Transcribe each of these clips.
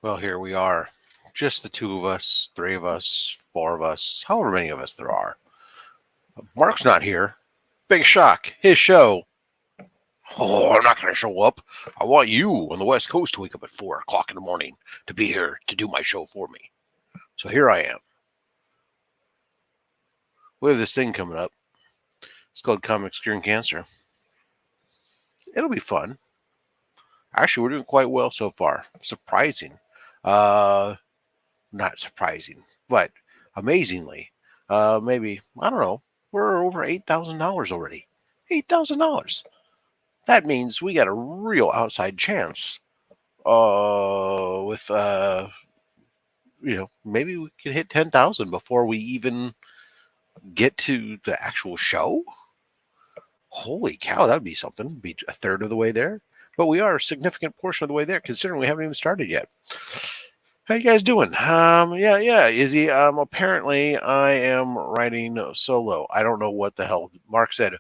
Well, here we are. Just the two of us, three of us, four of us, however many of us there are. Mark's not here. Big shock. His show. Oh, I'm not going to show up. I want you on the West Coast to wake up at 4 o'clock in the morning to be here to do my show for me. So here I am. We have this thing coming up. It's called Comics Curing Cancer. It'll be fun. Actually, we're doing quite well so far. Surprising. Uh, Not surprising, but amazingly, maybe, I don't know, we're over $8,000 already. $8,000. That means we got a real outside chance. With maybe we can hit 10,000 before we even get to the actual show. Holy cow, that'd be something. Be a third of the way there, but we are a significant portion of the way there, considering we haven't even started yet. How you guys doing? Yeah, Izzy. Apparently I am writing solo. I don't know what the hell Mark said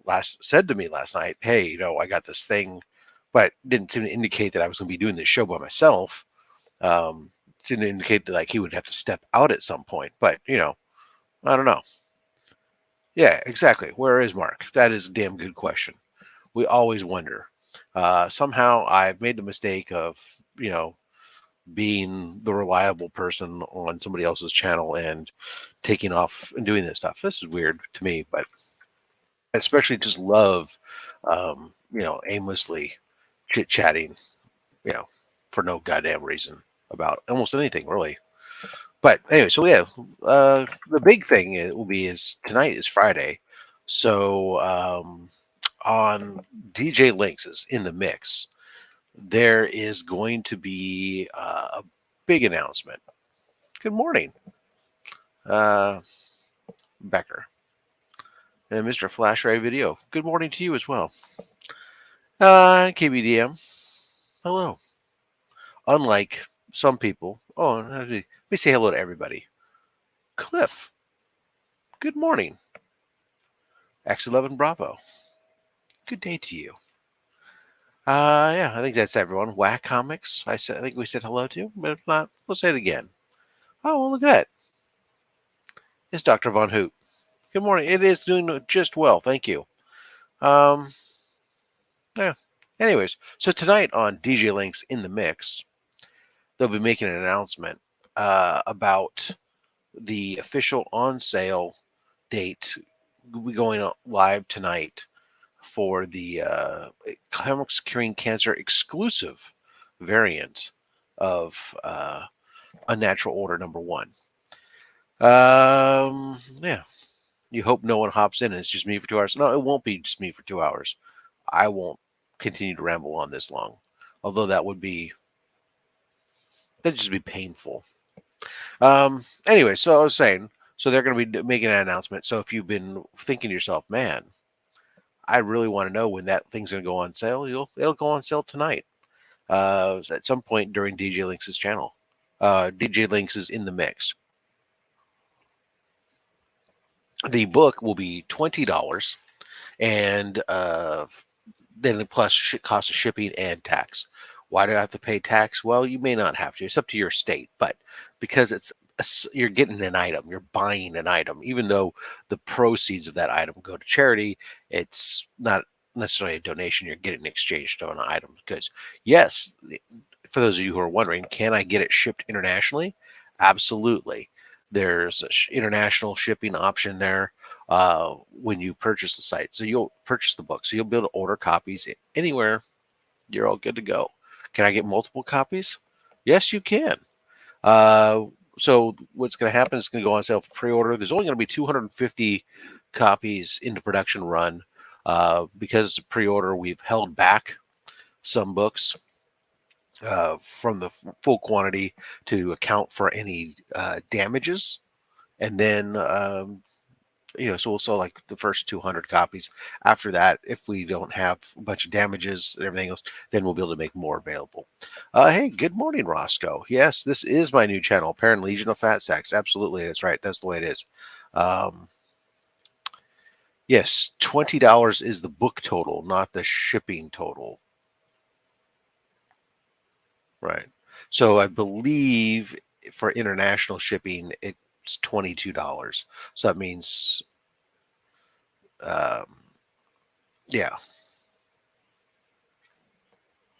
to me last night. Hey, I got this thing, but didn't seem to indicate that I was going to be doing this show by myself. Um, didn't indicate that like he would have to step out at some point. But I don't know. Yeah, exactly. Where is Mark? That is a damn good question. We always wonder. Somehow I've made the mistake of you know being the reliable person on somebody else's channel and taking off and doing this stuff. This is weird to me, but I especially just love, aimlessly chit chatting, you know, for no goddamn reason about almost anything really. But anyway, so yeah, the big thing is tonight is Friday, so on DJ Links is in the mix. There is going to be a big announcement. Good morning, uh, Becker. And Mr. Flash Ray Video. Good morning to you as well. KBDM. Hello. Unlike some people. Oh, let me say hello to everybody. Cliff. Good morning. X11 Bravo. Good day to you. Yeah, I think that's everyone. Whack Comics. I think we said hello to, but if not, we'll say it again. Oh, well, look at that. It's Dr. Von Hoot. Good morning. It is doing just well, thank you. Um, yeah. Anyways, so tonight on DJ Links in the Mix, they'll be making an announcement about the official on sale date. We'll be going live tonight for the Comics Curing Cancer exclusive variant of Unnatural Order #1. Yeah. You hope no one hops in and it's just me for 2 hours. No, it won't be just me for 2 hours. I won't continue to ramble on this long. Although that'd just be painful. Anyway, so I was saying, so they're going to be making an announcement. So if you've been thinking to yourself, man, I really want to know when that thing's going to go on sale, it'll go on sale tonight. At some point during DJ Links' channel. DJ Links is in the mix. The book will be $20, and then plus cost of shipping and tax. Why do I have to pay tax? Well, you may not have to. It's up to your state, but because you're getting an item, you're buying an item, even though the proceeds of that item go to charity, it's not necessarily a donation. You're getting exchanged on an item. Because yes, for those of you who are wondering, can I get it shipped internationally? Absolutely. There's an international shipping option there when you purchase the site. So you'll purchase the book. So you'll be able to order copies anywhere. You're all good to go. Can I get multiple copies? Yes, you can. Uh, so what's going to happen is it's going to go on sale for pre-order. There's only going to be 250 copies into production run. Because it's a pre-order, we've held back some books from the full quantity to account for any damages. And then so we'll sell like the first 200 copies. After that, if we don't have a bunch of damages and everything else, then we'll be able to make more available. Hey, good morning, Roscoe. Yes, this is my new channel, Parent Legion of Fat Sacks. Absolutely, that's right. That's the way it is. Um, yes, $20 is the book total, not the shipping total. Right. So I believe for international shipping, it's $22. So that means, um, yeah,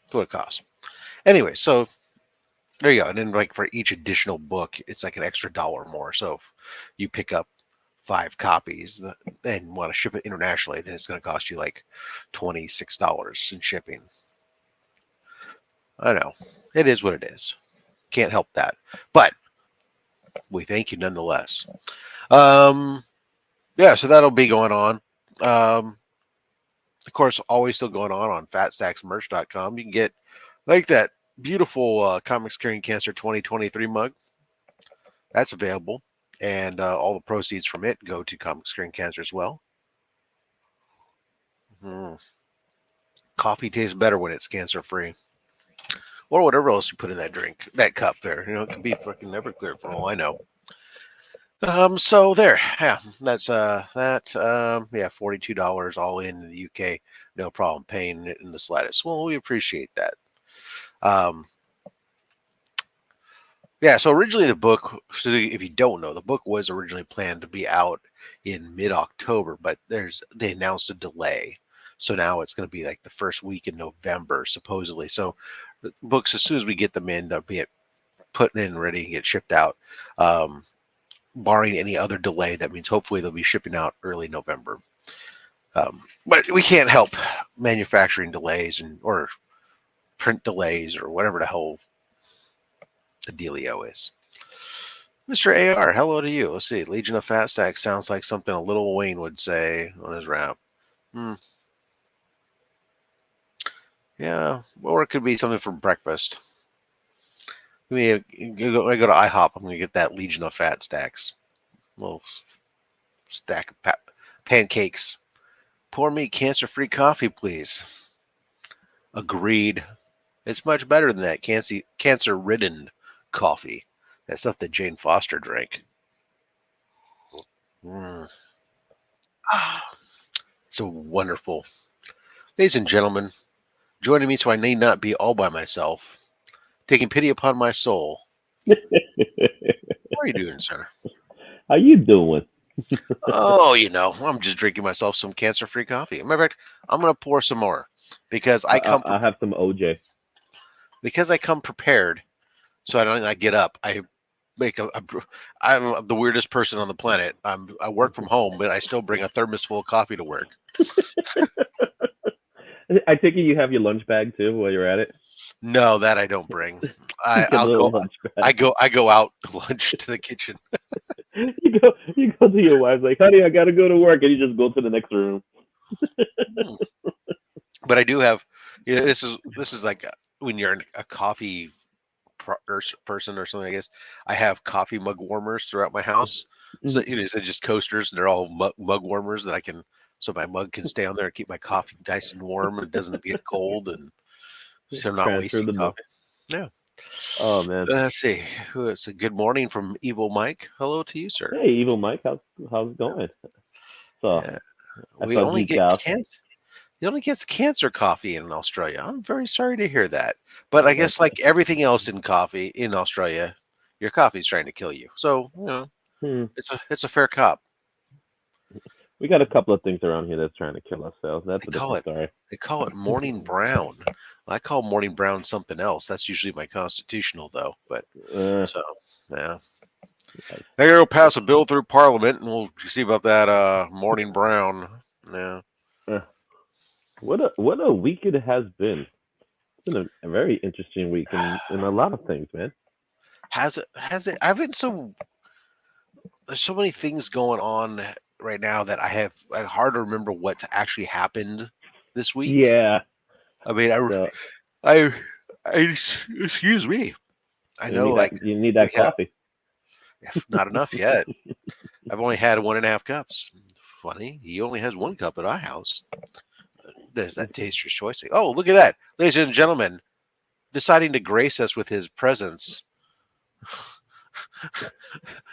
that's what it costs. Anyway, so there you go. And then like for each additional book, it's like an extra dollar more. So if you pick up 5 copies and want to ship it internationally, then it's going to cost you like $26 in shipping. I know it is what it is. Can't help that, but we thank you nonetheless. Um, yeah, so that'll be going on. Um, of course, always still going on fatstacksmerch.com. You can get like that beautiful Comics Curing Cancer 2023 mug. That's available. And all the proceeds from it go to Comics Curing Cancer as well. Mm. Coffee tastes better when it's cancer free. Or whatever else you put in that drink, that cup there. You know, it could be fucking Everclear for all I know. So there, yeah, that's yeah, $42 all in the UK, no problem paying it in the slightest. Well, we appreciate that. Um, yeah, so originally the book, so if you don't know, the book was originally planned to be out in mid-October, but they announced a delay, so now it's going to be like the first week in November supposedly. So the books, as soon as we get them in, they'll be put in ready and get shipped out. Um, Barring any other delay, that means hopefully they'll be shipping out early November. But we can't help manufacturing delays or print delays or whatever the hell the dealio is. Mr. AR, hello to you. Let's see. Legion of Fat Stacks sounds like something a little Wayne would say on his rap. Yeah, or it could be something for breakfast. When I go to IHOP, I'm going to get that Legion of Fat Stacks. A little stack of pancakes. Pour me cancer-free coffee, please. Agreed. It's much better than that cancer-ridden coffee. That stuff that Jane Foster drank. Mm. So wonderful. Ladies and gentlemen, joining me so I need not be all by myself, taking pity upon my soul. How are you doing, sir? How you doing? Oh, I'm just drinking myself some cancer-free coffee. Matter of fact, I'm going to pour some more because I have some OJ. I come prepared. So I get up. I make I'm the weirdest person on the planet. I work from home, but I still bring a thermos full of coffee to work. I take it you have your lunch bag too while you're at it. No, that I don't bring. I, Get a I'll little go. lunch I bag. go. I go out to lunch to the kitchen. You go to your wife like, honey, I gotta go to work, and you just go to the next room. Hmm. But I do have. This is like when you're a coffee person or something. I guess I have coffee mug warmers throughout my house. So Mhm. they're just coasters, and they're all mug warmers that I can. So my mug can stay on there and keep my coffee nice and warm and doesn't get cold, and so I'm not Transfer wasting the milk. coffee. Yeah. Oh man. Let's see. It's a good morning from Evil Mike. Hello to you, sir. Hey, Evil Mike, how's it going? So Yeah. We only FLG get Cal. cancer. He only gets cancer coffee in Australia. I'm very sorry to hear that. But I guess Okay. like everything else in coffee in Australia, your coffee's trying to kill you. So, Hmm. it's a fair cop. We got a couple of things around here that's trying to kill us, so that's They a call different it story. they call it morning brown. I call morning brown something else. That's usually my constitutional though. But Uh, so yeah. yikes. They're gonna pass a bill through Parliament, and we'll see about that morning brown. Yeah. Uh, what a week it has been. It's been a very interesting week in a lot of things, man. Has it? Has it? I've been so there's so many things going on right now that I hard to remember what actually happened this week. Yeah. I mean, So I, excuse me. I you know, need that like you need we that had coffee. not enough yet. I've only had 1.5 cups. Funny, he only has 1 cup at our house. Does that taste your choice? Oh, look at that, ladies and gentlemen, deciding to grace us with his presence.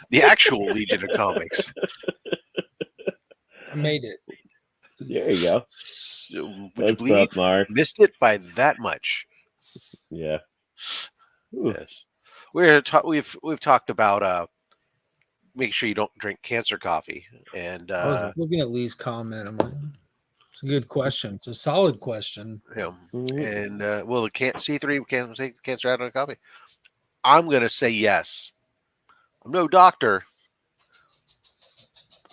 The actual Legion of Comics. I made it. There you go. Would you What's believe up, Mark? missed it by that much? Yeah. Ooh. Yes. We've talked about making sure you don't drink cancer coffee, and I was looking at Lee's comment. I'm like, it's a good question. It's a solid question. you know, Mhm. and will the C3 can take cancer out of the coffee? I'm gonna say yes. I'm no doctor.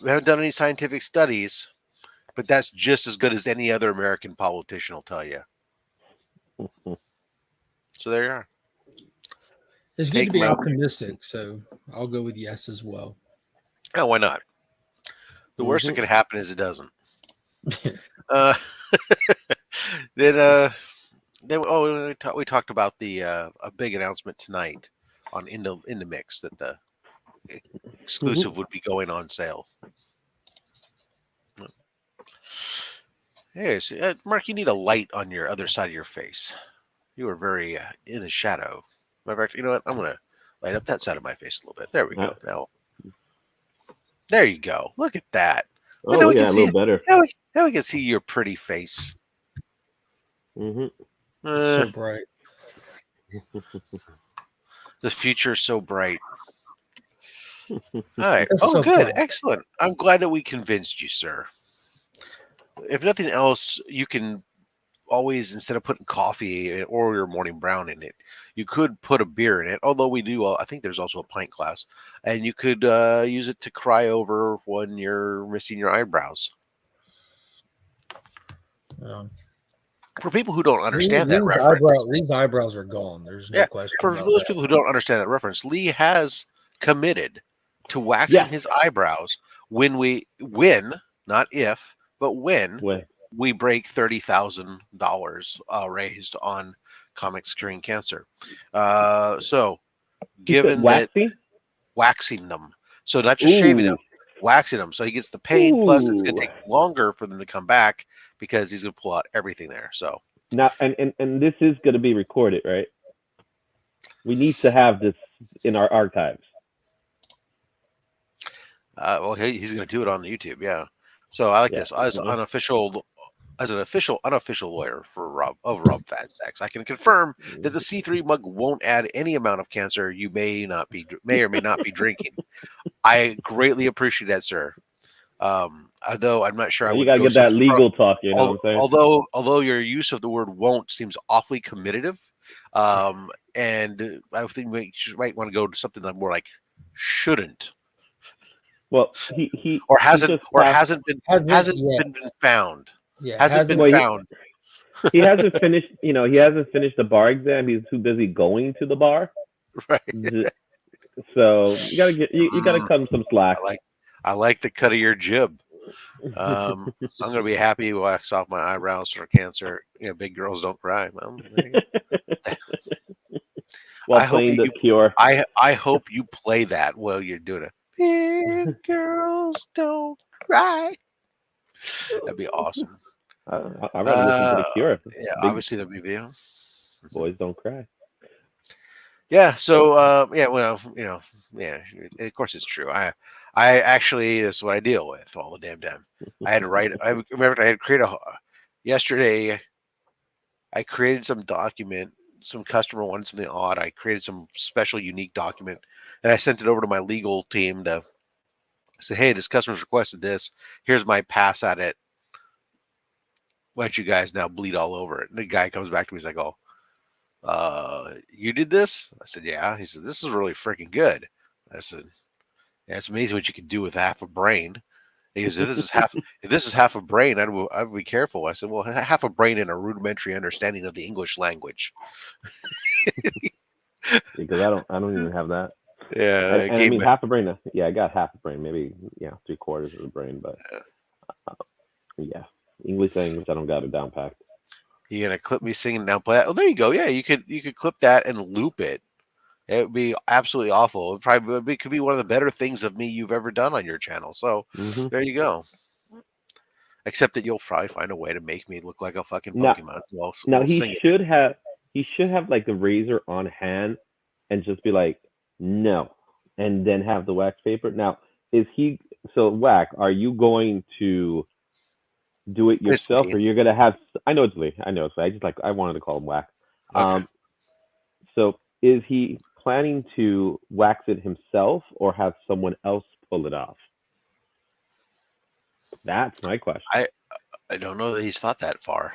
We haven't done any scientific studies, but that's just as good as any other American politician will tell you. So there you are. It's good Take to 'em be out. optimistic, so I'll go with yes as well. Oh, why not? The worst that Mhm. could happen is it doesn't. Uh, then we talked about the a big announcement tonight on in the mix that the Mhm. exclusive would be going on sale. Hey, Mark, you need a light on your other side of your face. You are very in the shadow. Matter of fact, you know what? I'm gonna light up that side of my face a little bit. There we Uh, go. Now, there you go. Look at that. oh, Now we look at can that, a little see. better. Now we can see your pretty face. Mhm. It's Uh, so bright. the future is so bright. All right. It's Oh, so good. bright. Excellent. I'm glad that we convinced you, sir. If nothing else, you can always, instead of putting coffee or your morning brown in it, you could put a beer in it. Although we do, I think there's also a pint glass, and you could use it to cry over when you're missing your eyebrows. Um, For people who don't understand that reference, Lee's eyebrows are gone. There's no yeah, question for about those that. people who don't understand that reference, Lee has committed to waxing Yes. his eyebrows when, not if, but when Wait. we break $30,000 raised on comics curing cancer. So, He said given that waxing. waxing them, so not just shaving them, Ooh. waxing them, so he gets the pain. Plus, it's going Ooh. to take longer for them to come back because he's going to pull out everything there. So, Now, and this is going to be recorded, right? We need to have this in our archives. well, he's going to do it on YouTube. Yeah. So I like Yeah. this as an official unofficial lawyer for Rob Fadstacks. I can confirm that the C3 mug won't add any amount of cancer you may or may not be drinking. I greatly appreciate that, sir. Although I'm not sure I You would got to go get so that far. legal talk. You know what I'm saying? Although your use of the word "won't" seems awfully comminative, and I think we might want to go to something that more like "shouldn't" Well, or he just passed. Hasn't yet. been found. Yeah, Hasn't been hasn't. Well, found. he hasn't finished. You know, he hasn't finished the bar exam. He's too busy going to the bar. Right. So you gotta you gotta Mm, cut him some slack. I like the cut of your jib. Um, I'm gonna be happy to wax off my eyebrows for cancer. You know, big girls don't cry. Well, there you go. While I hope playing that the Cure. I hope you play that while you're doing it. Big girls don't cry. That'd be awesome. I'd rather listen to Uh, the Cure. yeah, Big obviously that'd be video. boys don't cry. Yeah. So, yeah. Well, yeah. Of course, it's true. I actually, this is what I deal with all the damn time. I had to write. I remember I had to create yesterday. I created some document. Some customer wanted something odd. I created some special, unique document, and I sent it over to my legal team to say, "Hey, this customer's requested this. Here's my pass at it. Why don't you guys now bleed all over it?" And the guy comes back to me. He's like, "Oh, you did this?" I said, "Yeah." He said, "This is really freaking good." I said, "Yeah, it's amazing what you can do with half a brain." He goes, if this is half a brain, I'd be careful." I said, "Well, half a brain and a rudimentary understanding of the English language." Because I don't even have that. Yeah, it And I gave mean me. half a brain. Yeah, I got half a brain. Maybe yeah, 3/4 of the brain. But uh, yeah, English language I don't got it down packed. You gonna clip me singing now? Play that? Oh, there you go. Yeah, you could clip that and loop it. It would be absolutely awful. It could be one of the better things of me you've ever done on your channel. So Hmm. there you go. Except that you'll probably find a way to make me look like a fucking Now Pokemon. now We'll sing it. he should have like the razor on hand and just be like no, and then have the wax paper. Now is he so whack? Are you going to do it It's yourself, Lee. or you're gonna have? I know it's Lee. I know it's Lee. I just like I wanted to call him whack. Okay. Um, so is he planning to wax it himself or have someone else pull it off? That's my question. I I don't know that he's thought that far.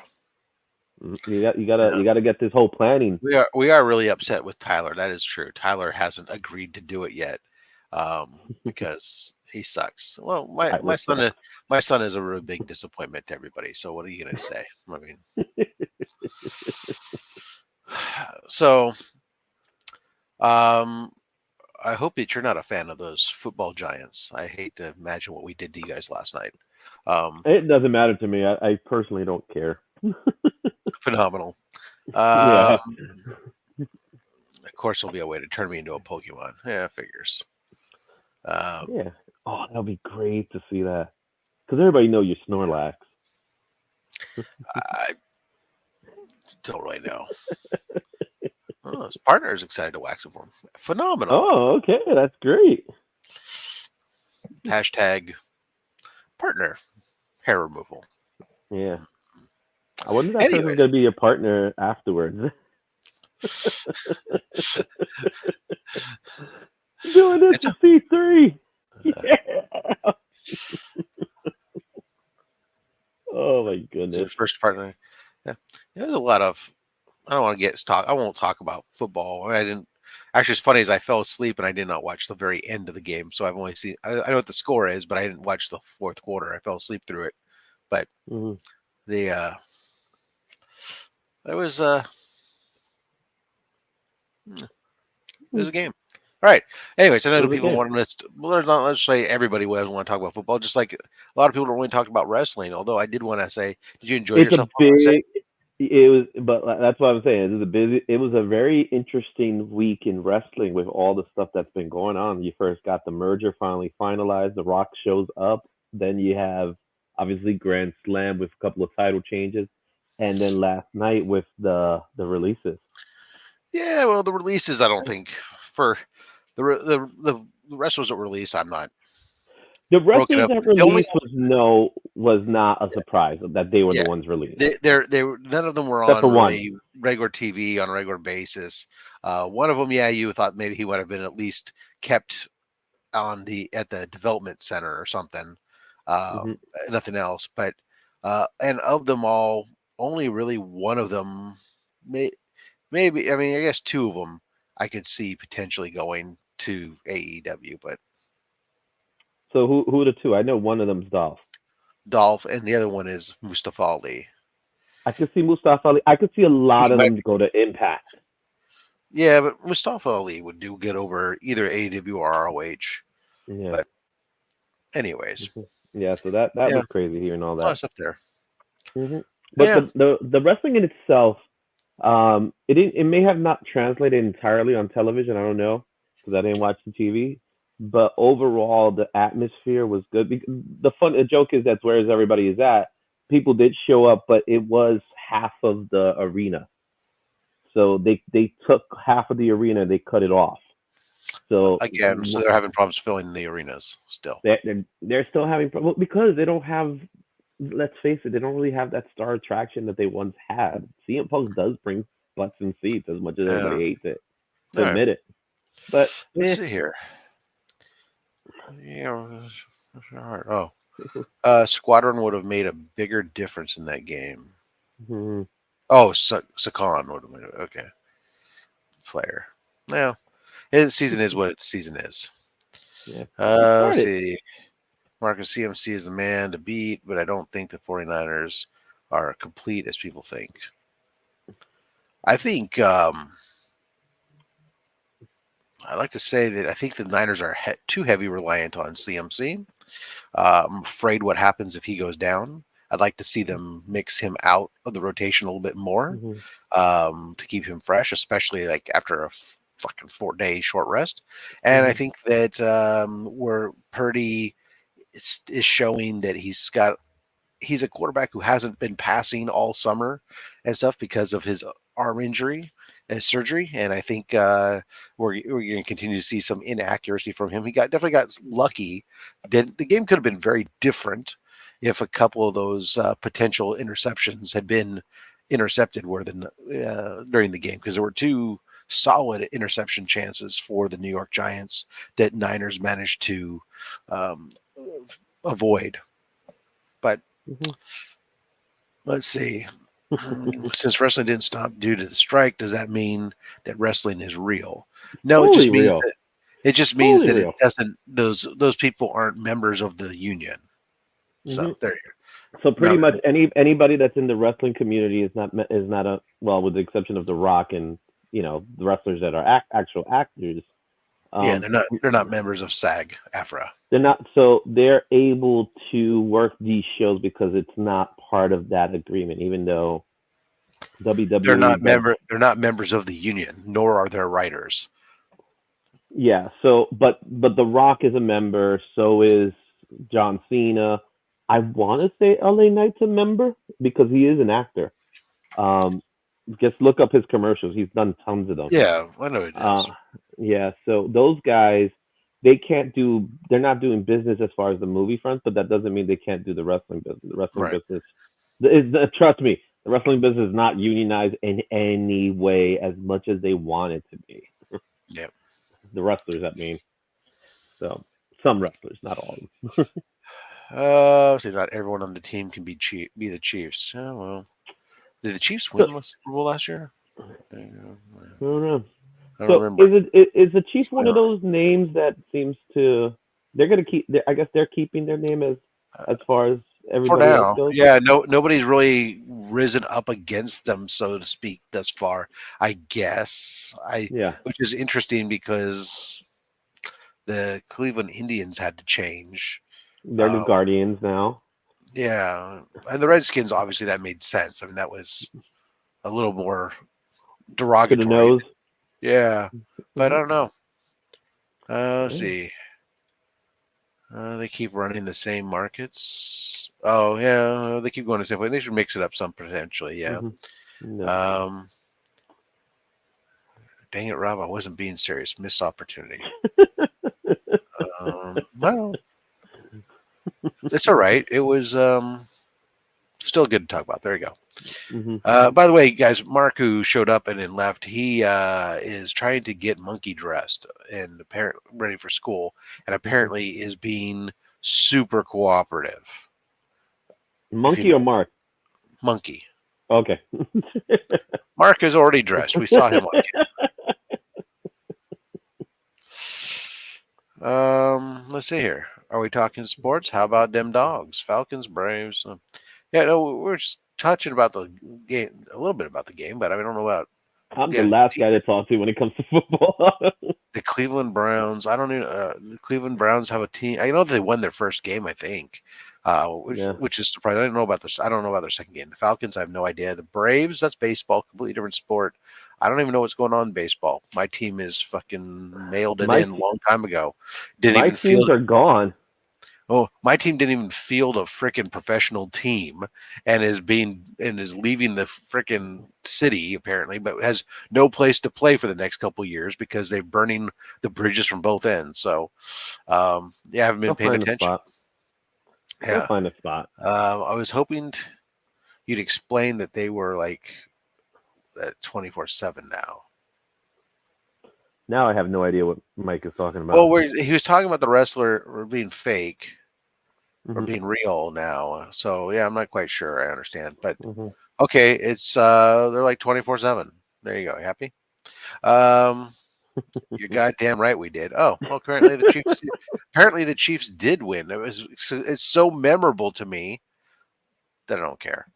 You gotta get this whole planning. We are really upset with Tyler. That is true. Tyler hasn't agreed to do it yet, because he sucks. Well, my I my would son is my son is a really big disappointment to everybody. So what are you going to say? I mean, so um, I hope that you're not a fan of those football giants. I hate to imagine what we did to you guys last night. Um, It doesn't matter to me. I personally don't care. Phenomenal. Yeah, Um, of course, there'll be a way to turn me into a Pokemon. Yeah, figures. Um, yeah. Oh, that'd be great to see that. Because everybody know you're Snorlax. I don't really know. Oh, his partner is excited to wax it for him. Phenomenal. Oh, okay, that's great. Hashtag partner hair removal. Yeah. I wonder if that Anyway, person's gonna be your partner afterwards. Doing this it's to C3. a, Yeah. Oh my it's your goodness. first partner. Yeah, there's a lot of. I don't want to get talk. I won't talk about football. I didn't. Actually, it's funny as I fell asleep and I did not watch the very end of the game. So I've only seen. I know what the score is, but I didn't watch the fourth quarter. I fell asleep through it. But Mhm. the it was it was a game. All right. Anyways, I know It that was a people game. want to. Well, there's not. Let's say everybody doesn't want to talk about football. Just like a lot of people don't really talk about wrestling. Although I did want to say, did you enjoy It's a yourself on Wednesday? big. It was, but that's what I'm saying. It was a busy. It was a very interesting week in wrestling with all the stuff that's been going on. You first got the merger finally finalized. The Rock shows up. Then you have obviously Grand Slam with a couple of title changes, and then last night with the releases. Yeah. Well, the releases, I don't think for the wrestlers that release, I'm not The broken wrestlers up. that The only released was not a surprise that they were the yeah, ones released, they were none of them were except for on one. really regular TV on a regular basis. One of them, yeah, you thought maybe he would have been at least kept on the at the development center or something. Hmm. Nothing else, but and of them all, only really one of them, may, maybe I mean I guess two of them I could see potentially going to AEW, but So who are the two? I know one of them's Dolph. Dolph and the other one is Mustafa Ali. I could see Mustafa Ali. I could see a He lot of might them go to Impact. Yeah, but Mustafa Ali would do get over either AEW or ROH. Yeah. But anyways, Hmm. Yeah. So that yeah, was crazy hearing all a lot of that. stuff there. Hmm. But Yeah, the wrestling in itself, it may have not translated entirely on television. I don't know because I didn't watch the TV. But overall, the atmosphere was good. The joke is that's where everybody is at. People did show up, but it was half of the arena. So they took half of the arena, they cut it off. So again, so they're having problems filling the arenas still. they're still having problems because they don't have. Let's face it, they don't really have that star attraction that they once had. CM Punk does bring butts and seats as much as Yeah. everybody hates it to All right. admit it. But Let's eh, see here. Yeah. Oh, Squadron would have made a bigger difference in that game. mhm, Oh, Sakan would have made it. Okay, Flair. Now, his season is what its season is. yeah, he Let's started. see. Marcus CMC is the man to beat, but I don't think the 49ers are complete as people think. I think I like to say that I think the Niners are too heavy reliant on CMC. I'm afraid what happens if he goes down. I'd like to see them mix him out of the rotation a little bit more, Mhm, to keep him fresh, especially like after a fucking 4 day short rest. And I mhm, think that we're Purdy is showing that he's a quarterback who hasn't been passing all summer and stuff because of his arm injury and surgery. And I think we're going to continue to see some inaccuracy from him. He definitely got lucky. The game could have been very different if a couple of those potential interceptions had been intercepted during the game because there were two. solid interception chances for the New York Giants that Niners managed to um, avoid. But Mm-hmm. let's see. Since wrestling didn't stop due to the strike, does that mean that wrestling is real? No, Totally real. it just means Totally that it real. doesn't. Those people aren't members of the union. Mm-hmm. So there you So pretty go. much anybody that's in the wrestling community is not a, well, with the exception of The Rock and the wrestlers that are actual actors. Yeah, Um, they're not members of SAG AFRA. they're not, so they're able to work these shows because it's not part of that agreement, even though WWE does. They're not members of the union, nor are their writers. Yeah. So, but The Rock is a member. So is John Cena. I want to say LA Knight's a member because he is an actor. Um, just look up his commercials. He's done tons of them. Yeah, I know it Uh, is. yeah. So those guys, they can't do. They're not doing business as far as the movie front, but that doesn't mean they can't do the wrestling business. The wrestling Right. business trust me, the wrestling business is not unionized in any way as much as they want it to be. Yeah. The wrestlers, I mean. So some wrestlers, not all of them. So not everyone on the team can be the Chiefs. Oh, well, did the Chiefs So win the Super Bowl last year? I I don't know. don't So remember. is the Chiefs one of those names that seems to, they're gonna keep? I guess they're keeping their name as far as For everybody else now, goes. yeah, nobody's really risen up against them, so to speak, thus far. I guess Yeah, which is interesting because the Cleveland Indians had to change. they're the Uh, Guardians now. yeah, and the Redskins, obviously, that made sense. I mean, that was a little more To the derogatory. nose. Yeah, but I Hmm. don't know. Let's Yeah. see. They keep running the same markets. Oh yeah, they keep going the same way. They should mix it up some potentially. Yeah. Hmm. No. Um, dang it, Rob! I wasn't being serious. Missed opportunity. Well, it's all right. It was still good to talk about. There you go. Hmm. By the way, guys, Mark, who showed up and then left, he is trying to get Monkey dressed and apparently ready for school, and Hmm. apparently is being super cooperative. If you Monkey or know Mark? Monkey, Okay. Mark is already dressed. We saw him on let's see here. Are we talking sports? How about them dogs? Falcons, Braves. Yeah, no, we're just touching about the game, a little bit about the game, but I don't know about I'm the getting last guy to talk to when it comes to football. the Cleveland Browns. I don't even. The Cleveland Browns have a team. I know they won their first game. I think, Yeah. which is surprising. I didn't know about this. I don't know about their second game. The Falcons. I have no idea. The Braves. That's baseball. Completely different sport. I don't even know what's going on in baseball. My team is fucking mailed it My in a long time ago. Didn't my even teams field. are gone. Oh, my team didn't even field a freaking professional team, and is leaving the freaking city apparently, but has no place to play for the next couple years because they're burning the bridges from both ends. So, yeah, I haven't been They'll paying find a attention. spot. They'll Yeah, find a spot. I was hoping you'd explain that they were like at 24/7 now. Now I have no idea what Mike is talking Well, about. he was talking about the wrestler being fake or Hmm. being real now. So yeah, I'm not quite sure. I understand, but Hmm. okay, it's they're like 24/7. There you go. Happy? Um, you're goddamn right we did. Oh, well, apparently the Chiefs did win. It's so memorable to me that I don't care.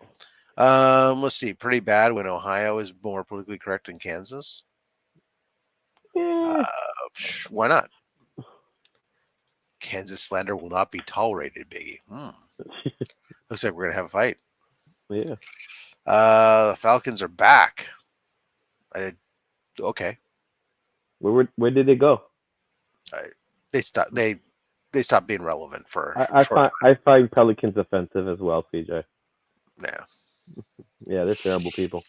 Let's see. Pretty bad when Ohio is more politically correct than Kansas. Yeah. Why not? Kansas slander will not be tolerated, Biggie. Looks like we're gonna have a fight. Yeah. The Falcons are back. Okay. Where did they go? I, they stopped. They stopped being relevant for I, a I short find I find Pelicans offensive as well, CJ. time. Yeah. Yeah, they're terrible people.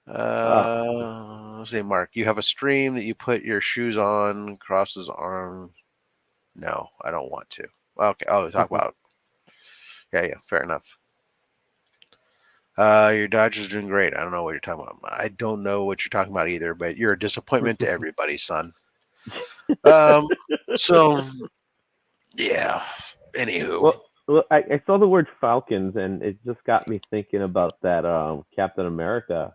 Ah, Let's see, Mark. You have a stream that you put your shoes on, crosses arm. No, I don't want to. Okay. Oh, talk about. Yeah, yeah. Fair enough. Your Dodgers are doing great. I don't know what you're talking about. I don't know what you're talking about either, but you're a disappointment to everybody, son. Um, so yeah. Anywho, well, I saw the word Falcons, and it just got me thinking about that Captain America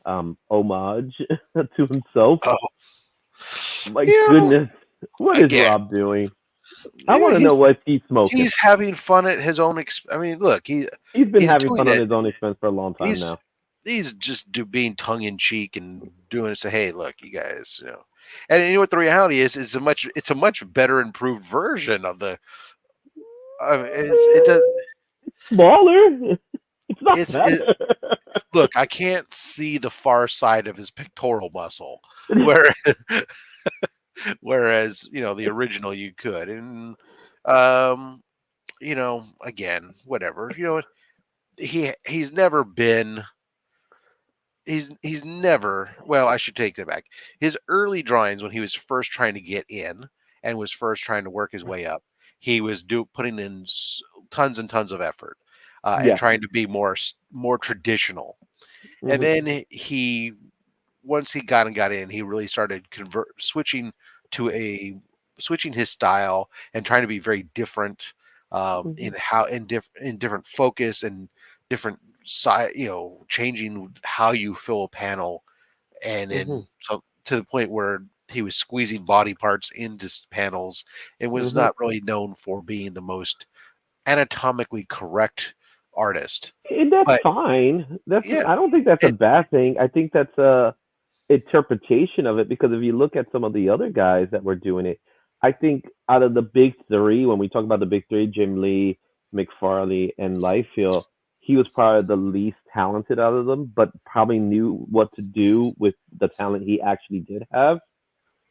homage to himself. oh, My you know, goodness, what is again, Rob doing? I want to he's know what he's smoking. he's having fun at his own. I mean, look, He's been he's having doing fun on it. his own expense for a long time He's now. he's just being tongue in cheek and doing it. Say, hey, look, you guys, and you know what the reality is it's a much better improved version of the. It does. Smaller. It's not It's better. it, look. I can't see the far side of his pectoral muscle, where whereas the original you could, and um, again, whatever. He's never been. He's never, well, I should take that back. His early drawings when he was first trying to get in and was first trying to work his way up, he was putting in tons and tons of effort, and Yeah. trying to be more traditional. And Hmm. then he once he got in, he really started to a switching his style and trying to be very different, Hmm. in different focus and different side, changing how you fill a panel, and Hmm. in so to the point where he was squeezing body parts into panels and was Hmm. not really known for being the most anatomically correct artist. And that's But fine. That's yeah, I don't think that's a it, bad thing. I think that's a interpretation of it because if you look at some of the other guys that were doing it, I think out of the big three, when we talk about the big three, Jim Lee, McFarley, and Liefeld, he was probably the least talented out of them, but probably knew what to do with the talent he actually did have,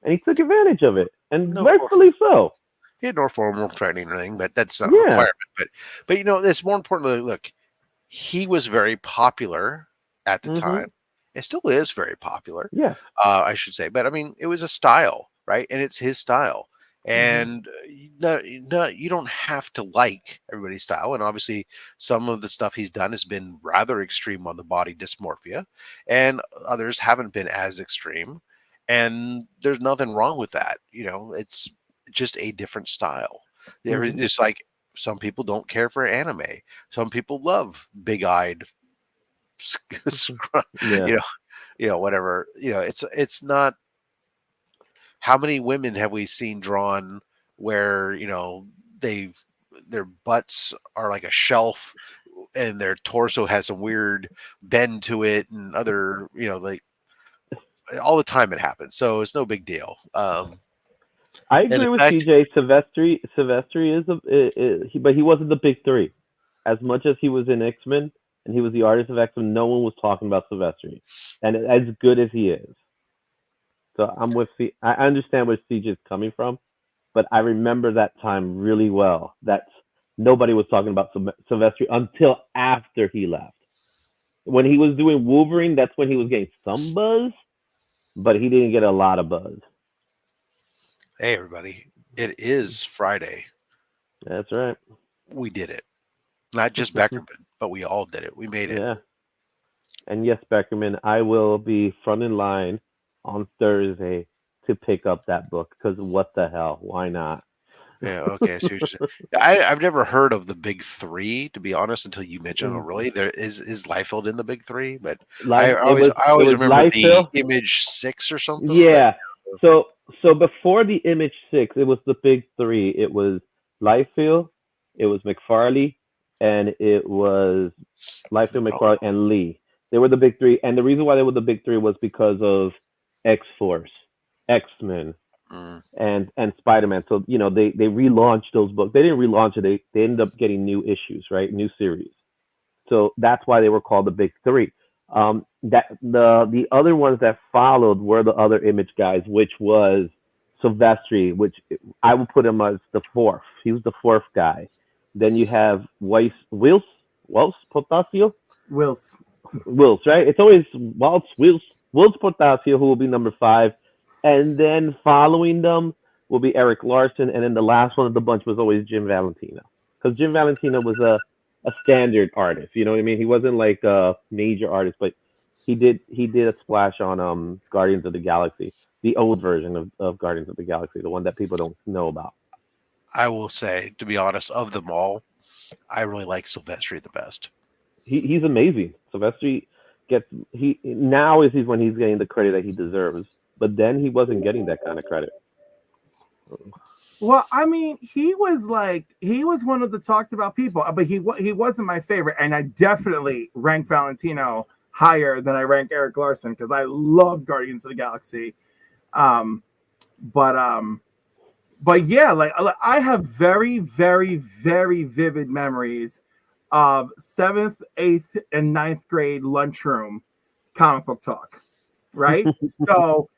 and he took advantage of it, and no rightfully so. he had no formal training or anything, but that's not a Yeah. requirement. But it's more importantly, look, he was very popular at the time. Mhm. It still is very popular, Yeah. I should say. But I mean, it was a style, right? And it's his style. Mhm. And no, you don't have to like everybody's style. And obviously, some of the stuff he's done has been rather extreme on the body dysmorphia, and others haven't been as extreme. And there's nothing wrong with that. It's just a different style. Mhm. It's like some people don't care for anime. Some people love big-eyed, Mhm. Yeah. you know, whatever. It's not. How many women have we seen drawn where they their butts are like a shelf and their torso has some weird bend to it and other like all the time it happens, so it's no big deal. I And agree the with fact, CJ. Silvestri is but he wasn't the big three. As much as he was in X Men and he was the artist of X Men, no one was talking about Silvestri, and as good as he is. So I'm with C. I understand where CJ is coming from, but I remember that time really well. That's nobody was talking about Silvestri until after he left. When he was doing Wolverine, that's when he was getting some buzz, but he didn't get a lot of buzz. hey everybody, it is Friday. That's right. We did it. Not just Beckerman, but we all did it. We made it. Yeah. And yes, Beckerman, I will be front in line on Thursday to pick up that book because what the hell? Why not? Yeah, okay. So you're just, I've never heard of the big three, to be honest, until you mentioned it. Mm. Really, there is Liefeld in the big three, but Life. I It always was remember the Liefeld. Image Six or something. But Yeah. okay, So before the Image Six, it was the big three. It was Liefeld, it was McFarley, and it was Liefeld, oh, McFarley, and Lee. They were the big three, and the reason why they were the big three was because of X Force, X Men, mm, and Spider Man. So they relaunched those books. They didn't relaunch it. They ended up getting new issues, right? New series. So that's why they were called the big three. That the other ones that followed were the other Image guys, which was Silvestri, which I would put him as the fourth. He was the fourth guy. Then you have Wills Potasio, Wills. Wills, right? It's always Wills Portacio who will be number five, and then following them will be Eric Larson, and then the last one of the bunch was always Jim Valentino, because Jim Valentino was a a standard artist. You know what I mean? He wasn't like a major artist, but he did a splash on Guardians of the Galaxy, the old version of Guardians of the Galaxy, the one that people don't know about. I will say, to be honest, of them all, I really like Silvestri the best. He's amazing. Silvestri gets he now is he's when he's getting the credit that he deserves, but then he wasn't getting that kind of credit. Well, I mean, he was one of the talked about people, but he wasn't my favorite, and I definitely rank Valentino higher than I rank Eric Larson because I love Guardians of the Galaxy. Um, but yeah, like I have very, very, very vivid memories of 7th, 8th, and 9th grade lunchroom comic book talk, right? So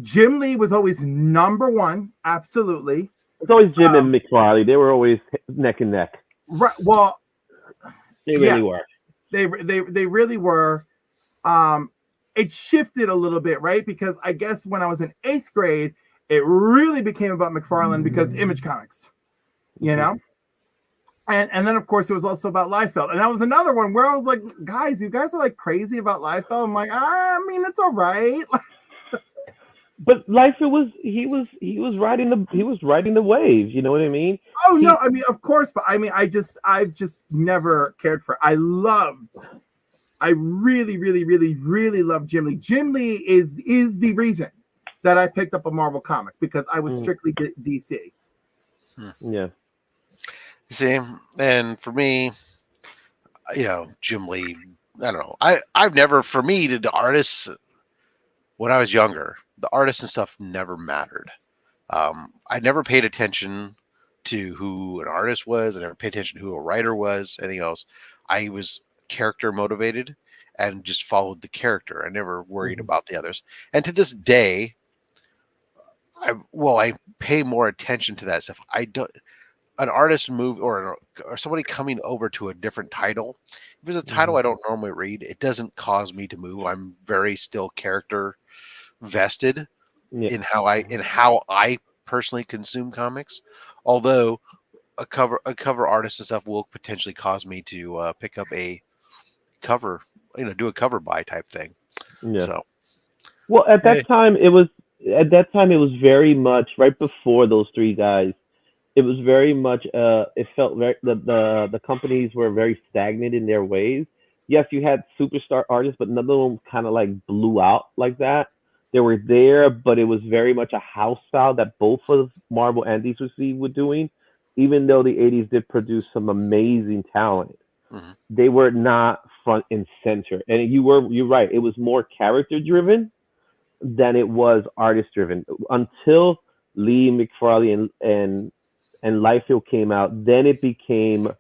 Jim Lee was always number one, absolutely. It's always Jim and McFarlane. They were always neck and neck. Right. Well, they really were. They really were. It shifted a little bit, right? Because I guess when I was in 8th grade, it really became about McFarlane because Image Comics, you know? And then, of course, it was also about Liefeld. And that was another one where I was like, guys, you guys are like crazy about Liefeld. I'm like, I mean, it's all right. But Liefeld he was riding the wave. You know what I mean? Oh, no, I mean, of course. But I mean, I've just never cared for it. I really, really, really, really love Jim Lee. Jim Lee is the reason that I picked up a Marvel comic because I was strictly DC. Yeah. See, and for me, Jim Lee, I don't know. I've never, for me, the artists, when I was younger, the artists and stuff never mattered. I never paid attention to who an artist was. I never paid attention to who a writer was, anything else. I was character motivated and just followed the character. I never worried about the others. And to this day, I pay more attention to that stuff. An artist move or somebody coming over to a different title. If it's a title I don't normally read, it doesn't cause me to move. I'm very still character vested in how I personally consume comics. Although a cover artist and stuff will potentially cause me to pick up a cover, do a cover buy type thing. Yeah. So, well, at that time it was very much right before those three guys. It was very much it felt very the companies were very stagnant in their ways. Yes, you had superstar artists, but none of them kind of like blew out like that. They were there, but it was very much a house style that both of Marvel and DC were doing. Even though the 80s did produce some amazing talent, they were not front and center. And you're right. It was more character driven than it was artist driven until Lee, McFarlane, and Liefeld came out. Then it became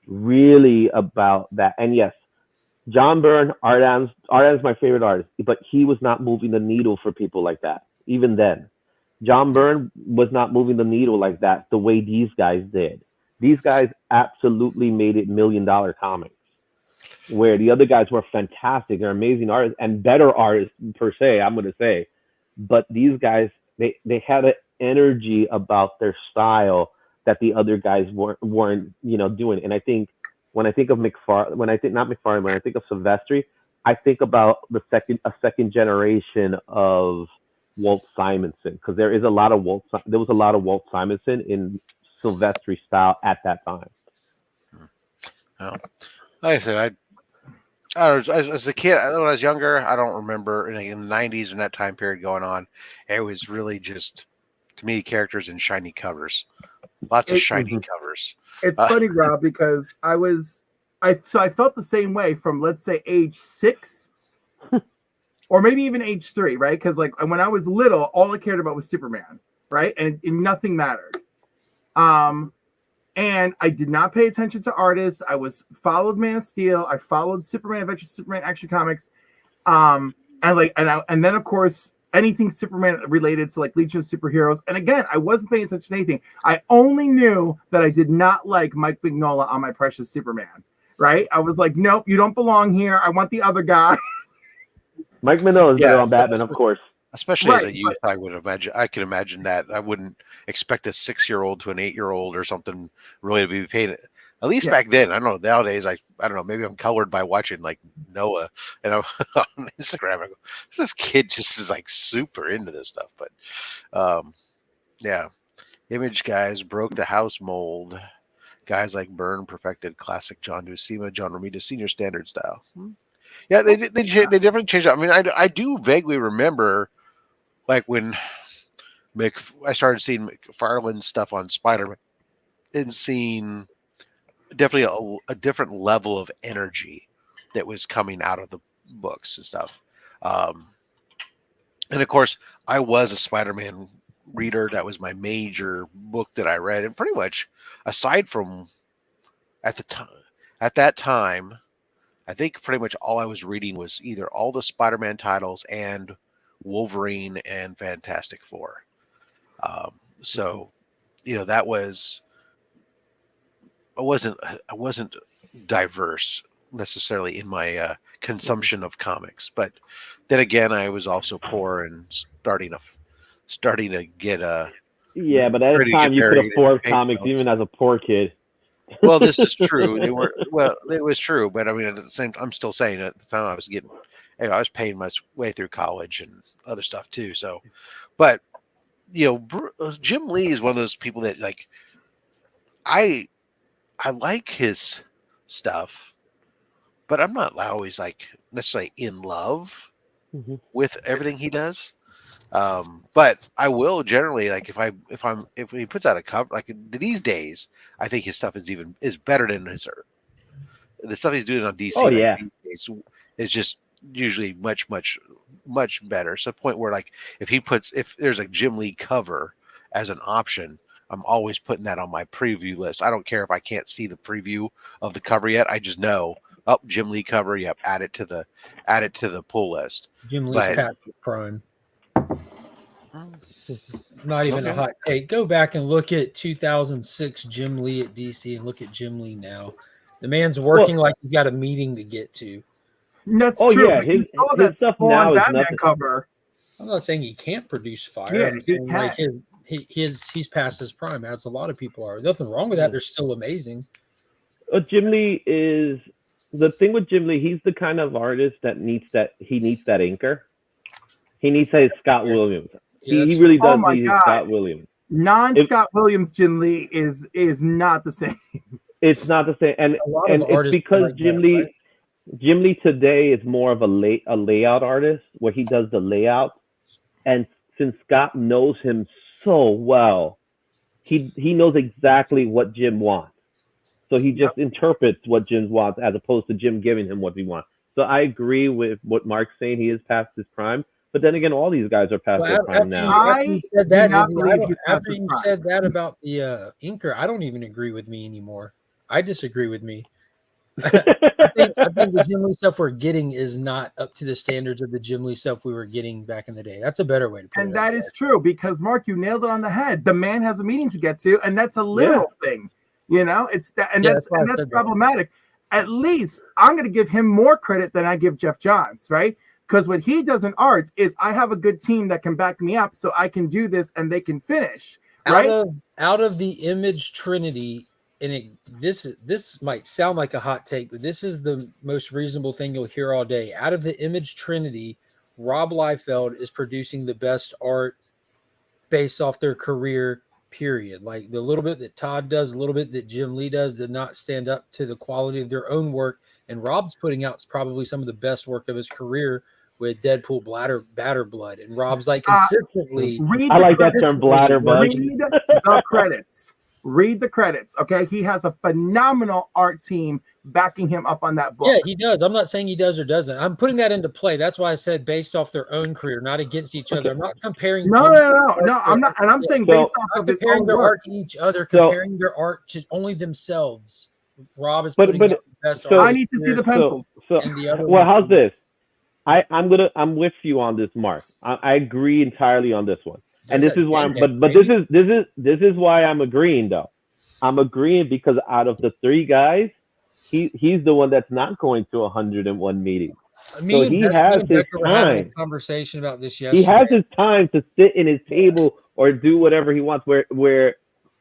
really about that. And yes, John Byrne, Art Adams my favorite artist, but he was not moving the needle for people like that. Even then, John Byrne was not moving the needle like that the way these guys did. These guys absolutely made it $1 million comics, where the other guys were fantastic. They're amazing artists and better artists per se, I'm going to say. But these guys, they had an energy about their style that the other guys weren't doing. And I think when I think of when I think of Silvestri, I think about a second generation of Walt Simonson, because there was a lot of Walt Simonson in Silvestri style at that time. Well, like I said, as a kid, when I was younger, I don't remember in the 90s and that time period going on. It was really just, to me, characters in shiny covers. Lots of shiny covers. It's funny, Rob, because I felt the same way from, let's say, age 6 or maybe even age 3, right? Because like when I was little, all I cared about was Superman, right? And nothing mattered. And I did not pay attention to artists. I followed Man of Steel. I followed Superman Adventures, Superman Action Comics. And then of course anything Superman related to like Legion of Superheroes. And again, I wasn't paying attention to anything. I only knew that I did not like Mike Mignola on my precious Superman. Right? I was like, nope, you don't belong here. I want the other guy. Mike Mignola is better on Batman, of course. Especially as a youth, I can imagine that. I wouldn't expect a 6-year-old to an 8-year-old or something really to be paid. At least Yeah. back then, I don't know. Nowadays, I don't know. Maybe I'm colored by watching like Noah and I'm on Instagram. I go, this kid just is like super into this stuff. But yeah, Image guys broke the house mold. Guys like Byrne perfected classic John Buscema, John Romita senior standard style. Yeah, they definitely changed it. I mean, I do vaguely remember like when I started seeing McFarlane stuff on Spider-Man and seeing definitely a different level of energy that was coming out of the books and stuff. And of course, I was a Spider-Man reader. That was my major book that I read, and pretty much aside from at the time, at that time, I think pretty much all I was reading was either all the Spider-Man titles and Wolverine and Fantastic Four. So, that was I wasn't diverse necessarily in my consumption of comics, but then again, I was also poor and starting to get Yeah, but at the time you could afford comics even as a poor kid. Well, this is true. It was true, but I mean, at the same time, I'm still saying at the time I was getting, I was paying my way through college and other stuff too. So, but Jim Lee is one of those people that like, I like his stuff, but I'm not always like necessarily in love with everything he does. But I will generally like if he puts out a cover like these days, I think his stuff is better than the stuff he's doing on DC. Oh, yeah. These days is just usually much better. So the point where like if there's a Jim Lee cover as an option, I'm always putting that on my preview list. I don't care if I can't see the preview of the cover yet. I just know, Jim Lee cover. Yep, add it to the pull list. Jim Lee's past prime. Not even a hot take. Go back and look at 2006 Jim Lee at DC and look at Jim Lee now. The man's working like he's got a meeting to get to. That's true. Yeah, his stuff now is Batman cover. I'm not saying he can't produce fire. Yeah, I'm saying, like he's past his prime, as a lot of people are. Nothing wrong with that. They're still amazing. Jim Lee is the thing with Jim Lee. He's the kind of artist that needs that inker. He needs his Scott Williams. He really does need his Scott Williams. Non-Scott Williams Jim Lee is not the same. It's not the same, and it's because like Jim Lee today is more of a layout artist where he does the layout, and since Scott knows him so well, he knows exactly what Jim wants. So he just interprets what Jim wants as opposed to Jim giving him what he wants. So I agree with what Mark's saying. He is past his prime. But then again, all these guys are past their prime now. After you said that about the inker, I don't even agree with me anymore. I disagree with me. I think the Jim Lee stuff we're getting is not up to the standards of the Jim Lee stuff we were getting back in the day. That's a better way to put it. And that is true because Mark, you nailed it on the head. The man has a meeting to get to, and that's a literal thing. It's that, and that's problematic. At least I'm going to give him more credit than I give Jeff Johns, right? Because what he does in art is I have a good team that can back me up, so I can do this and they can finish. Right? Out of the Image Trinity. And this might sound like a hot take, but this is the most reasonable thing you'll hear all day. Out of the Image Trinity, Rob Liefeld is producing the best art based off their career, period. Like the little bit that Todd does, a little bit that Jim Lee does did not stand up to the quality of their own work. And Rob's putting out probably some of the best work of his career with Deadpool Batter Blood. And Rob's like consistently. I like that term, Bladder Blood. Read the credits. Read the credits, okay? He has a phenomenal art team backing him up on that book. Yeah, he does. I'm not saying he does or doesn't. I'm putting that into play. That's why I said based off their own career, not against each other. I'm not comparing. No. I'm not, and I'm saying based off of his own their work art to each other, comparing their art to only themselves. Rob is putting out the best art. I need to see the pencils. How's this? I'm with you on this, Mark. I agree entirely on this one. And this is why this is why I'm agreeing though. I'm agreeing because out of the three guys, he's the one that's not going to 101 meetings. So he has his time. Conversation about this yesterday. He has his time to sit in his table or do whatever he wants. Where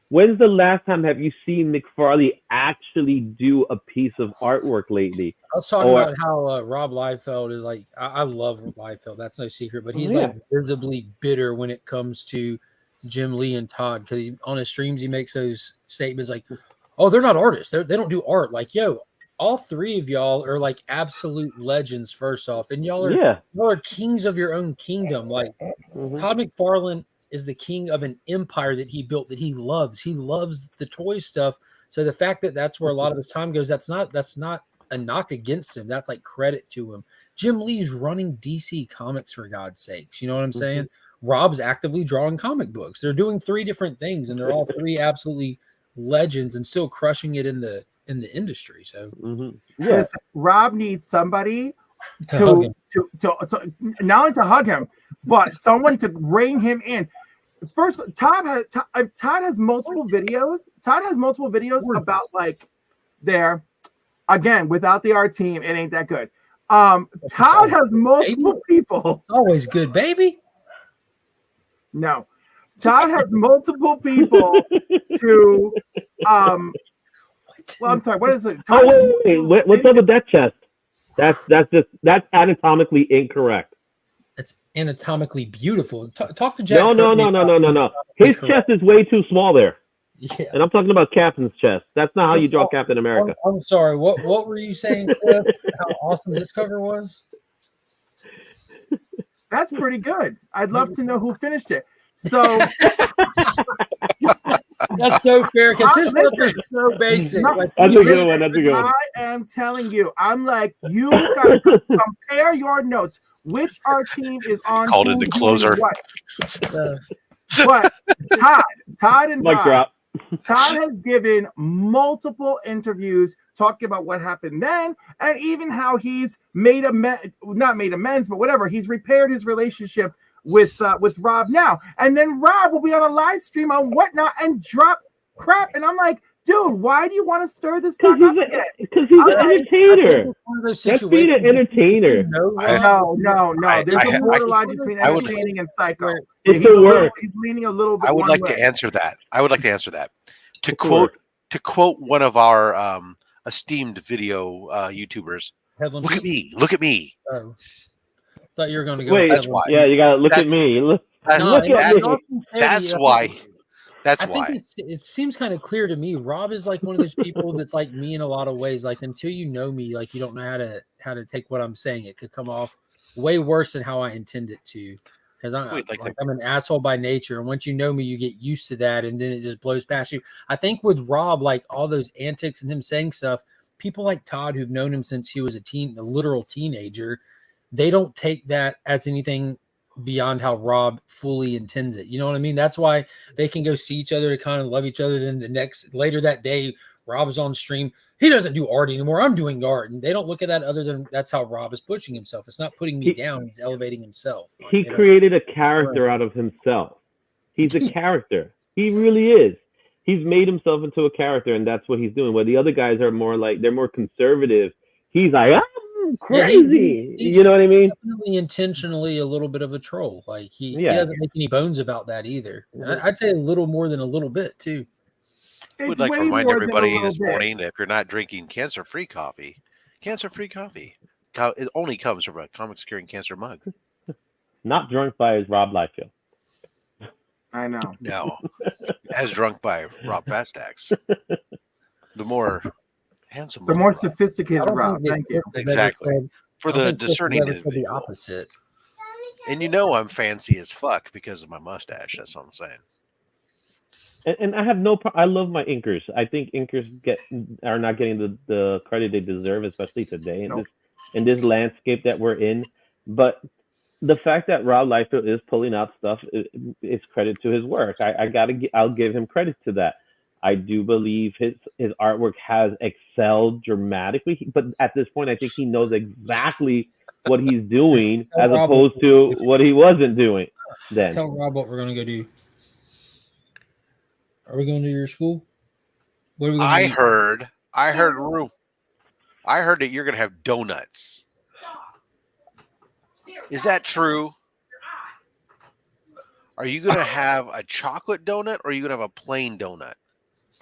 When's the last time have you seen McFarlane actually do a piece of artwork lately? I was talking Or about how Rob Liefeld is like, I love Liefeld. That's no secret, but he's Yeah. like visibly bitter when it comes to Jim Lee and Todd, because on his streams he makes those statements like, "Oh, they're not artists. They don't do art." Like, yo, all three of y'all are like absolute legends. First off, and y'all are kings of your own kingdom. Like Mhm. Todd McFarlane is the king of an empire that he built that he loves. He loves the toy stuff. So the fact that that's where a lot of his time goes, that's not a knock against him. That's like credit to him. Jim Lee's running DC Comics, for God's sakes. You know what I'm saying? Rob's actively drawing comic books. They're doing three different things, and they're all three absolutely legends and still crushing it in the industry. So Yeah. Listen, Rob needs somebody To hug him. to not only to hug him, but someone to rein him in. First, Todd has multiple videos. Todd has multiple videos about like their, again, without the art team, it ain't that good. Todd has multiple people. It's always good, baby. No, Todd has multiple people to well, I'm sorry, what is it? Todd has wait. What's up with that chest? That's anatomically incorrect. It's anatomically beautiful. Talk to Jack. No. His chest is way too small there. Yeah. And I'm talking about Captain's chest. That's not how you draw Captain America. I'm sorry. What were you saying, Cliff? How awesome this cover was? That's pretty good. I'd love to know who finished it. So that's so fair because his stuff is so basic. No, that's a good one. That's a good one. I am telling you, I'm like, you gotta compare your notes. Which art team is on? Called it the closer. But Todd and Mic Rob, drop. Todd has given multiple interviews talking about what happened then, and even how he's not made amends, but whatever. He's repaired his relationship with Rob now, and then Rob will be on a live stream on Whatnot and drop crap, and I'm like, dude, why do you want to stir this back up again? Because he's an entertainer. That's being an entertainer. No. There's a borderline between entertaining and psycho. It's the work. He's leaning a little bit. I would like to answer that. To quote one of our esteemed video YouTubers. Headland Look Pete? at me. Oh. Thought you were going to go. Wait, that's why. Yeah, you gotta look at me. That's why. I think it seems kind of clear to me. Rob is like one of those people that's like me in a lot of ways. Like until you know me, like you don't know how to take what I'm saying. It could come off way worse than how I intend it to. Because I'm an asshole by nature, and once you know me, you get used to that, and then it just blows past you. I think with Rob, like all those antics and him saying stuff, people like Todd who've known him since he was a literal teenager, they don't take that as anything beyond how Rob fully intends it. You know what I mean? That's why they can go see each other to kind of love each other. Then later that day, Rob's on stream. He doesn't do art anymore. I'm doing art. And they don't look at that other than that's how Rob is pushing himself. It's not putting me down. He's elevating himself. He created a character out of himself. He's a character. He really is. He's made himself into a character, and that's what he's doing. Where the other guys are more like, they're more conservative. He's like, I'm crazy. He's you know what I mean? Definitely intentionally a little bit of a troll. Like he doesn't make any bones about that either. And I'd say a little more than a little bit too. I would like to remind everybody this morning that if you're not drinking cancer-free coffee, it only comes from a comics curing cancer mug. Not drunk by Rob Liefeld. I know. No, as drunk by Rob Fastax. The more handsome, the more sophisticated Rob. Thank you. Exactly. For the discerning individual. The opposite. And I'm fancy as fuck because of my mustache. That's what I'm saying. And I have I love my inkers. I think inkers are not getting the credit they deserve, especially today in this landscape that we're in. But the fact that Rob Liefeld is pulling out stuff is credit to his work. I'll give him credit to that. I do believe his artwork has excelled dramatically, but at this point, I think he knows exactly what he's doing as opposed to what he wasn't doing then. Tell Rob what we're gonna go do. Are we going to your school? What are we I heard that you're gonna have donuts. Is that true? Are you gonna have a chocolate donut or are you gonna have a plain donut?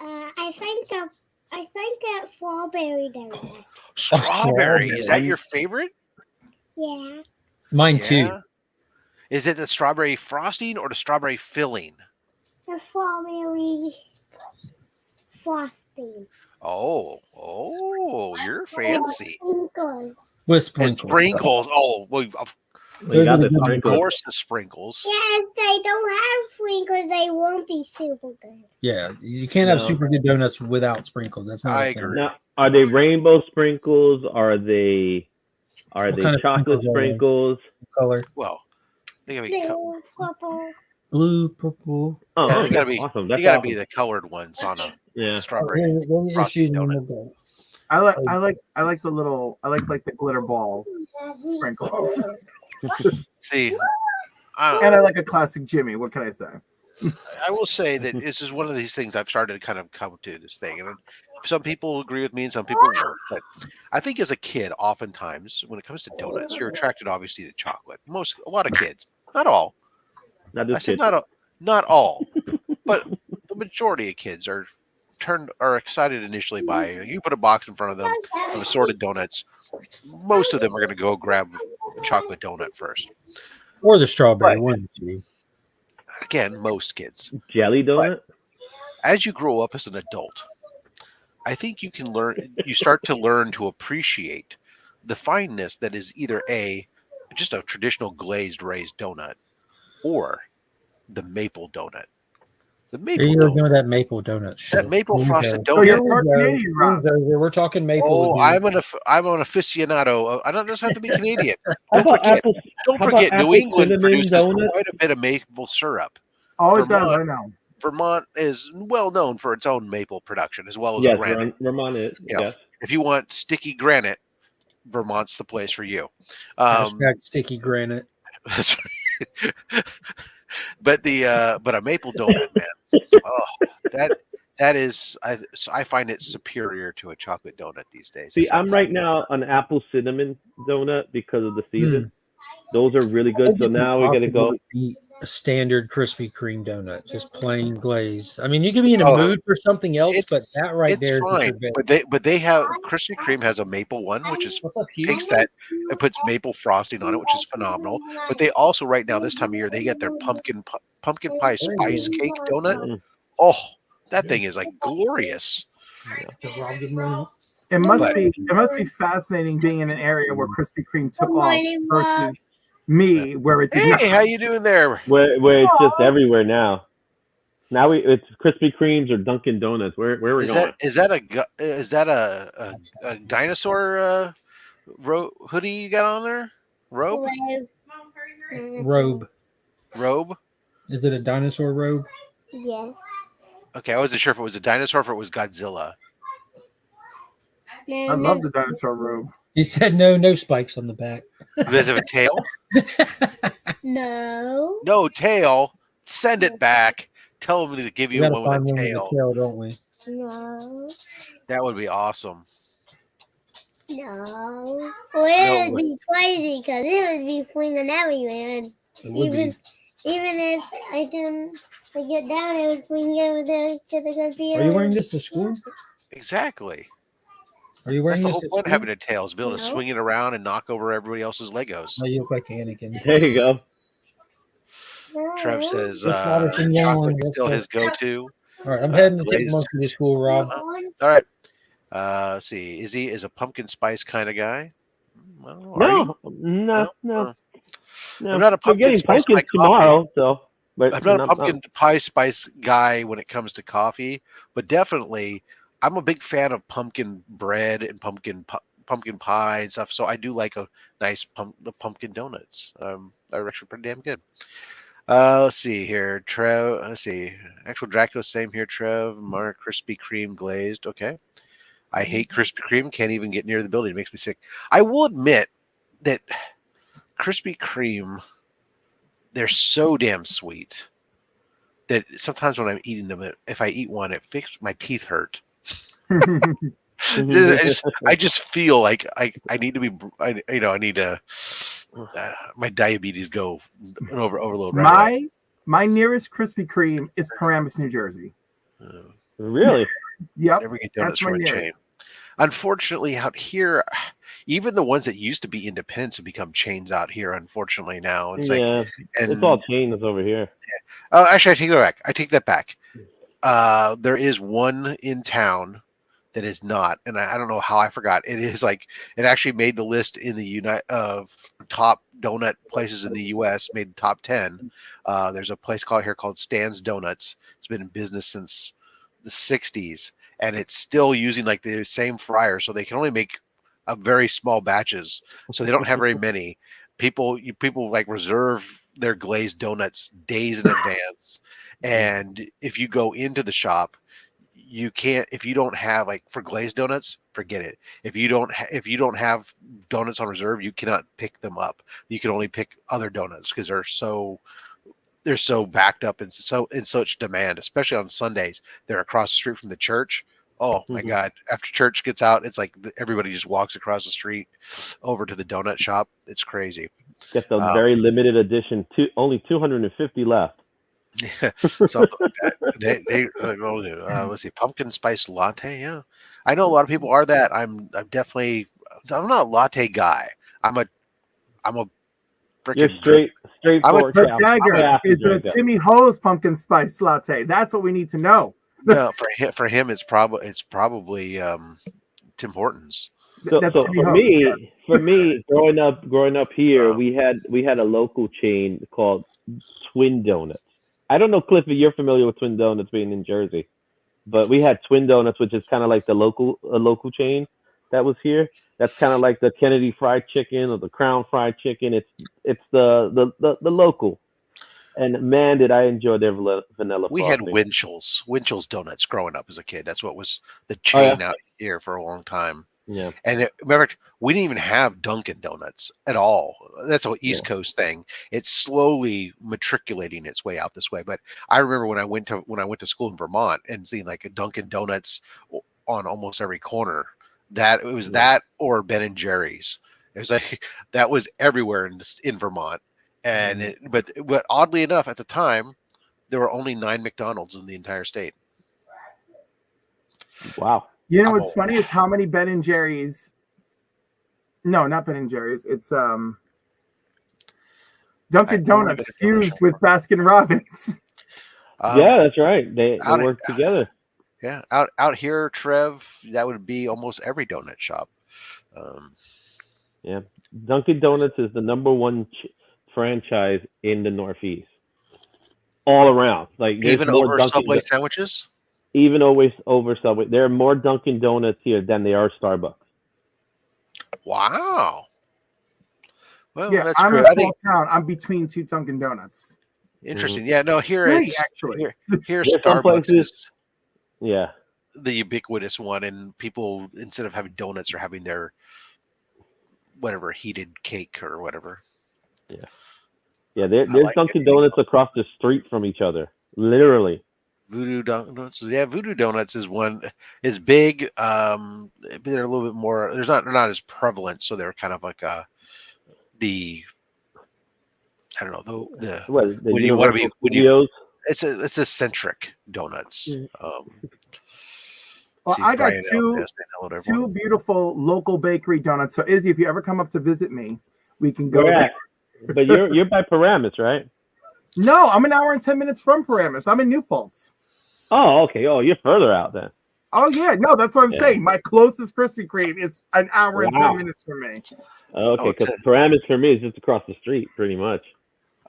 I think a strawberry donut. Strawberry. Is that strawberry. your favorite? Yeah, Mine too. Yeah. Is it the strawberry frosting or the strawberry filling? the strawberry frosting. Oh, you're fancy. Sprinkles. With And sprinkles. sprinkles. Oh, well, of Well, you Those are got the the good ones. sprinkles. course, the sprinkles. Yeah, if they don't have sprinkles, they won't be super good. Yeah, you can't have No. super good donuts without sprinkles. That's not I a thing. agree. Now, are they rainbow sprinkles? Are they What kind of chocolate sprinkles are they? sprinkles? Color Well, they gotta be, Blue, purple. blue, purple. Oh, yeah, they okay, gotta be, awesome. they That's gotta awesome. be the colored ones on a Yeah. strawberry. Then you frosted choose donut. one of those. I like the little. I like the glitter ball sprinkles, See, and I like a classic Jimmy. What can I say? I will say that this is one of these things I've started to kind of come to this thing, and some people agree with me and some people won't. But I think as a kid, oftentimes when it comes to donuts, you're attracted obviously to chocolate. A lot of kids, not all. Not I this said kid. not all, but the majority of kids are excited initially by. You put a box in front of them of assorted donuts. Most of them are going to go grab a chocolate donut first. Or the strawberry Right. one. Jimmy. Again, most kids. Jelly donut? As you grow up as an adult, I think you start to learn to appreciate the fineness that is either just a traditional glazed raised donut or the maple donut. The Here maple you go donut. doing that maple donut shit. That maple Here we frosted go. Oh, donut. you're Here we part go. Canadian, Rob. We're talking maple. Oh, again. I'm an aficionado. I don't just have to be Canadian. How Don't about forget, apple? don't how about forget, New apple England cinnamon produces donut? quite a bit of maple syrup. Oh, it does. Vermont- I know. Vermont is well known for its own maple production as well as Yes, granite. Vermont is. Yeah. Yes. If you want sticky granite, Vermont's the place for you. Hashtag sticky granite. That's right. but a maple donut, man. Oh, that is I find it superior to a chocolate donut these days. See, It's I'm not- right now on apple cinnamon donut because of the Hmm. season. Those are really good. So now we're gonna go. Eat a standard Krispy Kreme donut, just plain glazed. I mean, you can be in a Oh, mood for something else, but that right it's there is what fine. you're getting. But they have Krispy Kreme has a maple one, which is What's up, Hugh? takes that and puts maple frosting on it, which is phenomenal. But they also right now this time of year they get their pumpkin pie spice cake donut. Mm. Oh, that thing is like glorious. Rob, good morning. It must But- be fascinating being in an area where Krispy Kreme took Good off morning, Rob. versus me, where it did not. Hey, how you doing there? Where it's just everywhere now. Now it's Krispy Kremes or Dunkin' Donuts. Where are we going? Is that a dinosaur hoodie you got on there? Robe? Robe. Is it a dinosaur robe? Yes. Okay, I wasn't sure if it was a dinosaur or if it was Godzilla. No, I love the dinosaur robe. He said no spikes on the back. Does it have a tail? No. No tail. Send it back. Tell them to give We you gotta one find with a one with tail. a tail, don't we? No. That would be awesome. No. Well, it would be crazy because it would be flinging everywhere. And It would even be. even if I didn't get down, it would fling over there to the computer. Are you wearing this to school? Exactly. Are you That's wearing the this whole to point of school? having a tail is be able to No. swing it around and knock over everybody else's Legos. Oh, you look like Anakin. There you go. No. Trev says Let's louder some young chocolate ones. is Let's still go. his go-to. All right, I'm heading to take glazed. monkey to school, Rob. All right. Let's see. Izzy is a pumpkin spice kind of guy. I don't know. Are you? No. I'm not a We're pumpkin getting spice pumpkins like tomorrow, so. But I'm not a pumpkin pie spice guy when it comes to coffee, but definitely I'm a big fan of pumpkin bread and pumpkin pie and stuff. So I do like a nice pumpkin donuts. They're actually pretty damn good. Let's see here, Trev. Let's see. Actual Dracula, same here, Trev. Mark, Krispy Kreme glazed. Okay. I hate Krispy Kreme. Can't even get near the building. It makes me sick. I will admit that Krispy Kreme, they're so damn sweet that sometimes when I'm eating them, if I eat one, my teeth hurt. I just feel like I need to be, I need to, my diabetes go overload. Right away. My nearest Krispy Kreme is Paramus, New Jersey. Really? Yep, Never get that's donuts my from a chain. nearest. Unfortunately, out here, even the ones that used to be independents have become chains out here. Unfortunately, now it's like, Yeah. and It's all chains over here. oh, actually, I take that back. I take that back. There is one in town that is not, and I don't know how I forgot. It is like it actually made the list in the of top donut places in the U.S. Made the top 10. There's a place called Stan's Donuts. It's been in business since the '60s, and it's still using like the same fryer, so they can only make a very small batches, so they don't have very many. People like reserve their glazed donuts days in advance, and if you go into the shop, you can't if you don't have like for glazed donuts, forget it. If you don't have donuts on reserve, you cannot pick them up. You can only pick other donuts because they're so backed up and so in such demand, especially on Sundays. They're across the street from the church. Oh my God! After church gets out, it's like everybody just walks across the street over to the donut shop. It's crazy. Get the very limited edition. Only 250 left. Something like that. Let's see, pumpkin spice latte. Yeah, I know a lot of people are that. I'm not a latte guy. I'm a You're freaking straightforward. But chap. Dagger, is it a Timmy Ho's pumpkin spice latte? That's what we need to know. No, for him, it's probably Tim Hortons. So, That's so Timmy for Ho's, me, yes. growing up here, we had a local chain called Twin Donuts. I don't know, Cliffy, you're familiar with Twin Donuts being in Jersey, but we had Twin Donuts, which is kind of like the local chain that was here. That's kind of like the Kennedy Fried Chicken or the Crown Fried Chicken. It's the local. And man, did I enjoy their vanilla We had frosting. Winchell's donuts growing up as a kid. That's what was the Oh, yeah? chain out here for a long time. Yeah. And remember, we didn't even have Dunkin' Donuts at all. That's an East Yeah. Coast thing. It's slowly matriculating its way out this way. But I remember when I went to school in Vermont and seeing like a Dunkin' Donuts on almost every corner. That it was that or Ben and Jerry's. It was like that was everywhere in Vermont. And but oddly enough, at the time, there were only 9 McDonald's in the entire state. Wow. You know what's funny is how many Ben and Jerry's. No, not Ben and Jerry's. It's Dunkin' Donuts fused with Baskin Robbins. Yeah, that's right. They work together. Yeah, out here, Trev, that would be almost every donut shop. Yeah, Dunkin' Donuts is the number one franchise in the Northeast, all around. Like there's Even more over Dunkin' Subway sandwiches. Even always over Subway. There are more Dunkin' Donuts here than there are Starbucks. Wow. Well, yeah, that's I'm true. in a small town. I'm between 2 Dunkin' Donuts. Interesting. Yeah, no, here Three, it's actually. Here Starbucks is yeah, the ubiquitous one, and people instead of having donuts are having their whatever heated cake or whatever. Yeah. There's Dunkin' Donuts across the street from each other, literally. Voodoo Donuts. Yeah, Voodoo Donuts is big. They're a little bit more. They're not as prevalent, so they're kind of like the I don't know the when you want to be Studios? It's eccentric donuts. Well, I got two beautiful local bakery donuts. So Izzy, if you ever come up to visit me, we can go there. But you're by Paramus, right? No, I'm an hour and 10 minutes from Paramus. I'm in New Paltz. Oh, okay. Oh, you're further out then. Oh yeah, no, that's what I'm saying. My closest Krispy Kreme is an hour and 10 minutes from me. Okay, because Paramus for me is just across the street, pretty much.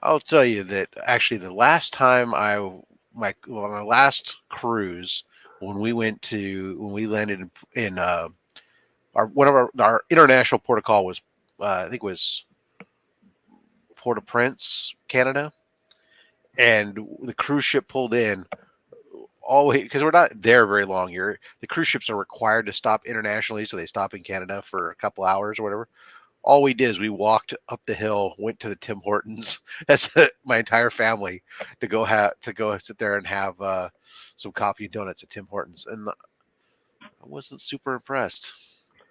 I'll tell you that actually the last time my last cruise when we landed in our international port of call was I think it was Port-au-Prince, Canada, and the cruise ship pulled in because we're not there very long here. The cruise ships are required to stop internationally, so they stop in Canada for a couple hours or whatever. All we did is we walked up the hill, went to the Tim Hortons as my entire family to go sit there and have some coffee and donuts at Tim Hortons, and I wasn't super impressed.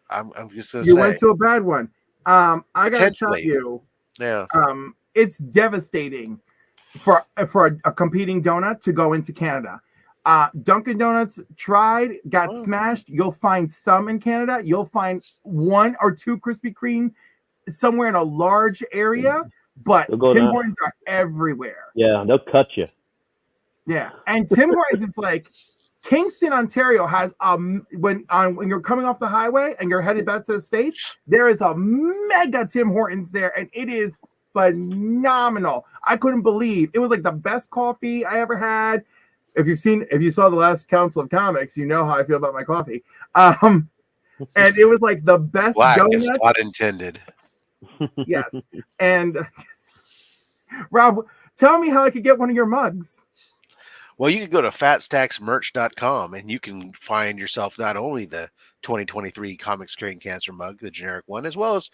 I'm just gonna say you went to a bad one. I gotta tell you, yeah, it's devastating for a competing donut to go into Canada. Dunkin' Donuts tried, got smashed. You'll find some in Canada. You'll find 1 or 2 Krispy Kreme somewhere in a large area, but Tim Hortons are everywhere. Yeah, they'll cut you. Yeah, and Tim Hortons is like Kingston, Ontario has when you're coming off the highway and you're headed back to the States, there is a mega Tim Hortons there, and it is phenomenal. I couldn't believe it was like the best coffee I ever had. If you saw the last Council of Comics, you know how I feel about my coffee. And it was like the best Is donut. not intended. Yes. And Rob, tell me how I could get one of your mugs. Well, you can go to fatstacksmerch.com and you can find yourself not only the 2023 Comics Curing Cancer mug, the generic one, as well as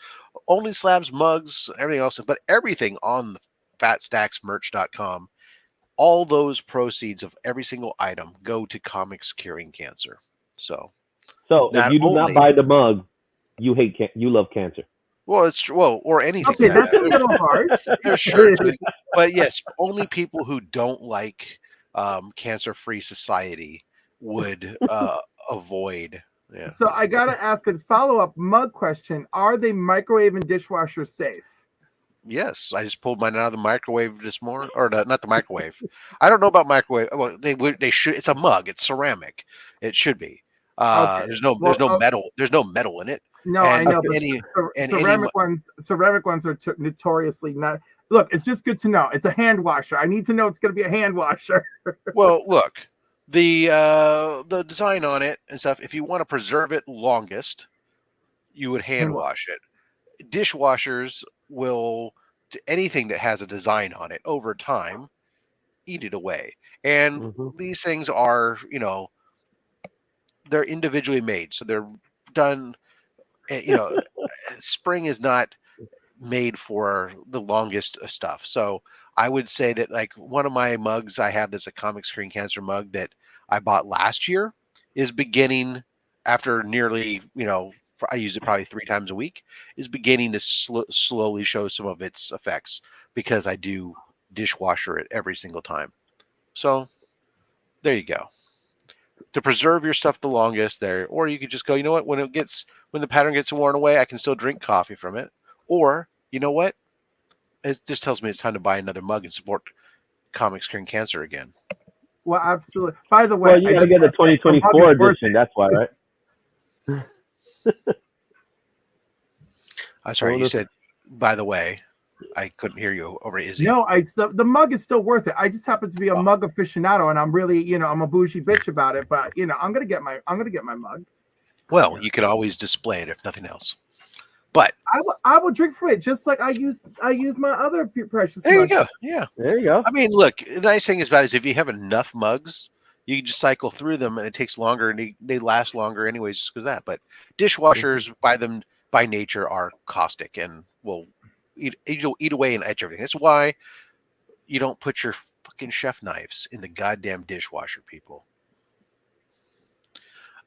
Only Slabs mugs, everything else, but everything on the fatstacksmerch.com. All those proceeds of every single item go to Comics Curing Cancer. So if you do not buy the mug, you love cancer. Well, or anything. Okay, that's a little harsh. Sure. But yes, only people who don't like cancer-free society would avoid. Yeah. So I gotta ask a follow-up mug question: are they microwave and dishwasher safe? Yes, I just pulled mine out of the microwave this morning, or not the microwave. I don't know about microwave. Well, they should. It's a mug. It's ceramic. It should be. Okay. There's no metal. There's no metal in it. No, I know. Ceramic ones are notoriously not. Look, it's just good to know. It's a hand washer. I need to know it's going to be a hand washer. Well, look, the design on it and stuff. If you want to preserve it longest, you would hand wash it. Dishwashers will, anything that has a design on it over time, eat it away. And these things are, they're individually made, so they're done. Spring is not made for the longest stuff. So I would say that, like, one of my mugs I have that's a Comics Curing Cancer mug that I bought last year is beginning, after nearly, I use it probably 3 times a week, is beginning to slowly show some of its effects, because I do dishwasher it every single time. So there you go. To preserve your stuff the longest there, or you could just go, you know what, when the pattern gets worn away, I can still drink coffee from it. Or, you know what, it just tells me it's time to buy another mug and support Comics Curing Cancer again. Well, absolutely. By the way, you gotta get the 2024 edition. That's why, right? I'm sorry, you said, by the way. I couldn't hear you over Izzy. No, the mug is still worth it. I just happen to be a mug aficionado, and I'm really, I'm a bougie bitch about it. But I'm gonna get my mug. Well, you could always display it if nothing else. But I will drink from it, just like I use my other precious. There mug. you go. Yeah, there you go. I mean, look, the nice thing about it is if you have enough mugs, you can just cycle through them, and it takes longer, and they last longer anyways, just because of that. But dishwashers by nature are caustic and will eat away and etch everything. That's why you don't put your fucking chef knives in the goddamn dishwasher, people.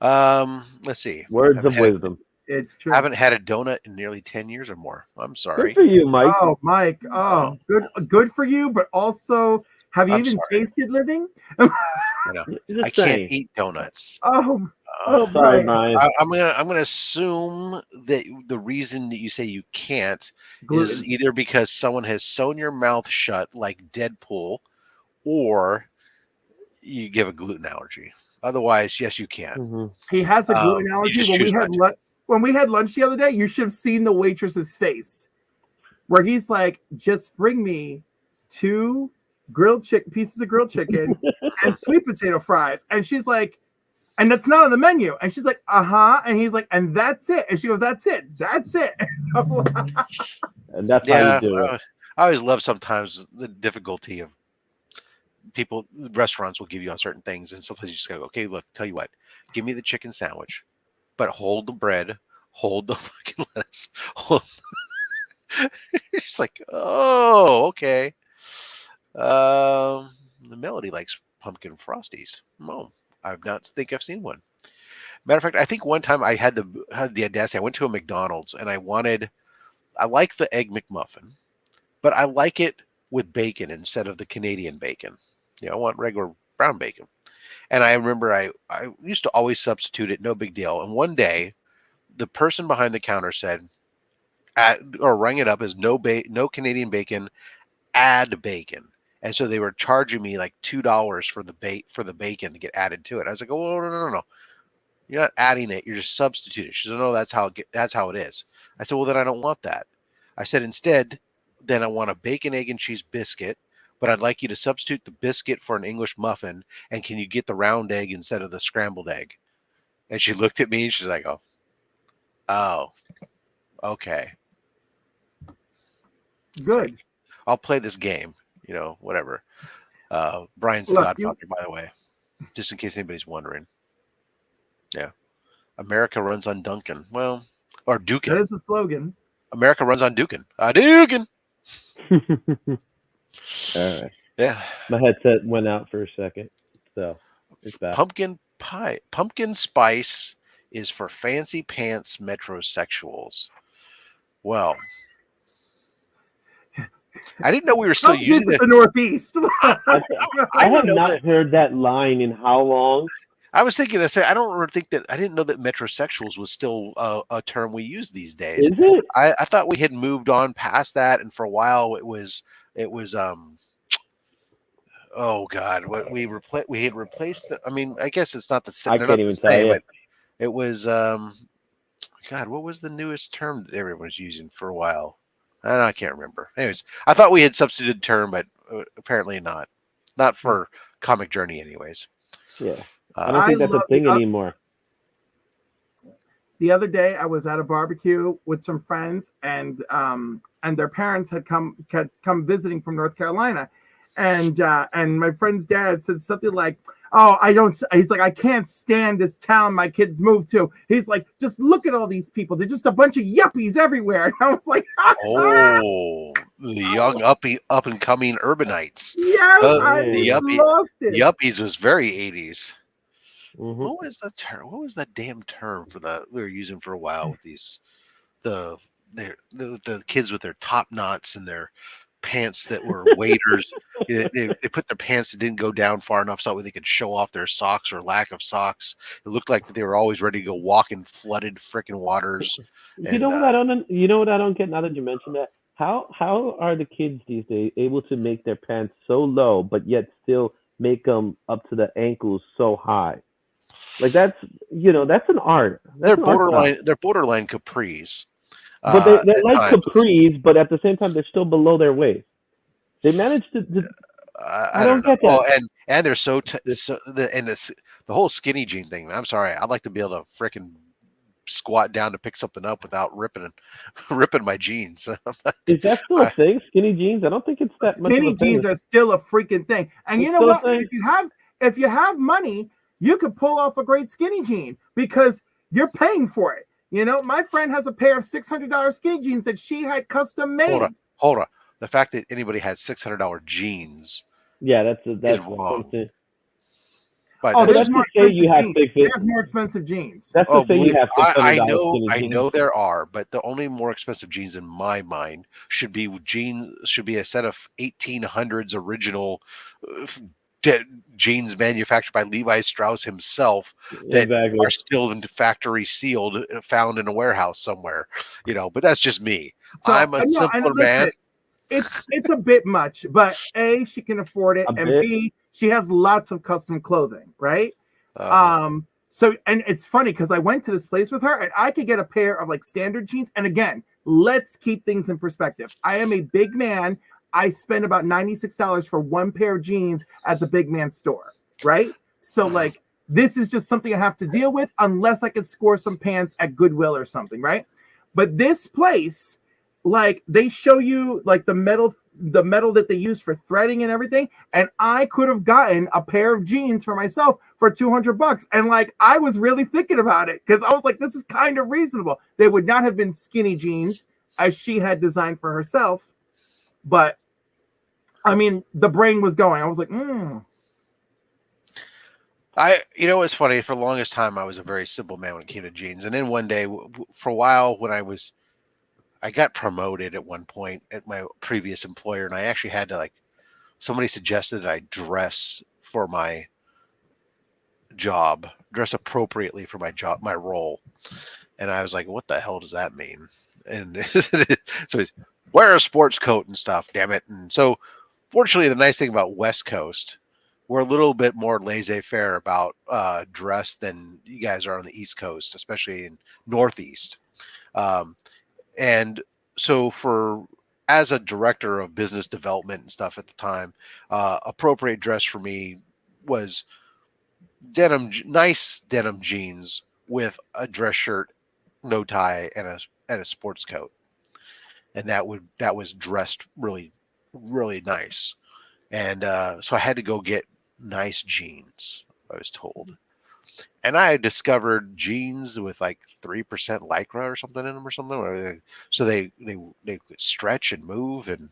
Let's see. Words of wisdom. It's true. I haven't had a donut in nearly 10 years or more. I'm sorry. Good for you, Mike. Oh, Mike. Oh, good for you. But also, have you even tasted living? I can't eat donuts. Sorry, Brian. I'm gonna assume that the reason that you say you can't is either because someone has sewn your mouth shut like Deadpool, or you give a gluten allergy. Otherwise, yes, you can. He has a gluten allergy. When we had lunch the other day, you should have seen the waitress's face, where he's like, "Just bring me 2 pieces of grilled chicken and sweet potato fries," and she's like, "And that's not on the menu." And she's like, and he's like, "And that's it." And she goes, "That's it. And that's how you do it. I always love sometimes the difficulty of people. Restaurants will give you on certain things, and sometimes you just go, "Okay, look, tell you what, give me the chicken sandwich, but hold the bread, hold the fucking lettuce." It's like, oh, okay. The Melody likes pumpkin frosties. Oh, I don't think I've seen one. Matter of fact, I think one time I had the audacity. I went to a McDonald's and I like the Egg McMuffin, but I like it with bacon instead of the Canadian bacon. I want regular brown bacon. And I remember I used to always substitute it, no big deal. And one day, the person behind the counter said, or rang it up as no Canadian bacon, add bacon. And so they were charging me like $2 for the bacon to get added to it. I was like, oh no. You're not adding it, you're just substituting. She said, no, that's how it is. I said, well, then I don't want that. I said, instead, then I want a bacon, egg, and cheese biscuit, but I'd like you to substitute the biscuit for an English muffin, and can you get the round egg instead of the scrambled egg? And she looked at me and she's like, oh, okay. Good. I'll play this game, whatever. Brian's the Look, Godfather, by the way, just in case anybody's wondering. Yeah. America runs on Duncan. Well, or Dukin. That is the slogan. America runs on Dukin. Dukin. All right. Yeah. My headset went out for a second, so it's back. Pumpkin pie. Pumpkin spice is for fancy pants metrosexuals. Well, I didn't know we were still Don't using visit it. the Northeast. I have not heard that line in how long? I was thinking to say I didn't know that metrosexuals was still a term we use these days. Is it? I thought we had moved on past that, and for a while it was oh God, what we had replaced I mean, I guess it's not the same. I can't even tell you. But it was God, what was the newest term that everyone was using for a while? I can't remember. Anyways, I thought we had substituted term, but apparently not. Not for Comic Journey, anyways. Yeah. I don't think that's a thing anymore. The other day, I was at a barbecue with some friends, and their parents had come visiting from North Carolina, and my friend's dad said something like, "Oh, he's like, I can't stand this town my kids moved to." He's like, "Just look at all these people. They're just a bunch of yuppies everywhere." And I was like, "Oh, the young up and coming urbanites." Yes, I lost it. Yuppies was very 80s. Mm-hmm. What was the term? What was that damn term we were using for a while with these the kids with their top knots and their pants that were waders. They put their pants that didn't go down far enough so that they could show off their socks or lack of socks. It looked like they were always ready to go walk in flooded freaking waters. You know what I don't get now that you mentioned that? How are the kids these days able to make their pants so low but yet still make them up to the ankles so high? Like that's an art. They're borderline capris. But they're like capris, but at the same time they're still below their waist. They managed to I don't get that. Oh, and they're the whole skinny jean thing. I'm sorry, I'd like to be able to frickin' squat down to pick something up without ripping my jeans. Is that still a thing? Skinny jeans? I don't think it's that much. Skinny jeans are still a freaking thing. And you know what? If you have money, you could pull off a great skinny jean because you're paying for it. You know, my friend has a pair of $600 skinny jeans that she had custom made. Hold on. The fact that anybody has $600 jeans, that's wrong. There's more expensive jeans. That's to say you have $600. I know there are, but the only more expensive jeans in my mind should be a set of 1800s original jeans manufactured by Levi Strauss himself that are still in factory sealed, found in a warehouse somewhere. But that's just me. So, I'm a simpler man. It's a bit much, but A, she can afford it, and B, she has lots of custom clothing, right? So, and it's funny because I went to this place with her and I could get a pair of like standard jeans. And again, let's keep things in perspective. I am a big man. I spend about $96 for one pair of jeans at the big man store, right? So like, this is just something I have to deal with unless I could score some pants at Goodwill or something, right? But this place, like they show you like the metal that they use for threading and everything. And I could have gotten a pair of jeans for myself for $200. And like, I was really thinking about it because I was like, this is kind of reasonable. They would not have been skinny jeans as she had designed for herself. But I mean, the brain was going. I was like, It's funny. For the longest time, I was a very simple man when it came to jeans. And then one day, for a while, when I I got promoted at one point at my previous employer, and I actually had to somebody suggested that I dress for my job, dress appropriately for my job, my role. And I was like, what the hell does that mean? And so he's wear a sports coat and stuff, damn it. And so fortunately, the nice thing about West Coast, we're a little bit more laissez-faire about dress than you guys are on the East Coast, especially in Northeast. Um, and so as a director of business development and stuff at the time, appropriate dress for me was nice denim jeans with a dress shirt, no tie, and a sports coat, and that was dressed really, really nice. And so I had to go get nice jeans, I was told. And I had discovered jeans with like 3% lycra or something in them or something. So they could stretch and move and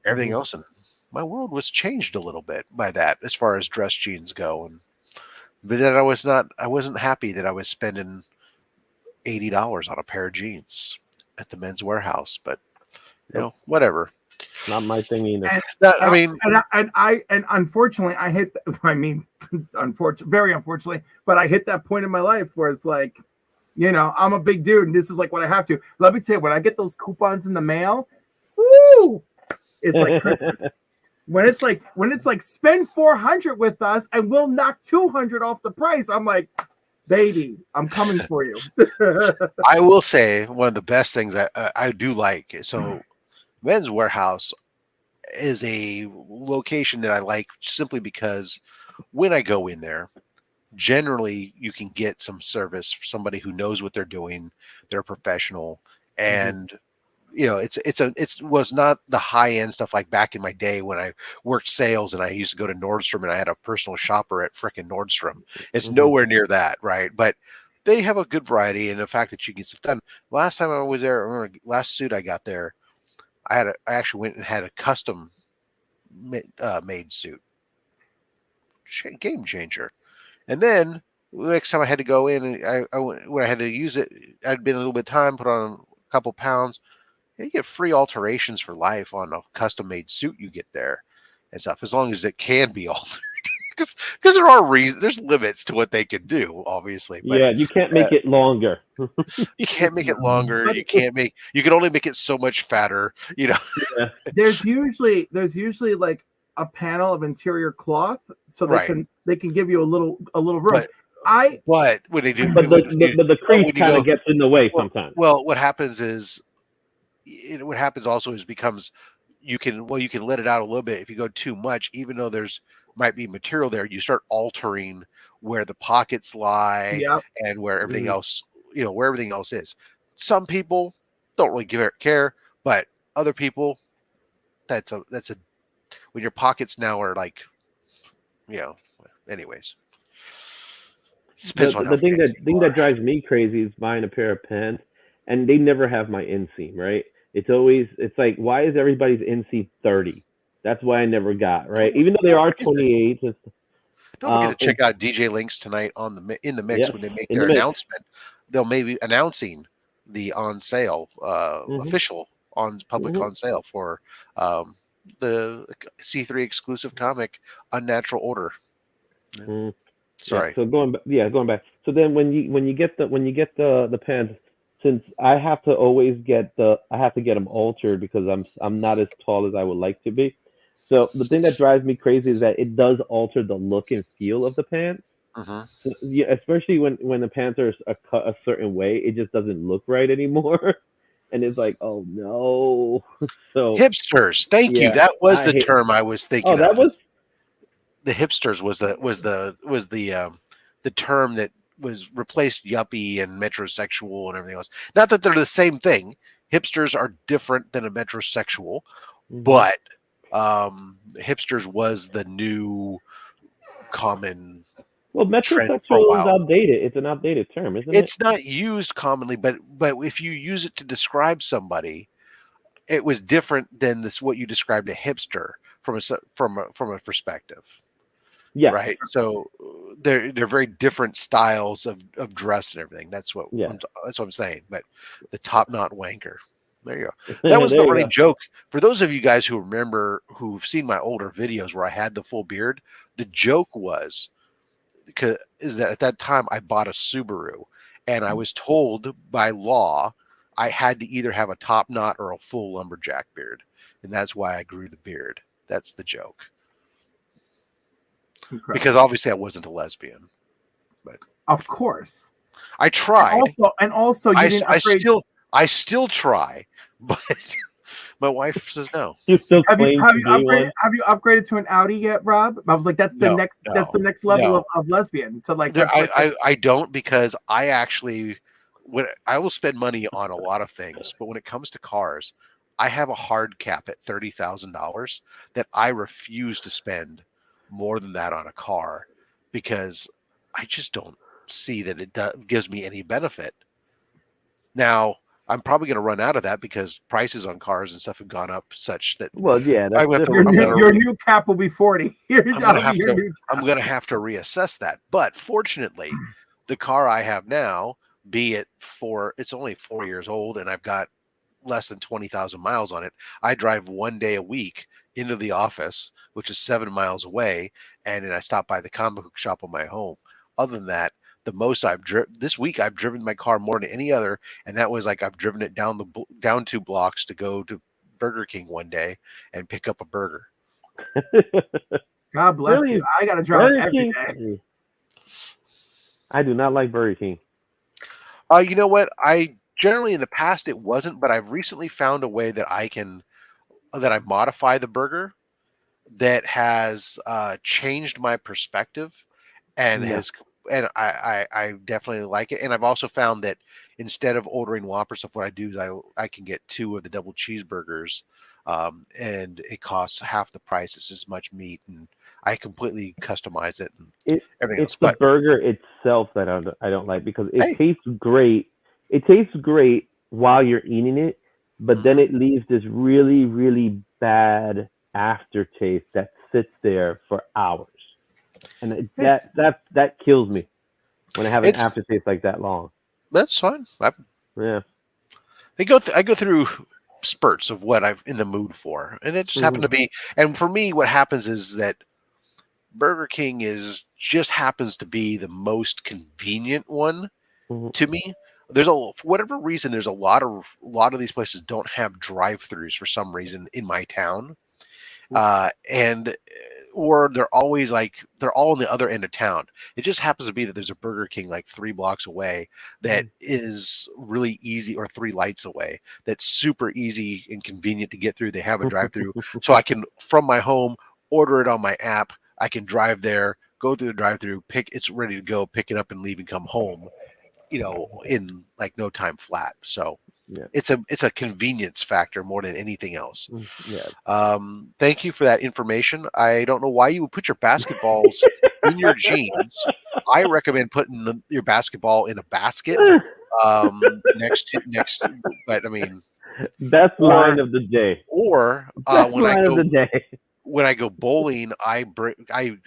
everything else. And my world was changed a little bit by that as far as dress jeans go. But then I wasn't happy that I was spending $80 on a pair of jeans at the Men's Warehouse, but whatever. Not my thing either. I mean, and unfortunately, I hit. I mean, very unfortunately, but I hit that point in my life where it's like, I'm a big dude, and this is like what I have to. Let me tell you, when I get those coupons in the mail, woo, it's like Christmas. When it's like spend $400 with us, and we'll knock $200 off the price. I'm like, baby, I'm coming for you. I will say one of the best things I do like. So, Men's Warehouse is a location that I like simply because when I go in there, generally you can get some service from somebody who knows what they're doing. They're professional, and it was not the high end stuff like back in my day when I worked sales and I used to go to Nordstrom and I had a personal shopper at frickin' Nordstrom. It's nowhere near that, right? But they have a good variety, and the fact that you get stuff done. Last time I was there, I remember last suit I got there, I actually went and had a custom made suit. Game changer. And then the next time I had to go in, and when I had to use it, I'd been a little bit of time, put on a couple pounds. You get free alterations for life on a custom made suit you get there and stuff, as long as it can be altered. Because there are reasons, there's limits to what they can do, obviously. But, yeah, you can't make it longer. You can't make it longer. You can only make it so much fatter. Yeah. There's usually like a panel of interior cloth, so they can give you a little room. But when they do, but the crease kind of gets in the way sometimes. Well, what happens is, becomes you can let it out a little bit. If you go too much, even though there's might be material there, you start altering where the pockets lie and where everything else, where everything else is. Some people don't really care, but other people, that's a when your pockets now are like, anyways. The thing that drives me crazy is buying a pair of pants and they never have my inseam, right? It's like, why is everybody's inseam 30? That's why I never got, right? Even though there are 28. Don't forget to check out DJ Links tonight in the mix when they make their announcement. They'll maybe announcing the on sale, official on public on sale for the C3 exclusive comic Unnatural Order. Sorry. Yeah, so going back. So then when you get the pants, since I have to get them altered because I'm not as tall as I would like to be. So the thing that drives me crazy is that it does alter the look and feel of the pants. So, especially when the pants are cut a certain way, it just doesn't look right anymore. And it's like, oh no. So hipsters. Thank you. That was the term I was thinking. Oh, that was the hipsters was the term that was replaced yuppie and metrosexual and everything else. Not that they're the same thing. Hipsters are different than a metrosexual, but hipsters was the new common. Well, metrosexual is outdated. It's an outdated term, isn't it? It's not used commonly, but if you use it to describe somebody, it was different than what you described a hipster from a perspective. Yeah. Right. So they're very different styles of dress and everything. That's what I'm saying. But the top knot wanker. There you go. That was There the you running go. joke. For those of you guys who remember, who've seen my older videos where I had the full beard, the joke was is that at that time I bought a Subaru, and I was told by law I had to either have a top knot or a full lumberjack beard, and that's why I grew the beard. That's the joke. Incredible. Because obviously I wasn't a lesbian, but Of course. I tried. And also, you didn't upgrade. I still try, but my wife says no. You still Have you claim have to you be upgraded? one? Have you upgraded to an Audi yet, Rob? I was like, that's the No, next level no. of lesbian. To like, There, that's like I don't, because I actually, when I will spend money on a lot of things, but when it comes to cars, I have a hard cap at $30,000 that I refuse to spend more than that on a car, because I just don't see that it gives me any benefit. Now, I'm probably going to run out of that because prices on cars and stuff have gone up such that Well, yeah, that's I'm gonna have to- different. I'm gonna- your new cap will be 40. I'm gonna have to reassess that. But fortunately, the car I have now, it's only 4 years old, and I've got less than 20,000 miles on it. I drive 1 day a week into the office, which is 7 miles away, and then I stop by the comic book shop on my home. Other than that, the most I've driven this week, I've driven my car more than any other, and that was like I've driven it down 2 blocks to go to Burger King one day and pick up a burger. God bless Really? you. I got to drive Burger every King? day. I do not like Burger King. You know what? I generally in the past it wasn't, but I've recently found a way that I modify the burger that has changed my perspective and Yeah. I definitely like it. And I've also found that instead of ordering Whopper stuff, what I do is I can get 2 of the double cheeseburgers, and it costs half the price. It's as much meat, and I completely customize it and everything It's else. the But burger itself that I don't like, because it hey, tastes great. It tastes great while you're eating it, but then Mhm. it leaves this really, really bad aftertaste that sits there for hours, and Yeah. that kills me when I have an It's aftertaste like that long. that's fine. Yeah. I go through spurts of what I'm in the mood for, and it just happened to be. And for me, what happens is that Burger King just happens to be the most convenient one Mhm. to me. For whatever reason, there's a lot of these places don't have drive-throughs for some reason in my town, and or they're always they're all on the other end of town. It just happens to be that there's a Burger King like 3 blocks away that is really easy, or 3 lights away. That's super easy and convenient to get through. They have a drive-through, so I can from my home order it on my app. I can drive there, go through the drive-through, it's ready to go, pick it up and leave and come home, in like no time flat. So Yeah. it's a convenience factor more than anything else. Yeah. Thank you for that information. I don't know why you would put your basketballs in your jeans. I recommend putting your basketball in a basket, next, but I mean, Best line of the day. or Best line of the day. when I go bowling, I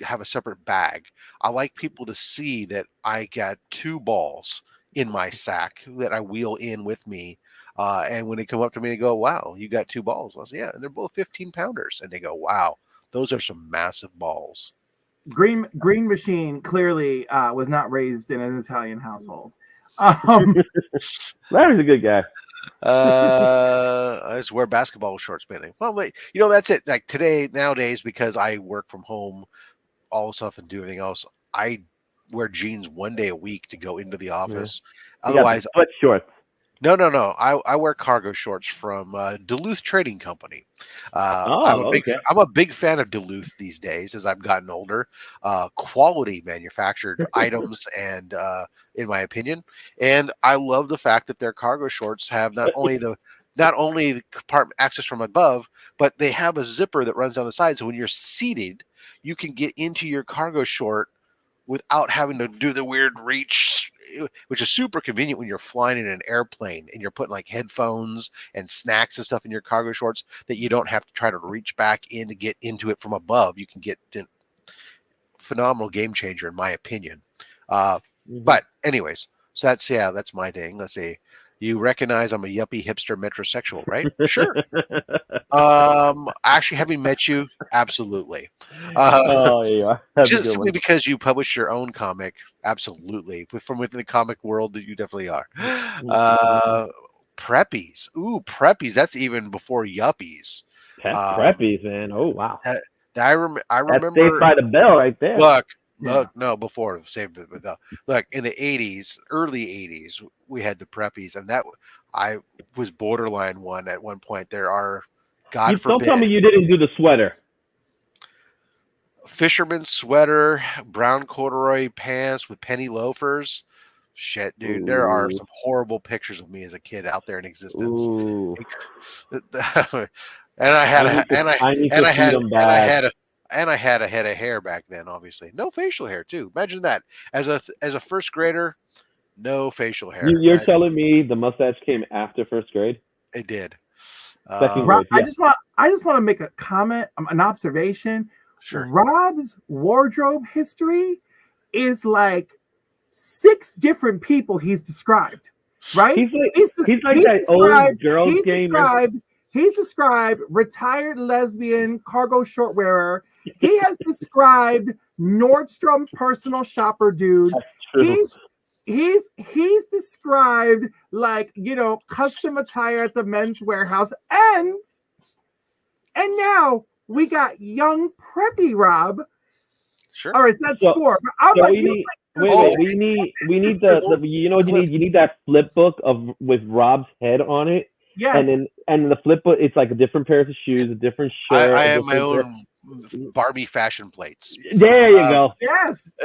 have a separate bag. I like people to see that I got 2 balls in my sack that I wheel in with me. And when they come up to me, they go, "Wow, you got 2 balls." I say, "Yeah," and they're both 15-pounders, and they go, "Wow, those are some massive balls." Green Machine clearly was not raised in an Italian household. Um, Larry's a good guy. I just wear basketball shorts mainly. Well, that's it. Like nowadays, because I work from home, all stuff and do everything else, I wear jeans 1 day a week to go into the office. You got Otherwise, the sweat shorts. no. I wear cargo shorts from Duluth Trading Company. Okay. I'm a big fan of Duluth these days as I've gotten older. Quality manufactured items, and in my opinion, and I love the fact that their cargo shorts have not only the compartment access from above, but they have a zipper that runs down the side. So when you're seated, you can get into your cargo short without having to do the weird reach, which is super convenient when you're flying in an airplane and you're putting like headphones and snacks and stuff in your cargo shorts, that you don't have to try to reach back in to get into it from above. You can get phenomenal game changer, in my opinion. But anyways, so that's my ding. Let's see. You recognize I'm a yuppie hipster metrosexual, right? Sure. Actually, having met you, absolutely. Oh, yeah, you are. That's a Just good simply one. because you publish your own comic, absolutely. From within the comic world, that you definitely are. Preppies, ooh, preppies. That's even before yuppies. Um, Preppies, man. Oh, wow. that, I That's Saved remember. by the Bell right there. Look, Yeah. no, before Save the no. Look, in the '80s, early '80s, we had the preppies, and I was borderline one at one point. There are, You God don't tell forbid, me you didn't do the sweater. fisherman sweater, brown corduroy pants with penny loafers. Shit, dude, there are Ooh, some horrible pictures of me as a kid out there in existence. ooh. And I had I need to, I need and to I see had them back. and I had a head of hair back then. Obviously, no facial hair too. Imagine that as a first grader, no facial hair. You're telling me the mustache came after first grade, It did. second Rob, grade? Yeah. I just want to make a comment, an observation. Sure. Rob's wardrobe history is like 6 different people he's described, right? He's like He's that old girls game. He's described retired lesbian cargo short wearer. He has described Nordstrom personal shopper dude. That's true. He's described like, you know, custom attire at the Men's Warehouse, and now we got young preppy Rob. Sure. All right, so that's So- 4. But I'm So like, we need, wait, we need the you know what you need? You need that flip book with Rob's head on it, yes, and the flip book, it's like a different pair of shoes, a different shirt. I a have my different- own Barbie fashion plates. There you go. yes.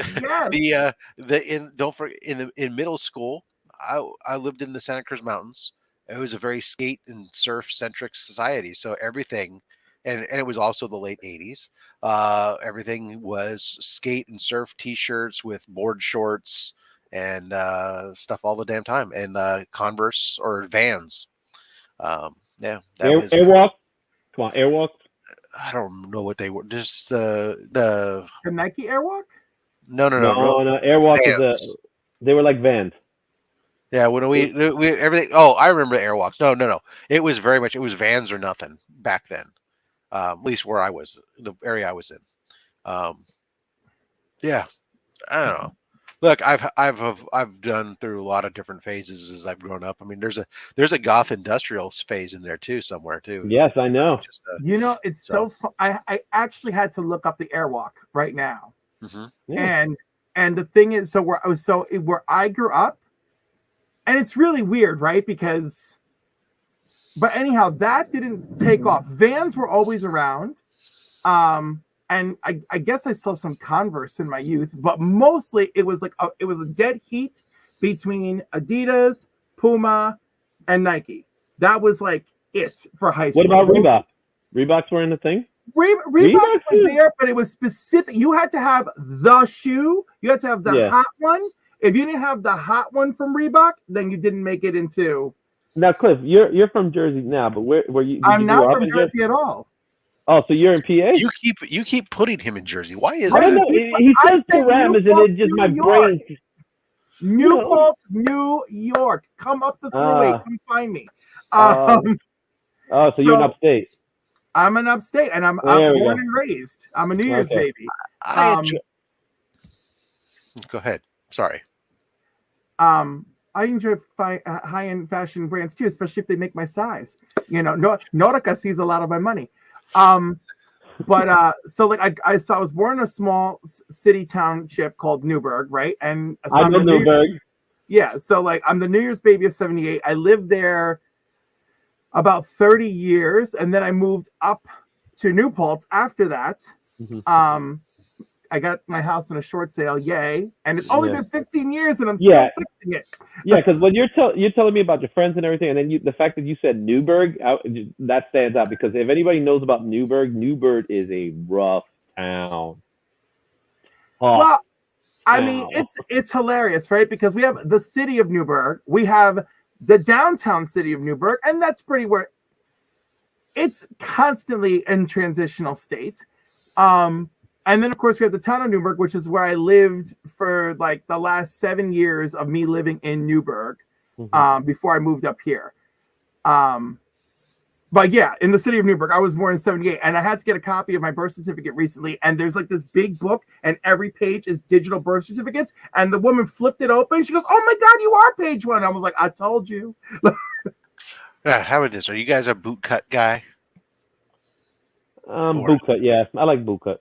In middle school, I lived in the Santa Cruz Mountains. It was a very skate and surf centric society. So everything, and it was also the late '80s. Everything was skate and surf T-shirts with board shorts and stuff all the damn time, and Converse or Vans. Yeah, that was. Airwalk. Come on, Airwalk. I don't know what they were. Just The Nike Airwalk. no. No, Airwalk Vans. is they were like Vans. Yeah, when we everything. Oh, I remember Airwalks. No. It was Vans or nothing back then. At least where I was, the area I was in. Yeah, I don't know. Look, I've done through a lot of different phases as I've grown up. I mean, there's a goth industrial phase in there too, somewhere too. Yes, I know. Just, You know, it's so fun. I actually had to look up the Airwalk right now, Yeah. and the thing is, so where I grew up, and it's really weird, right? Because, but anyhow, that didn't take off. Vans were always around, and I guess I saw some Converse in my youth, but mostly it was like it was a dead heat between Adidas, Puma, and Nike. That was like it for high school. What about Reebok? Reeboks were in the thing. Reeboks were there, but it was specific. You had to have the shoe. You had to have the hot one. If you didn't have the hot one from Reebok, then you didn't make it into. Now, Cliff, you're from Jersey now, but where were you? I'm not from Jersey at all. Oh, so you're in PA? You keep putting him in Jersey. Why is I don't that? know. He says Paramus, and it's just my brain. Newport, New York. Come up the thruway. Come find me. So you're in upstate. I'm an upstate, and I'm born and raised. I'm a New Year's baby. Go ahead. Sorry. I enjoy high-end fashion brands too, especially if they make my size. You know, Nautica sees a lot of my money. But so like I was born in a small city township called Newburgh, right? And so I'm in Newburgh. Yeah, so like I'm the New Year's baby of '78. I lived there about 30 years, and then I moved up to New Paltz after that. Mm-hmm. I got my house in a short sale, yay! And it's only been 15 years, and I'm still fixing it. Yeah, because when you're telling me about your friends and everything, and then the fact that you said Newburgh, that stands out. Because if anybody knows about Newburgh is a rough town. Well, I mean, it's hilarious, right? Because we have the city of Newburgh, we have the downtown city of Newburgh, and that's pretty where it's constantly in transitional state. And then, of course, we have the town of Newburgh, which is where I lived for like the last 7 years of me living in Newburgh. before I moved up here. But yeah, in the city of Newburgh, I was born in 78, and I had to get a copy of my birth certificate recently. And there's like this big book, and every page is digital birth certificates. And the woman flipped it open. She goes, "Oh my God, you are page one." I was like, "I told you." Yeah, how about this? Are you guys a bootcut guy? Or- Bootcut, yeah. I like bootcut.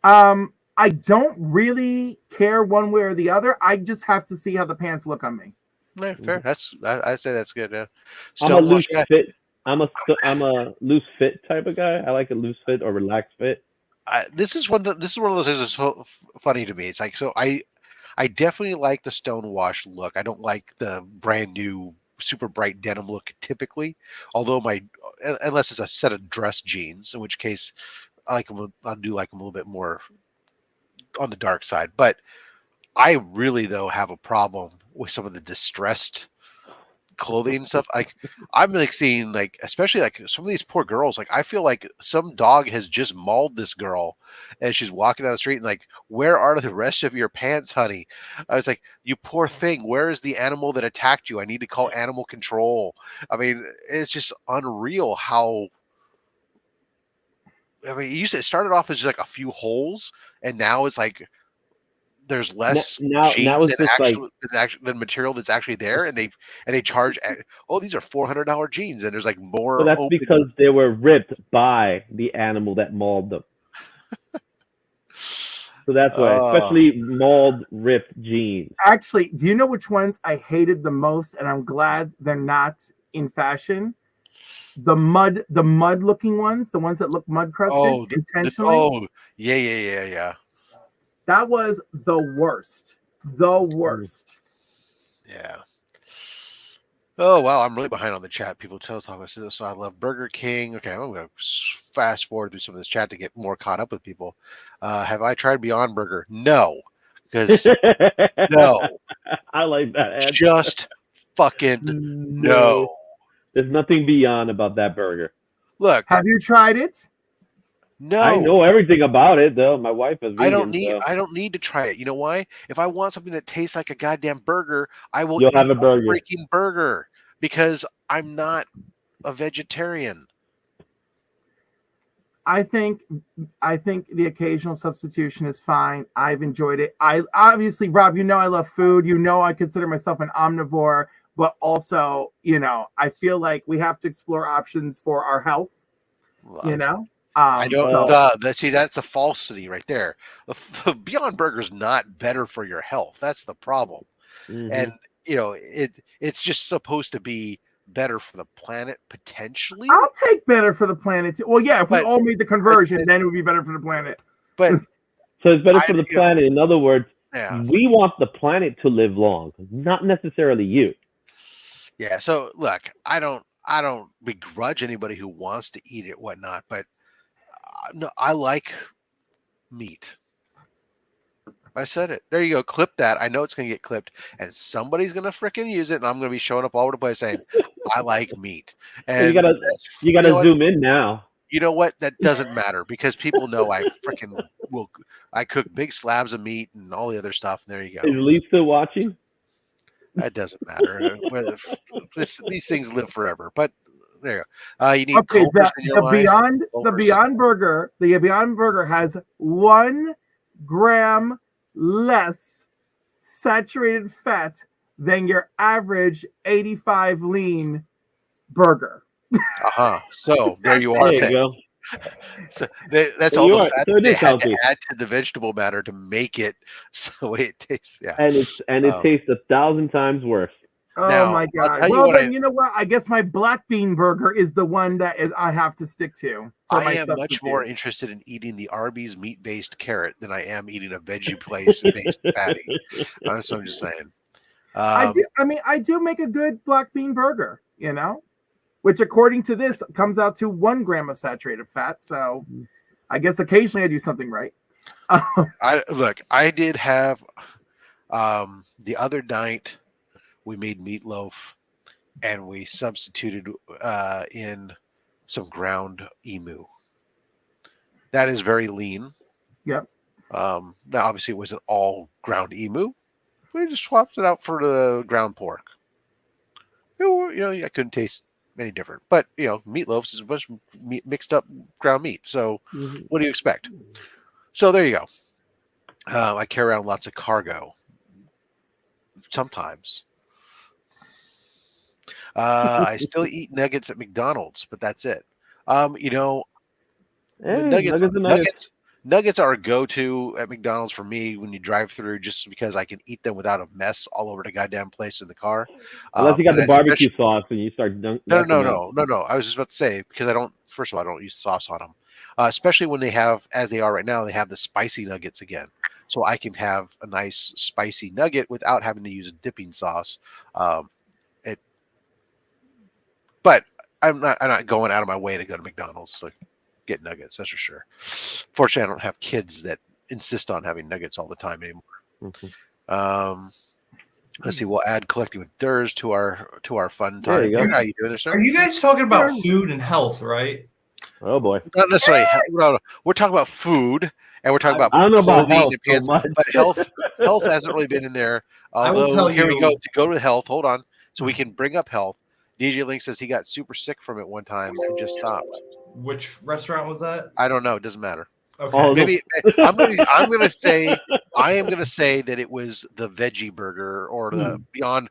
I don't really care one way or the other. I just have to see how the pants look on me. Yeah, fair. I'd say that's good. Yeah. I'm a Stonewash loose guy. fit. I'm a loose fit type of guy. I like a loose fit or relaxed fit. This is one of those things that's funny to me. It's like, so I definitely like the stonewash look. I don't like the brand new super bright denim look typically, although unless it's a set of dress jeans, in which case I do like them a little bit more on the dark side. But I really though have a problem with some of the distressed clothing and stuff. Like I'm like seeing like, especially like some of these poor girls, like I feel like some dog has just mauled this girl and she's walking down the street and like, where are the rest of your pants, honey? I was like, you poor thing, where is the animal that attacked you? I need to call animal control. I mean, it's just unreal how it started off as just like a few holes, and now it's like there's less Now jean it's just like, than material that's actually there, and they charge. Oh, these are $400 jeans, and there's like more. but that's open. because they were ripped by the animal that mauled them. So that's why, especially mauled, ripped jeans. Actually, do you know which ones I hated the most? And I'm glad they're not in fashion. The mud looking ones, the ones that look mud crusted intentionally. Yeah. That was the worst. The worst. Yeah. Oh wow, I'm really behind on the chat. People tell us so I love Burger King. Okay, I'm gonna fast forward through some of this chat to get more caught up with people. Have I tried Beyond Burger? No, because no, I like that answer. just fucking no. There's nothing beyond about that burger. Look, have you tried it? No, I know everything about it though. My wife is vegan. I don't need to try it. You know why? If I want something that tastes like a goddamn burger, I will You'll eat have a burger. freaking burger because I'm not a vegetarian. I think the occasional substitution is fine. I've enjoyed it. I obviously, Rob, you know I love food. You know I consider myself an omnivore, but also, I feel like we have to explore options for our health. I don't. See, that's a falsity right there. Beyond Burger is not better for your health. That's the problem. Mm-hmm. And it's just supposed to be better for the planet potentially. I'll take better for the planet. Well, yeah, if we all made the conversion, then it would be better for the planet. But so it's better for the planet. In other words, yeah. We want the planet to live long, not necessarily you. Yeah. So look, I don't begrudge anybody who wants to eat it, whatnot, but no, I like meat. I said it. There you go. Clip that. I know it's going to get clipped, and somebody's going to freaking use it, and I'm going to be showing up all over the place saying, "I like meat." And you gotta zoom in now. You know what? That doesn't matter because people know I freaking will. I cook big slabs of meat and all the other stuff. And there you go. Is Lee still watching? That doesn't matter. These things live forever. But there you go. You need the Beyond Burger has 1 gram less saturated fat than your average 85 lean burger. So there you are. There you go. So that's all the fat they had to add to the vegetable matter to make it so it tastes. Yeah, and it tastes 1,000 times worse. Oh my God! Well, then you know what? I guess my black bean burger is the one that I have to stick to. I am much more interested in eating the Arby's meat-based carrot than I am eating a veggie place-based patty. That's what I'm just saying. I do make a good black bean burger, which according to this comes out to 1 gram of saturated fat. So I guess occasionally I do something right. I did have the other night we made meatloaf and we substituted in some ground emu. That is very lean. Yep. Now obviously it wasn't all ground emu. We just swapped it out for the ground pork. I couldn't taste any different. But meatloaf is a bunch of mixed up ground meat. So what do you expect? So there you go. I carry around lots of cargo. Sometimes. I still eat nuggets at McDonald's, but that's it. Nuggets are nuggets. Nuggets are a go-to at McDonald's for me when you drive through, just because I can eat them without a mess all over the goddamn place in the car. Unless you got the barbecue sauce and you start dunking. No. I was just about to say, because first of all, I don't use sauce on them. Especially when they have, as they are right now, they have the spicy nuggets again. So I can have a nice spicy nugget without having to use a dipping sauce. But I'm not going out of my way to go to McDonald's to get nuggets. That's for sure. Fortunately, I don't have kids that insist on having nuggets all the time anymore. Let's see. We'll add collecting with Durs to our fun time. How you doing there, sir? Are you guys talking about food and health, right? Oh boy. Not necessarily. We're talking about food, and we're talking about I don't know about clothing health and pants, so much. but health hasn't really been in there. I will Although tell here we you- go to go to health. Hold on, so we can bring up health. DJ Link says he got super sick from it one time and just stopped. Which restaurant was that? I don't know. It doesn't matter. Okay. Oh, Maybe I am gonna say that it was the veggie burger or the Beyond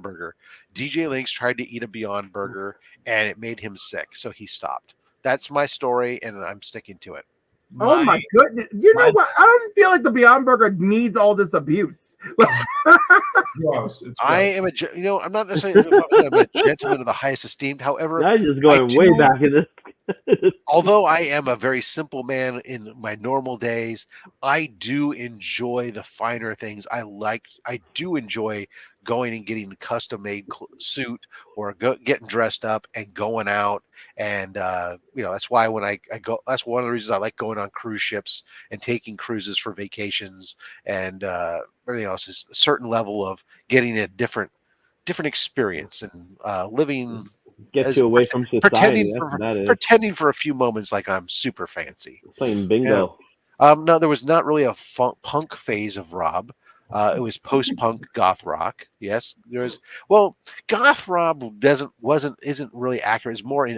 Burger. DJ Links tried to eat a Beyond Burger and it made him sick, so he stopped. That's my story, and I'm sticking to it. Oh my goodness! You know what? I don't feel like the Beyond Burger needs all this abuse. Gross. It's I am I'm not necessarily a gentleman of the highest esteem. However, I'm just going way back in this. Although I am a very simple man in my normal days, I do enjoy the finer things. I do enjoy going and getting a custom-made suit or getting dressed up and going out. And that's why when I go, that's one of the reasons I like going on cruise ships and taking cruises for vacations and everything else, is a certain level of getting a different experience and living. Get you away from society. Pretending for a few moments like I'm super fancy. Playing bingo. No, there was not really a punk phase of Rob. It was post-punk goth rock. Yes, there was. Well, goth Rob isn't really accurate. It's more.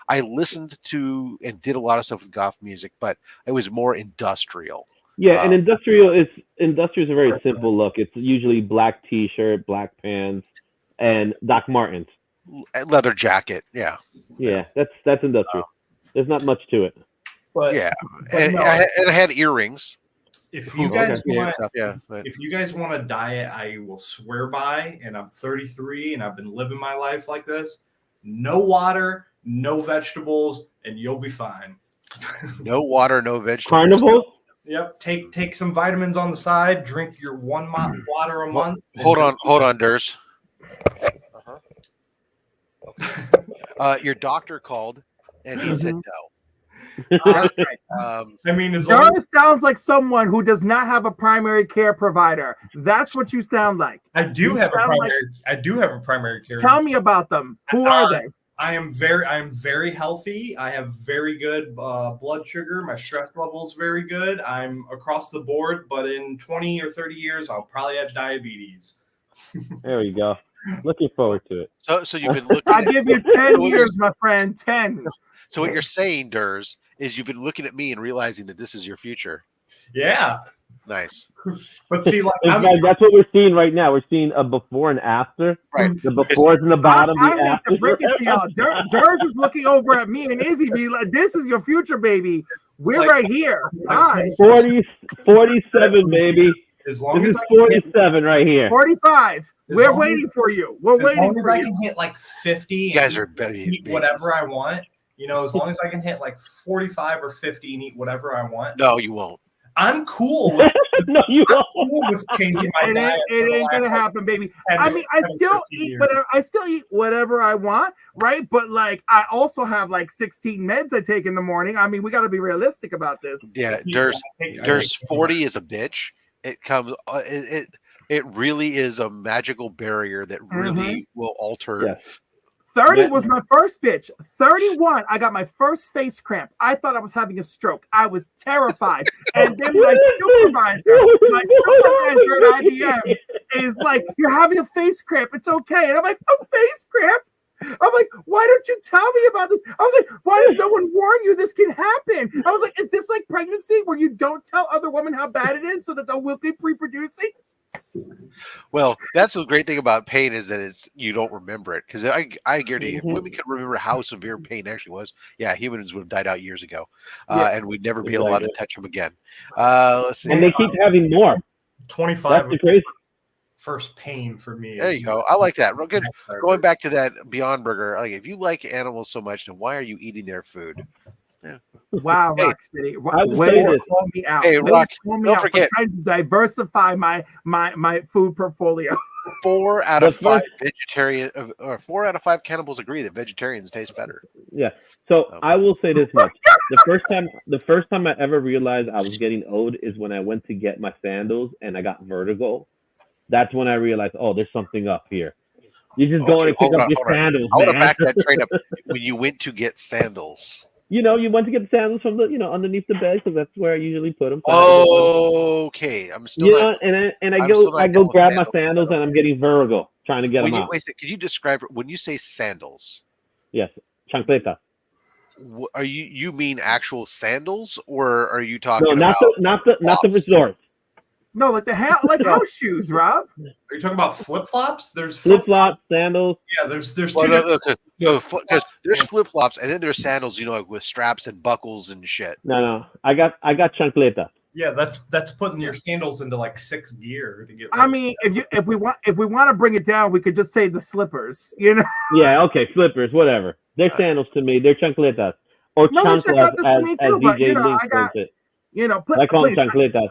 I listened to and did a lot of stuff with goth music, but it was more industrial. Yeah, and industrial is a very simple look. It's usually black T-shirt, black pants, and Doc Martens. Leather jacket, yeah, that's industrial. There's not much to it. But and I had earrings. If you guys want, if you guys want a diet, I will swear by, and I'm 33 and I've been living my life like this: no water, no vegetables, and you'll be fine. No water, no vegetables. Carnivals. Yep. Take some vitamins on the side. Drink your 1 water a month. Hold on, Durs. Your doctor called and he said no. I mean, Durs sounds like someone who does not have a primary care provider. That's what you sound like. I do have a primary care. Tell me about them. Who are they? I am very healthy. I have very good blood sugar. My stress level is very good. I'm across the board, but in 20 or 30 years, I'll probably have diabetes. There we go. Looking forward to it. So you've been looking. I give you 10 years, my friend. 10. So what you're saying, Durs, is you've been looking at me and realizing that this is your future. Yeah. Nice. But see, that's what we're seeing right now. We're seeing a before and after. Right. The before is in the bottom. I hate to break it to y'all. Durs is looking over at me and Izzy, be like, "This is your future, baby. We're right here." All right. 47, baby. As long this as is 47 right here. 45. We're waiting for you. We're waiting for you. I can hit like 50. You guys are eat whatever I want. As long as I can hit like 45 or 50 and eat whatever I want. No, you won't. I'm cool with no, you won't. Cool with changing my diet. It ain't gonna happen, baby. I mean, I still eat whatever I want, right? But like, I also have like 16 meds I take in the morning. I mean, we got to be realistic about this. Yeah, Durs 40 is a bitch. It comes. It really is a magical barrier that really will alter. Yes. 30 was my first bitch. 31, I got my first face cramp. I thought I was having a stroke. I was terrified. And then my supervisor at IBM is like, you're having a face cramp. It's okay. And I'm like, a face cramp? I'm like, why don't you tell me about this? I was like, why does no one warn you this can happen? I was like, is this like pregnancy where you don't tell other women how bad it is so that they'll keep reproducing? Well, that's the great thing about pain is that you don't remember it, because I guarantee if women could remember how severe pain actually was, yeah, humans would have died out years ago, and we'd never be allowed to touch them again. Let's see. And they keep having more. 25 That's the was crazy. first pain for me. There you go. I like that. Real good. Going back to that Beyond Burger, like if you like animals so much, then why are you eating their food? Wow, Hey, Rocksteady. I would Way say to this. call me out. Hey, Way to Rock, call me don't out for forget. trying to diversify my food portfolio. 4 out The of 5 first- vegetarian, or 4 out of 5 cannibals agree that vegetarians taste better. Yeah. So Oh. I will say this much: the first time I ever realized I was getting owed is when I went to get my sandals and I got vertigo. That's when I realized, oh, there's something up here. You just go in and pick hold up on, your hold on. sandals, I want to man. back that train up. When you went to get sandals. You went to get the sandals from the, underneath the bed because that's where I usually put them. Okay, I'm still not. And I I'm go still not down with grab my sandals. sandals and I'm getting vertigo trying to get them out. Wait a second. Could you describe when you say sandals? Yes, chancleta. Are you mean actual sandals, or are you talking No, about not the flops? resort. No, like house shoes, Rob. Are you talking about flip flops? There's Flip flops, sandals. Yeah, there's Well, two different. because there's flip flops and then there's sandals, like with straps and buckles and shit. No, I got chancleta. Yeah, that's putting your sandals into like 6th gear to get. I mean, if we want to bring it down, we could just say the slippers. Yeah, okay, slippers, whatever. They're sandals to me. They're chancletas or No, they're chanclas chancletas as to me too, but, DJ Link I got- calls it. Put, I call them please, chancletas.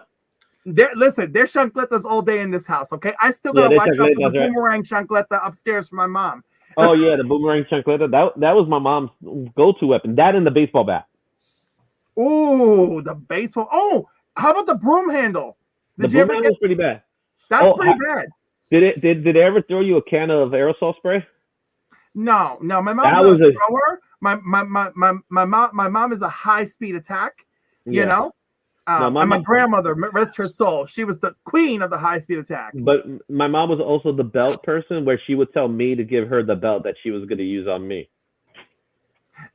listen, there's chancletas all day in this house. Okay, I still Yeah, gotta they're watch out for the chancletas, right? boomerang chancleta upstairs for my mom. Oh yeah, the boomerang chancleta. That was my mom's go-to weapon. That and the baseball bat. Ooh, the baseball. Oh, how about the broom handle? The Did you ever boomerang get? was pretty bad. That's Oh, pretty bad. Did they ever throw you a can of aerosol spray? No. My That mom's not was a a- thrower. My mom is a high speed attack. Yeah. No, my and my mom- grandmother, rest her soul, she was the queen of the high speed attack. But my mom was also the belt person, where she would tell me to give her the belt that she was going to use on me.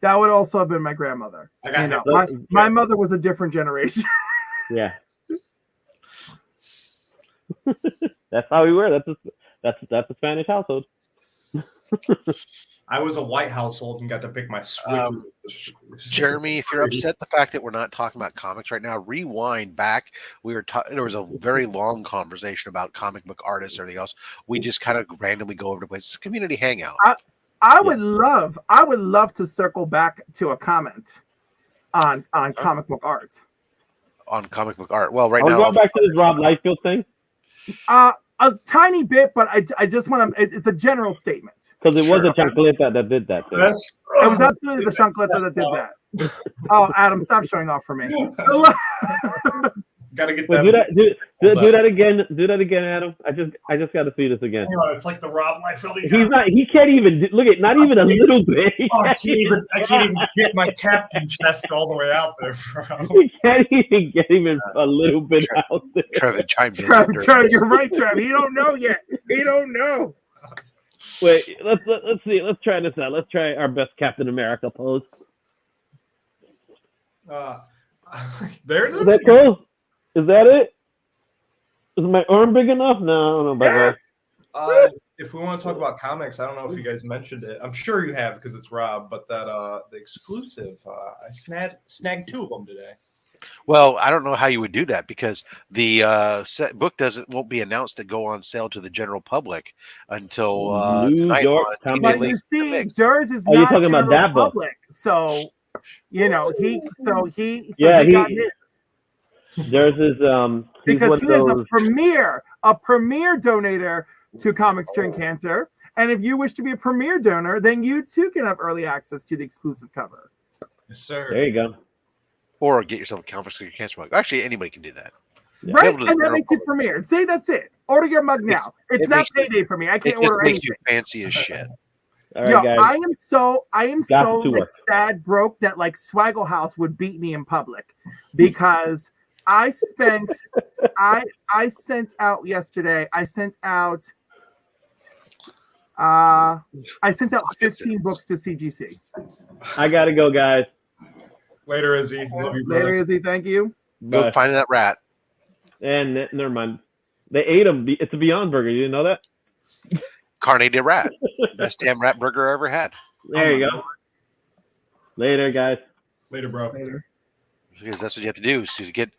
That would also have been my grandmother. I got hit. My mother was a different generation. Yeah. That's how we were. That's a Spanish household. I was a white household and got to pick my switch. Jeremy, if you're upset the fact that we're not talking about comics right now, rewind back. There was a very long conversation about comic book artists or anything else. We just kind of randomly go over to places. It's a community hangout. I would love to circle back to a comment on comic book art. On comic book art. Well, right Are we now, going back to this Rob Liefeld thing? A tiny bit, but I just want to. It's a general statement. Because it was Sure. a chancleta that did that thing. It was absolutely the chancleta that did that. Oh, Adam, stop showing off for me. Gotta get Wait, that. do that again. Do that again, Adam. I just got to see this again. It's like the Rob Liefeld. He's not. He can't even look at. Not even a little bit. I can't even get my captain chest all the way out there, bro. He can't even get even a little bit out there. Trevor chimed in. Trev, you're right, Trev. He don't know yet. He don't know. Wait, let's see. Let's try this out. Let's try our best Captain America pose. There it Is that is. cool? Is that it? Is my arm big enough? No, I don't know about that. If we want to talk about comics, I don't know if you guys mentioned it. I'm sure you have because it's Rob. But that the exclusive, I snagged 2 of them today. Well, I don't know how you would do that because the book won't be announced to go on sale to the general public until New tonight York on Comic TJ But you Links see, Mix. Durs is Are you not talking about general that book? public, so he got his. There's his he's Because one he of is those, a premier donator to Comics Curing Cancer. And if you wish to be a premier donor, then you too can have early access to the exclusive cover. Yes, sir. there you go. Or get yourself a conference for your cancer mug. Actually, anybody can do that. Yeah. Right? Able to the And that general makes you public. premier. Say that's it. Order your mug now. It's it not makes you- payday for me. I It can't just order makes anything. you fancy as shit. All right, Yo, guys. I am so Got to like it. sad broke that like Swaggle House would beat me in public because I spent I sent out yesterday. I sent out 15 books to CGC. I gotta go, guys. Later, Izzy. Love you, brother. Later, Izzy. Thank you. Go Bye. find that rat. And never mind. They ate them. It's a Beyond Burger. You didn't know that? Carnated rat. Best damn rat burger I ever had. There you go. Later, guys. Later, bro. Later. Because that's what you have to do is to get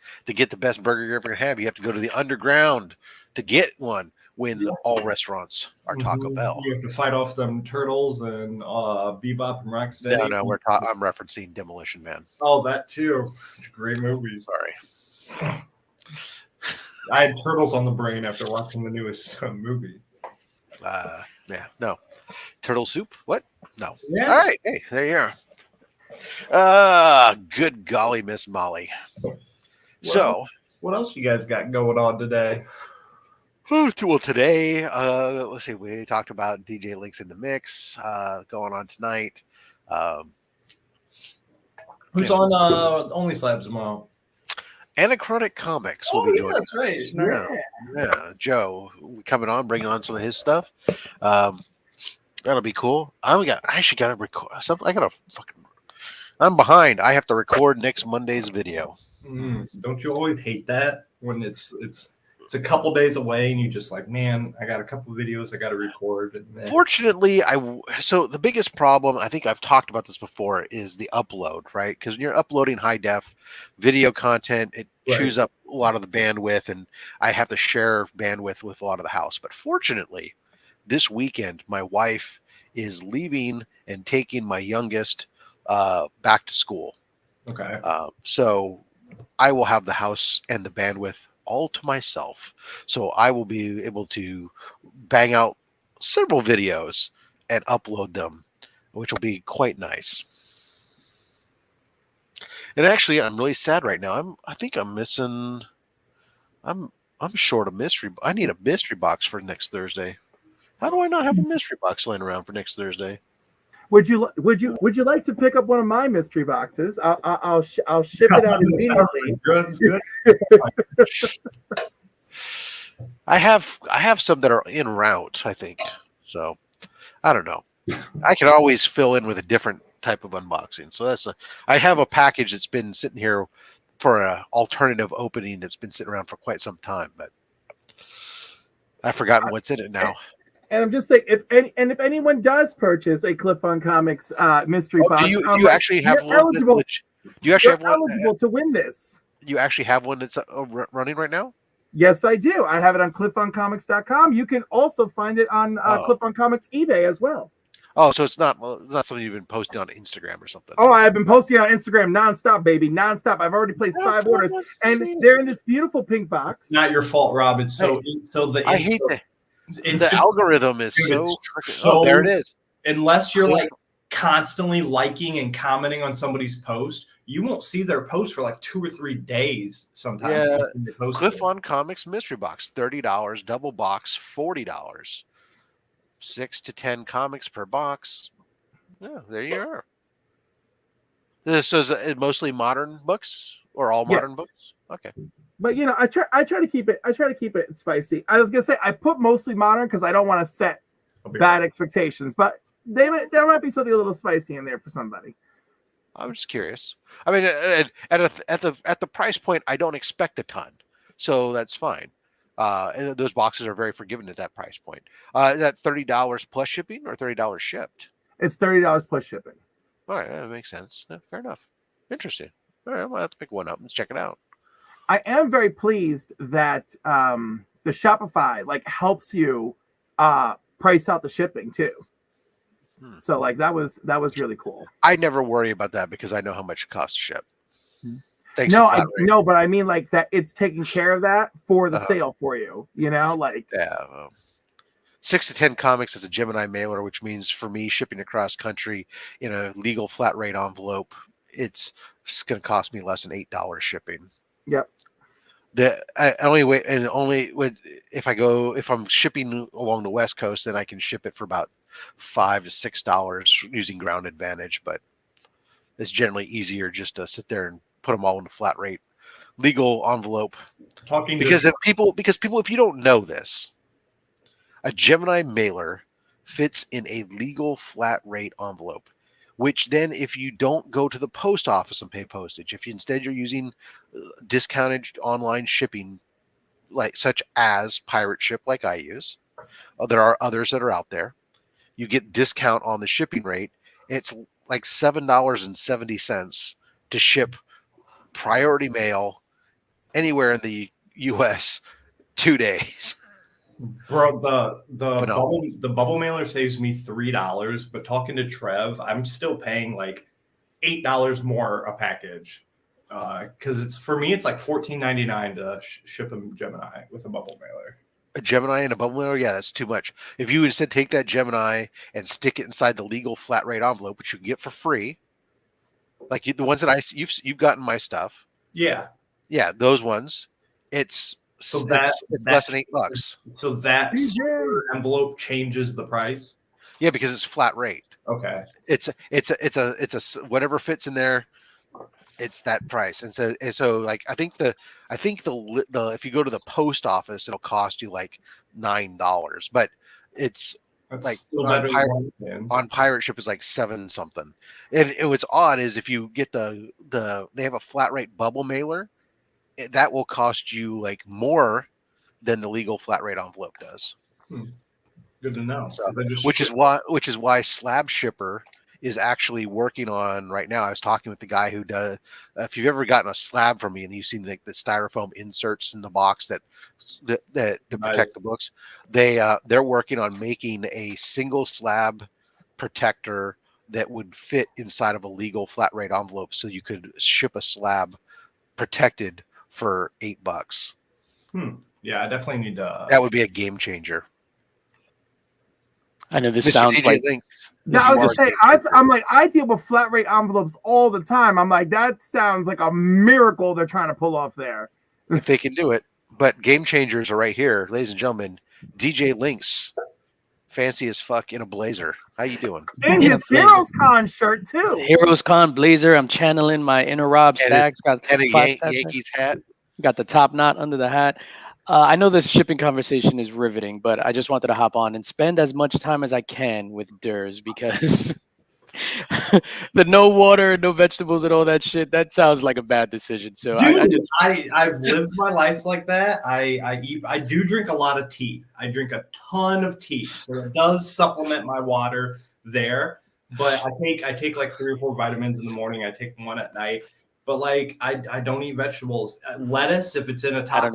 the best burger you're ever gonna have. You have to go to the underground to get one. When all restaurants are Taco Bell. You have to fight off them turtles and Bebop and Rocksteady. No, I'm referencing Demolition Man. Oh, that too. It's a great movie. Sorry. I had turtles on the brain after watching the newest movie. Yeah, no. Turtle soup? What? No. Yeah. All right. Hey, there you are. Good golly, Miss Molly. So, what else you guys got going on today? well, today, let's see. We talked about DJ Links in the Mix going on tonight. Who's on Only Slabs tomorrow? Anachrotic Comics will be joining. That's right. us. Yeah, Joe coming on, bringing on some of his stuff. That'll be cool. I actually got to record something. I'm behind. I have to record next Monday's video. Don't you always hate that when it's a couple days away and you just like, man, I got a couple videos I got to record. Fortunately, so the biggest problem, I think I've talked about this before, is the upload, right? Because when you're uploading high def video content, it chews up a lot of the bandwidth, and I have to share bandwidth with a lot of the house. But fortunately, this weekend, my wife is leaving and taking my youngest back to school. Okay. So I will have the house and the bandwidth all to myself. So I will be able to bang out several videos and upload them, which will be quite nice. And actually, I'm really sad right now. I think I'm missing. I'm short a mystery. I need a mystery box for next Thursday. How do I not have a mystery box laying around for next Thursday? Would you like to pick up one of my mystery boxes? I'll ship it out immediately. Good. I have some that are en route, I think. So I don't know. I can always fill in with a different type of unboxing. So I have a package that's been sitting here for an alternative opening that's been sitting around for quite some time, but I've forgotten what's in it now. And I'm just saying, if anyone does purchase a Cliff on Comics mystery box, you actually have you're eligible. You actually have one eligible to win this. You actually have one that's running right now? Yes, I do. I have it on cliffoncomics.com. You can also find it on Cliff on Comics eBay as well. Oh, so it's not something you've been posting on Instagram or something. Oh, I've been posting on Instagram nonstop, baby, nonstop. I've already placed 5 orders, and they're in this beautiful pink box. It's not your fault, Rob. It's so I hate that. The algorithm is so there it is. Unless you're like constantly liking and commenting on somebody's post, you won't see their post for like 2 or 3 days sometimes. Yeah. Cliff on Comics mystery box, $30, double box, $40. 6 to 10 comics per box. Yeah, there you are. This is mostly modern books or all modern books? Okay. But I try to keep it spicy. I was gonna say I put mostly modern because I don't want to set bad expectations, but there might be something a little spicy in there for somebody. I'm just curious. I mean, at the price point, I don't expect a ton, so that's fine. And those boxes are very forgiving at that price point. Is that $30 plus shipping or $30 shipped? It's $30 plus shipping. All right, that makes sense. Fair enough. Interesting. All right, I might have to pick one up and check it out. I am very pleased that the Shopify helps you price out the shipping too. So that was really cool. I never worry about that because I know how much it costs to ship. Thanks. No, but I mean that it's taking care of that for the sale for you. Yeah. 6 to 10 comics is a Gemini mailer, which means for me shipping across country in a legal flat rate envelope, it's going to cost me less than $8 shipping. Yep. If I'm shipping along the West Coast, then I can ship it for about $5 to $6 using Ground Advantage, but it's generally easier just to sit there and put them all in the flat rate legal envelope. Talking Because to if you don't know this, a Gemini mailer fits in a legal flat rate envelope, which then if you don't go to the post office and pay postage, if you instead you're using discounted online shipping like such as Pirate Ship like I use, there are others that are out there, you get discount on the shipping rate. It's like $7.70 to ship priority mail anywhere in the US 2 days. bro, Phenomenal. the bubble mailer saves me $3, but talking to Trev, I'm still paying like $8 more a package. Because it's for me, it's like $14.99 to ship a Gemini with a bubble mailer. A Gemini and a bubble mailer, yeah, that's too much. If you instead take that Gemini and stick it inside the legal flat rate envelope, which you can get for free, like the ones that you've gotten my stuff, Yeah. yeah, those ones, it's less than $8. So that DJ. envelope changes the price. Yeah, because it's flat rate. Okay. It's a whatever fits in there. It's that price, and so like I think the if you go to the post office, it'll cost you like $9, but it's That's like still better than on Pirate Ship is like 7 something. And what's odd is if you get they have a flat rate bubble mailer, that will cost you like more than the legal flat rate envelope does. Good to know. So, which is why Slab Shipper is actually working on right now. I was talking with the guy who does. If you've ever gotten a slab from me and you've seen like the styrofoam inserts in the box that to protect the books, they're working on making a single slab protector that would fit inside of a legal flat rate envelope, so you could ship a slab protected for $8. Yeah, I definitely need to. That would be a game changer. I know this Mr. sounds DJ like Links. Yeah, I was just saying, I'm like, I deal with flat rate envelopes all the time. I'm like, that sounds like a miracle they're trying to pull off there. If they can do it. But game changers are right here, ladies and gentlemen. DJ Links, fancy as fuck in a blazer. How you doing? And his Heroes Con shirt too. Heroes Con blazer. I'm channeling my inner Rob Stacks. Got And a five Yankees hat. Got the top knot under the hat. I know this shipping conversation is riveting, but I just wanted to hop on and spend as much time as I can with Durs because the no water, no vegetables, and all that shit, that sounds like a bad decision. So Dude, I've lived my life like that. I do drink a lot of tea. I drink a ton of tea, so it does supplement my water there. But I take like 3 or 4 vitamins in the morning. I take one at night. But like I don't eat vegetables. Lettuce, if it's in a taco,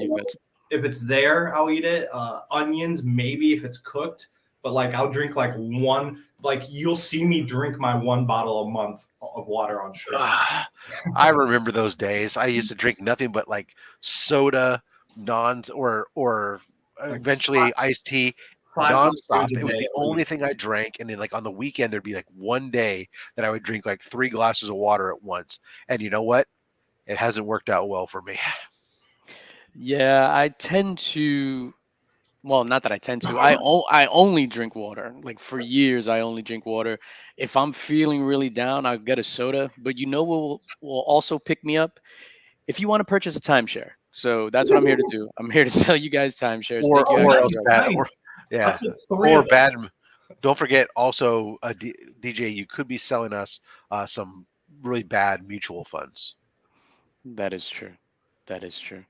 if it's there, I'll eat it. Onions, maybe if it's cooked. But like I'll drink like one. Like you'll see me drink my 1 bottle a month of water on sugar. I remember those days. I used to drink nothing but like soda, or eventually iced tea nonstop. It was the only thing I drank. And then like on the weekend, there'd be like one day that I would drink like 3 glasses of water at once. And you know what? It hasn't worked out well for me. Yeah, I tend to. Well, not that I tend to. I only drink water. Like for years, I only drink water. If I'm feeling really down, I'll get a soda. But you know what will also pick me up? If you want to purchase a timeshare. So that's what I'm here to do. I'm here to sell you guys timeshares. Or bad. Don't forget also, DJ, you could be selling us some really bad mutual funds. That is true. That is true.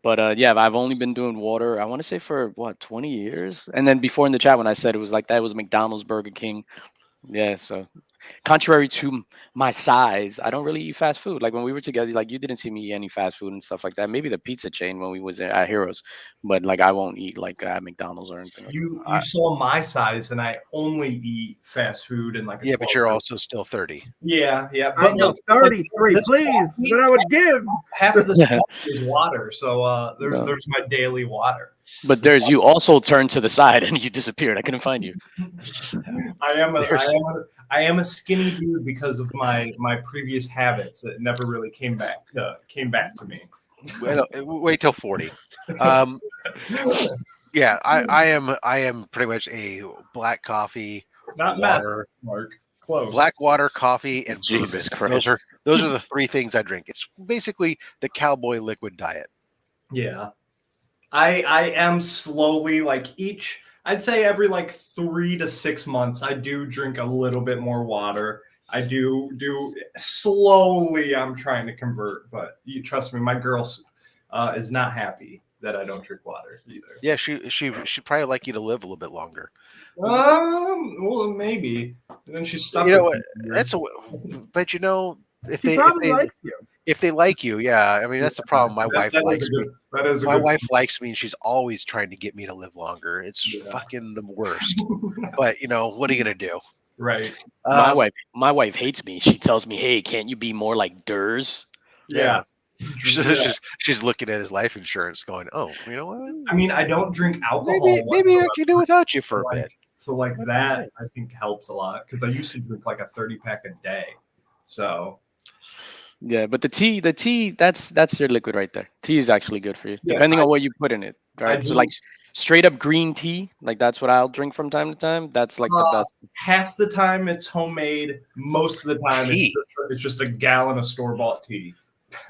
But yeah, I've only been doing water, I want to say for 20 years. And then before in the chat when I said it was like that, it was McDonald's, Burger King. Yeah, so contrary to my size, I don't really eat fast food. Like when we were together, like you didn't see me eat any fast food and stuff like that. Maybe the pizza chain when we was at Heroes, but like I won't eat like at McDonald's or anything. You saw my size, and I only eat fast food and like. Yeah, but you're also still 30. Yeah. But no, 33, please. What I would give. Half of this is water, so there's my daily water. But you also turned to the side and you disappeared. I couldn't find you. I am a skinny dude because of my previous habits. It never really came back to me. Wait till 40. Yeah, I am pretty much a black coffee, not water, meth, Mark. Close. Black water, coffee, and Jesus bourbon. Christ. Those are the 3 things I drink. It's basically the cowboy liquid diet. Yeah. I am slowly like I'd say every like 3 to 6 months I do drink a little bit more water. I do slowly. I'm trying to convert, but you trust me, my girl is not happy that I don't drink water either. Yeah, she'd probably like you to live a little bit longer. Well, maybe. And then she's stuck. You know with what? me. That's but you know, if She they probably likes you. if they like you, yeah. I mean, that's the problem. My wife That is likes a me. good. That is a My good. wife likes me, and she's always trying to get me to live longer. It's Yeah. fucking the worst. But you know, what are you gonna do? Right. My wife hates me. She tells me, "Hey, can't you be more like Durs?" Yeah. She's looking at his life insurance, going, "Oh, you know what? I mean, I don't drink alcohol. Maybe I can do without you for a bit." So like that, I think helps a lot because I used to drink like a 30-pack a day. So Yeah, but the tea, that's your liquid right there. Tea is actually good for you, yeah, depending on what you put in it. Right. So do. like straight up green tea, like that's what I'll drink from time to time. That's like the best. Half the time it's homemade. Most of the time Tea. it's just a gallon of store-bought tea.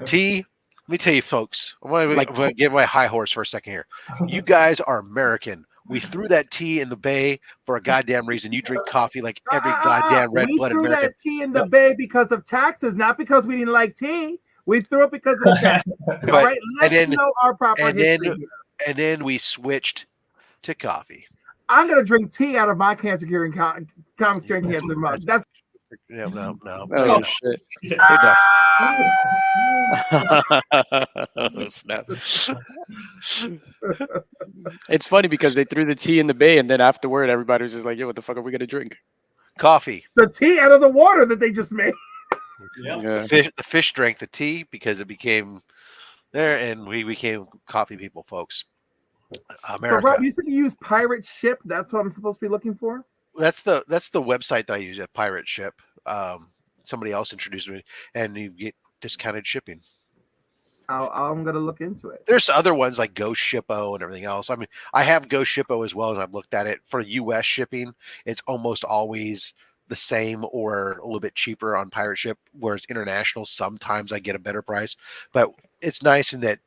Tea. Let me tell you, folks. I'm going Like to get my high horse for a second here. You guys are American. We threw that tea in the bay for a goddamn reason. You drink coffee like every goddamn We red-blooded threw American. that tea in the bay because of taxes, not because we didn't like tea. We threw it because of the taxes. All right, let's know our proper history here. And then we switched to coffee. I'm gonna drink tea out of my cancer curing comics curing cancer mug. That's No. oh shit. Oh, snap. It's funny because they threw the tea in the bay, and then afterward, everybody was just like, "Yo, what the fuck are we gonna drink?" Coffee. the tea out of the water that they just made. Yeah. The fish drank the tea because it became there, and we became coffee people, folks. America. So Rob, you said you use Pirate Ship. That's what I'm supposed to be looking for. That's the website that I use at Pirate Ship. Somebody else introduced me, and you get discounted shipping. I'm gonna look into it. There's other ones like Go Shippo and everything else. I mean, I have Go Shippo as well, and I've looked at it for U.S. shipping. It's almost always the same or a little bit cheaper on Pirate Ship, whereas international sometimes I get a better price. But it's nice in that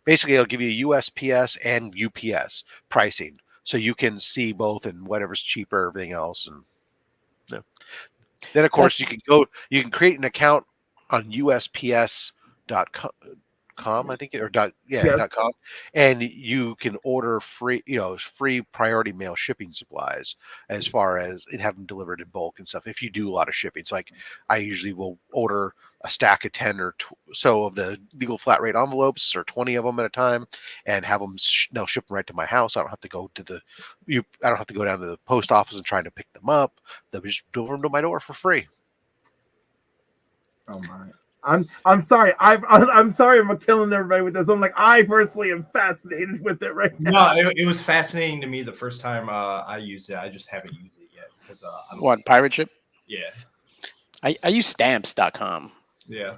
basically it'll give you USPS and UPS pricing, so you can see both and whatever's cheaper, everything else, and then of course you can create an account on USPS.com, I think, or Yes. .com, and you can order free priority mail shipping supplies as far as it have them delivered in bulk and stuff. If you do a lot of shipping, so like I usually will order a stack of 10 or so of the legal flat rate envelopes, or 20 of them at a time, and have them they'll ship them right to my house. I don't have to go to I don't have to go down to the post office and try to pick them up. They'll just deliver them to my door for free. Oh my! I'm sorry. I'm sorry. I'm killing everybody with this. I'm like, I personally am fascinated with it right now. No, it was fascinating to me the first time I used it. I just haven't used it yet because What, Pirate Ship? Yeah. I use stamps.com. Yeah.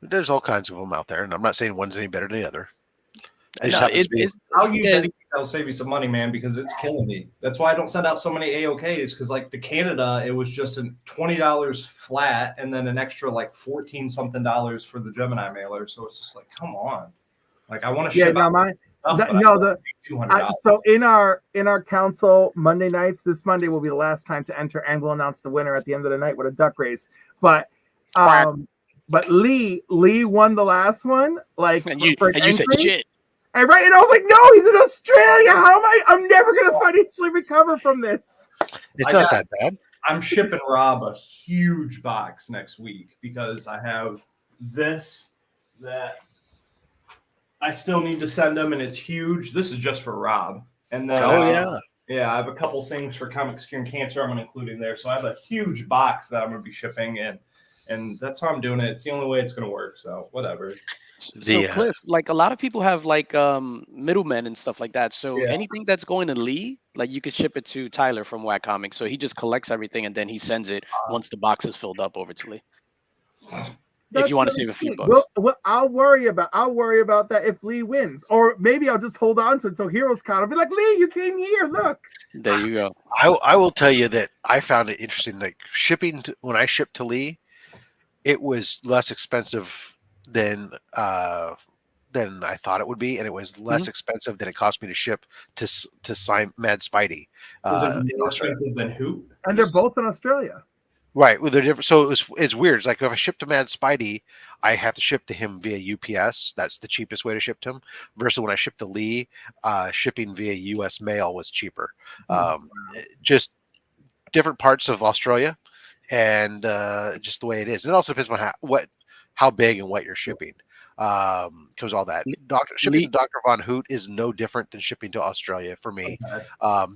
There's all kinds of them out there, and I'm not saying one's any better than the other. No, I'll use anything that'll save me some money, man, because it's killing me. That's why I don't send out so many AOKs, because like to Canada, it was just $20 flat and then an extra like 14 something dollars for the Gemini mailer. So it's just like, come on. Like I want to ship out $200. So in our council Monday nights, this Monday will be the last time to enter, and we'll announce the winner at the end of the night with a duck race. But Lee won the last one. Like, and you said shit. And right, and I was like, no, he's in Australia. How am I'm never gonna financially recover from this. It's not that bad. I'm shipping Rob a huge box next week because I have this that I still need to send him, and it's huge. This is just for Rob. And then yeah, I have a couple things for Comics Curing Cancer I'm going to include in there. So I have a huge box that I'm going to be shipping in, and that's how I'm doing it. It's the only way it's going to work. So whatever. So Cliff, like a lot of people have like middlemen and stuff like that. So anything that's going to Lee, like you could ship it to Tyler from Whack Comics. So he just collects everything and then he sends it once the box is filled up over to Lee. If you want to save a few bucks. Well, I'll worry about that if Lee wins, or maybe I'll just hold on to it until Heroes Con. I'll be like, Lee, you came here. Look. There you go. I will tell you that I found it interesting. Like shipping when I ship to Lee, it was less expensive than I thought it would be, and it was less expensive than it cost me to ship to Mad Spidey Is it in more Australia. expensive than Hoot? And they're both in Australia. Right. Well, they're different. So it's weird. It's like if I ship to Mad Spidey, I have to ship to him via UPS. That's the cheapest way to ship to him. Versus when I shipped to Lee, shipping via US mail was cheaper. Just different parts of Australia, and just the way it is. And it also depends on how big and what you're shipping. Because all that shipping to Dr. Von Hoot is no different than shipping to Australia for me.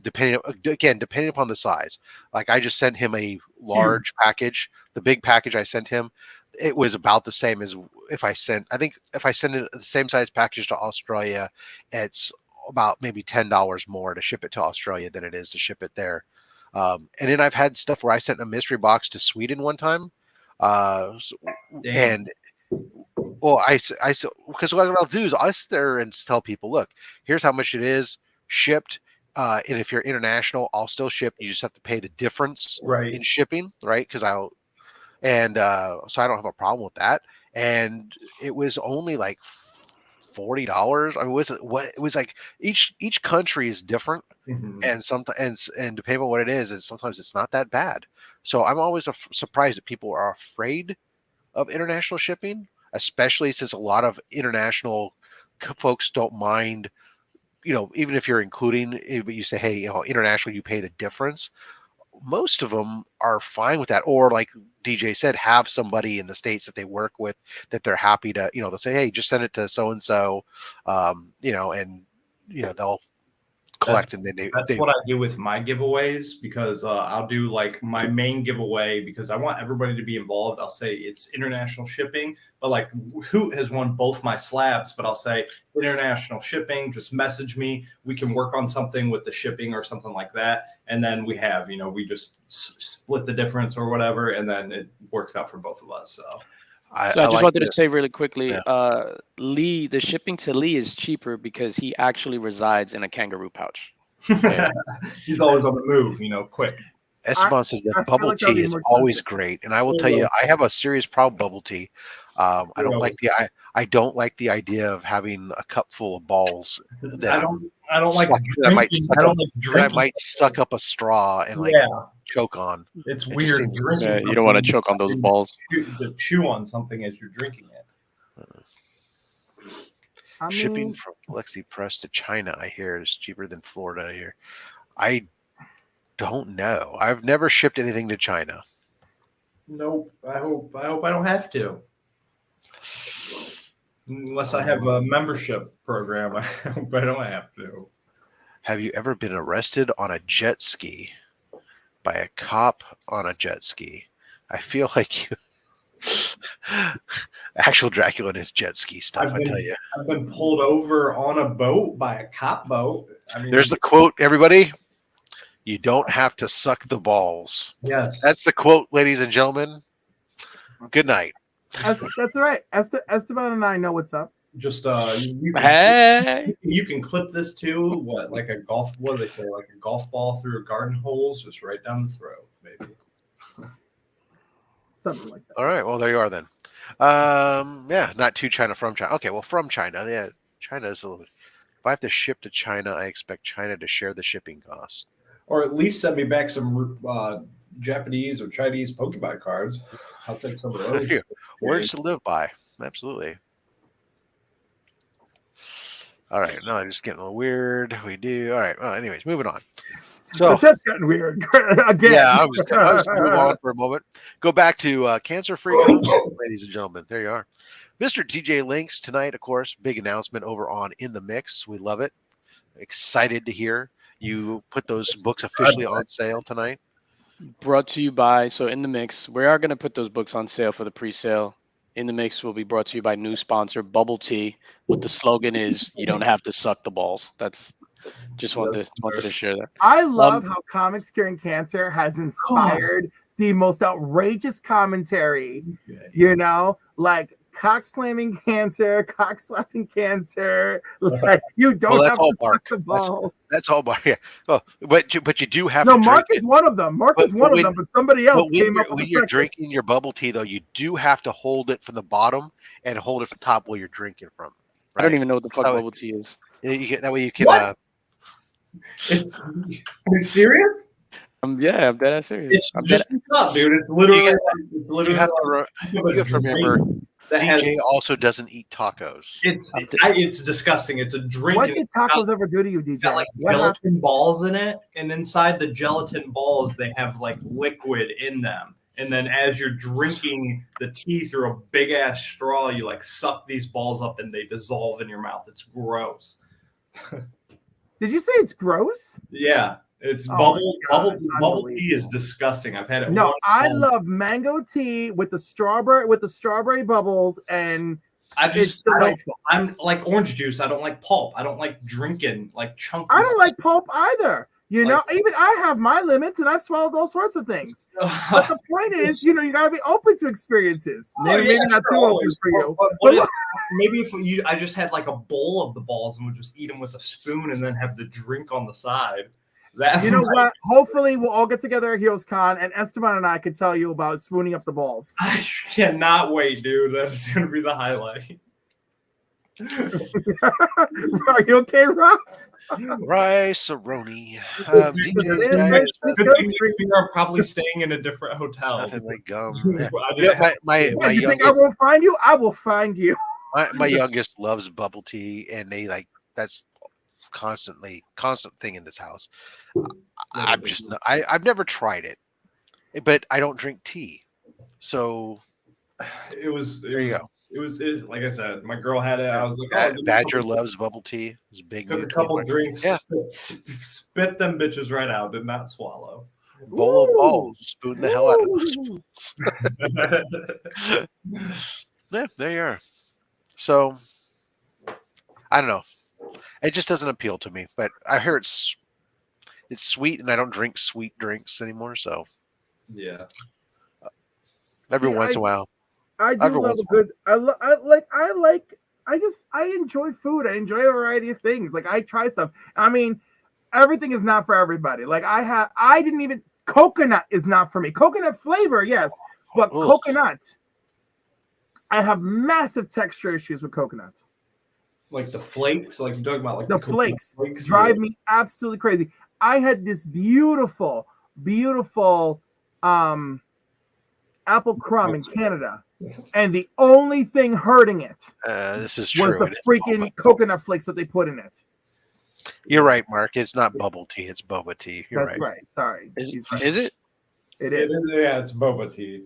Depending upon the size. Like I just sent him a large package. The big package I sent him, it was about the same as if I sent it the same size package to Australia, it's about maybe $10 more to ship it to Australia than it is to ship it there. And then I've had stuff where I sent a mystery box to Sweden one time. And well, because what I'll do is I'll sit there and tell people, look, here's how much it is shipped. And if you're international, I'll still ship. You just have to pay the difference in shipping, right? Because so I don't have a problem with that. And it was only like $40. I mean, it was like each country is different, and sometimes and depending on what it is sometimes it's not that bad. So I'm always surprised that people are afraid of international shipping, especially since a lot of international folks don't mind. Even if you're including, but you say, hey, international, you pay the difference. Most of them are fine with that, or like DJ said, have somebody in the States that they work with that they're happy to, they'll say, hey, just send it to so and so, and they'll collect. That's what I do with my giveaways, because I'll do like my main giveaway because I want everybody to be involved. I'll say it's international shipping, but like Hoot has won both my slabs, but I'll say international shipping, just message me. We can work on something with the shipping or something like that. And then we have, we just split the difference or whatever. And then it works out for both of us. So I just wanted to say really quickly, Lee, the shipping to Lee is cheaper because he actually resides in a kangaroo pouch. He's always on the move, quick. Esteban says that bubble tea is always great, and I will tell you, I have a serious problem with bubble tea. I don't like the idea of having a cup full of balls. I don't like drinking. I might suck up a straw and choke on. It's weird. You don't want to choke on those balls. To chew on something as you're drinking it. Shipping from Lexi Press to China, I hear, is cheaper than Florida here. I don't know. I've never shipped anything to China. Nope. I hope I don't have to. Unless I have a membership program, I hope I don't have to. Have you ever been arrested on a jet ski by a cop on a jet ski? I feel like you. Actual Dracula and his jet ski stuff, I tell you. I've been pulled over on a boat by a cop boat. I mean, there's the quote, everybody. You don't have to suck the balls. Yes. That's the quote, ladies and gentlemen. Good night. That's right. Esteban and I know what's up. Just you can clip this to like a golf. What do they say? Like a golf ball through a garden hose, just right down the throat, baby. Something like that. All right. Well, there you are then. Not to China, from China. Okay. Well, from China. Yeah, China is a little bit. If I have to ship to China, I expect China to share the shipping costs, or at least send me back some Japanese or Chinese Pokemon cards. I'll take some of those. Words to live by. Absolutely. All right. No, just getting a little weird. We do. All right. Well, anyways, moving on. So the chat's getting weird again. Yeah, I was move on for a moment. Go back to cancer-free, ladies and gentlemen. There you are. Mr. TJ Links tonight, of course, big announcement over on In the Mix. We love it. Excited to hear you put those books officially on sale tonight. Brought to you by, so In the Mix, we are going to put those books on sale for the pre-sale. In the Mix will be brought to you by new sponsor, Bubble Tea, what the slogan is, you don't have to suck the balls. That's just wanted to share that. I love how Comics Curing Cancer has inspired the most outrageous commentary, like cock slamming cancer, cock slapping cancer. Like you don't Well, that's have all to Mark. suck the balls. That's all Mark. Yeah. Well, but you do have No, to drink Mark is it. one of them. Mark But- is one but of them, but somebody else when came up with when a you're second. drinking your bubble tea, though, you do have to hold it from the bottom and hold it from the top where you're drinking from. I don't Right? even know what the fuck That way- bubble tea is. That way you can. What? It's, are you serious? Yeah, I'm dead ass serious. It's I'm dead. just a cup, dude. It's literally You like, it's literally you have to, like you think of a have to remember, drink that has- DJ also doesn't eat tacos. it's disgusting. It's a drink. What and did it's got- tacos ever do to you, Got DJ? like What happened? gelatin balls in it, and inside the gelatin balls they have like liquid in them. And then as you're drinking the tea through a big ass straw, you like suck these balls up and they dissolve in your mouth. It's gross. Did you say it's gross? Yeah, it's Oh bubble my God, it's bubble tea is unbelievable. disgusting. I've had it. No, one I time. love mango tea with the strawberry bubbles, and I it's just I don't, delightful. I'm like orange juice. I don't like pulp. I don't like drinking like chunky. I don't like pulp either. You know, Like- even I have my limits, and I've swallowed all sorts of things. But the point is, you know, you gotta be open to experiences. Oh, Maybe yeah, not sure, too open always. for you. But But what if, maybe if I just had like a bowl of the balls and would just eat them with a spoon and then have the drink on the side. That you know what? Hopefully, we'll all get together at Heroes Con, and Esteban and I can tell you about spooning up the balls. I cannot wait, dude. That's gonna be the highlight. Are you okay, Rob? Rice-a-roni. Good Guys, Good thing we are probably staying in a different hotel. nothing like gum. I Yeah. didn't You know, have- my Yeah, you think I youngest, won't find you? I will find you. my youngest loves bubble tea, and they like that's constant thing in this house. I'm just not, I've never tried it, but I don't drink tea, so there you go. It was like I said, my girl had it. I was like, oh, Badger loves bubble tea. It's big. took a into couple it. drinks, Yeah. spit them bitches right out. Did not swallow. Bowl of Ooh. balls. Spoon the hell out of those Ooh. balls. Yeah, there you are. So I don't know. It just doesn't appeal to me. But I hear it's sweet, and I don't drink sweet drinks anymore. So Yeah. every See, once in a while, I do Every love once a good. I enjoy food. I enjoy a variety of things. Like I try stuff. I mean, everything is not for everybody. Like I didn't even coconut is not for me. Coconut flavor, yes, but Ugh. coconut. I have massive texture issues with coconut. Like the flakes, like you're talking about, like The coconut flakes drive yeah. me absolutely crazy. I had this beautiful apple crumb in Canada, and the only thing hurting it this is was true. the It is freaking boba. coconut flakes that they put in it. You're right, Mark. It's not bubble tea. It's boba tea. You're That's right. right. Sorry. Is, He's right. is it? It It is. is, yeah, it's boba tea.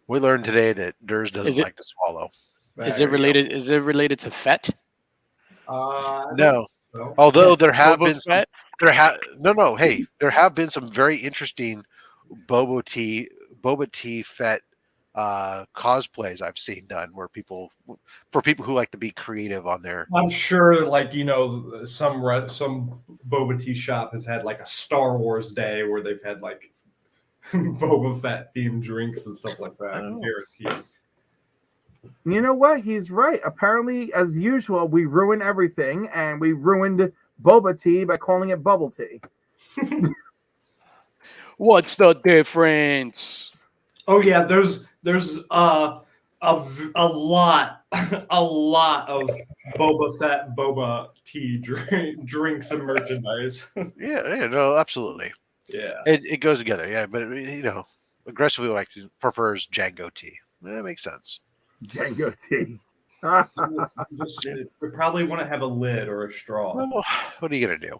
We learned today that Durs doesn't Is it- like to swallow. Is There it you go. related? Is it related to fat? No. So. Although there have Boba been some, Fett? no. Hey, there have been some very interesting boba tea fett cosplays I've seen done for people who like to be creative on their. I'm sure, like, you know, some boba tea shop has had like a Star Wars day where they've had like Boba Fett themed drinks and stuff like that. I can Oh. guarantee. You know what? He's right. Apparently, as usual, we ruin everything, and we ruined boba tea by calling it bubble tea. What's the difference? Oh yeah, there's a lot of Boba Fett boba tea drinks and merchandise. Yeah, no, absolutely. Yeah. It goes together. Yeah, but aggressively prefers Django tea. That makes sense. Django tea. We probably want to have a lid or a straw. Well, what are you gonna do?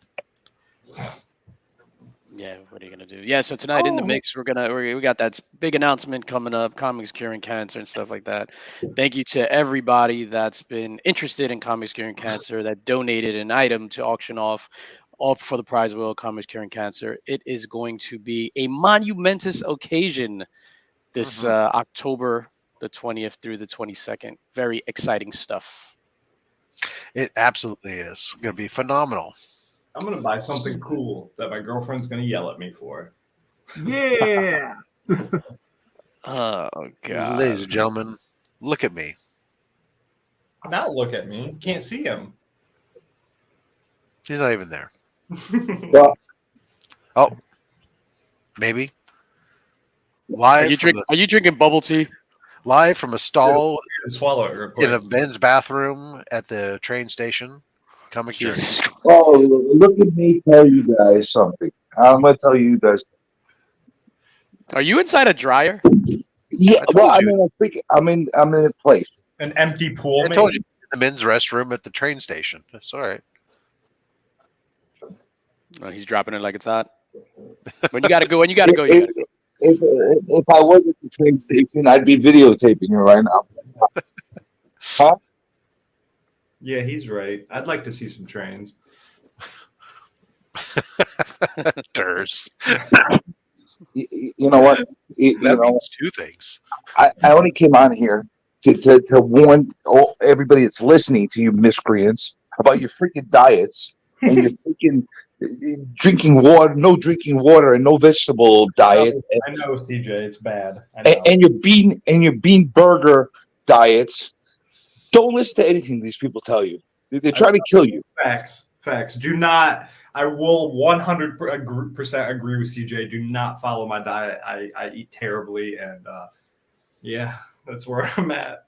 Yeah, what are you gonna do? Yeah, so tonight in the Oh. mix, we got that big announcement coming up, comics curing cancer and stuff like that. Thank you to everybody that's been interested in comics curing cancer that donated an item to auction off, all for the prize wheel, comics curing cancer. It is going to be a monumentous occasion this October the 20th through the 22nd. Very exciting stuff. It absolutely is gonna be phenomenal. I'm gonna buy something cool that my girlfriend's gonna yell at me for. Yeah. Oh god. Ladies and gentlemen, look at me. Now look at me. You can't see him. He's not even there. Well, Oh, maybe Are you drinking bubble tea? live from a stall Swallow it real in a quick. men's bathroom at the train station. Comic Journey. Jesus. Oh, look at me tell you guys something. I'm gonna tell you guys. Are you inside a dryer? Yeah, I told well, you. I'm in a place. An empty pool. I told you the men's restroom at the train station. It's all right. Oh, he's dropping it like it's hot. When you gotta go, you gotta go. If I was at the train station, I'd be videotaping you right now. Huh? Yeah, he's right. I'd like to see some trains. Durs. You know what? That means two things. I only came on here to warn everybody that's listening to you miscreants about your freaking diets and your freaking drinking water, no drinking water, and no vegetable diet. I know, CJ, it's bad. I know. And your bean burger diets. Don't listen to anything these people tell you. They're trying to kill you. Facts. Do not. I will 100% agree with CJ. Do not follow my diet. I eat terribly, and yeah, that's where I'm at.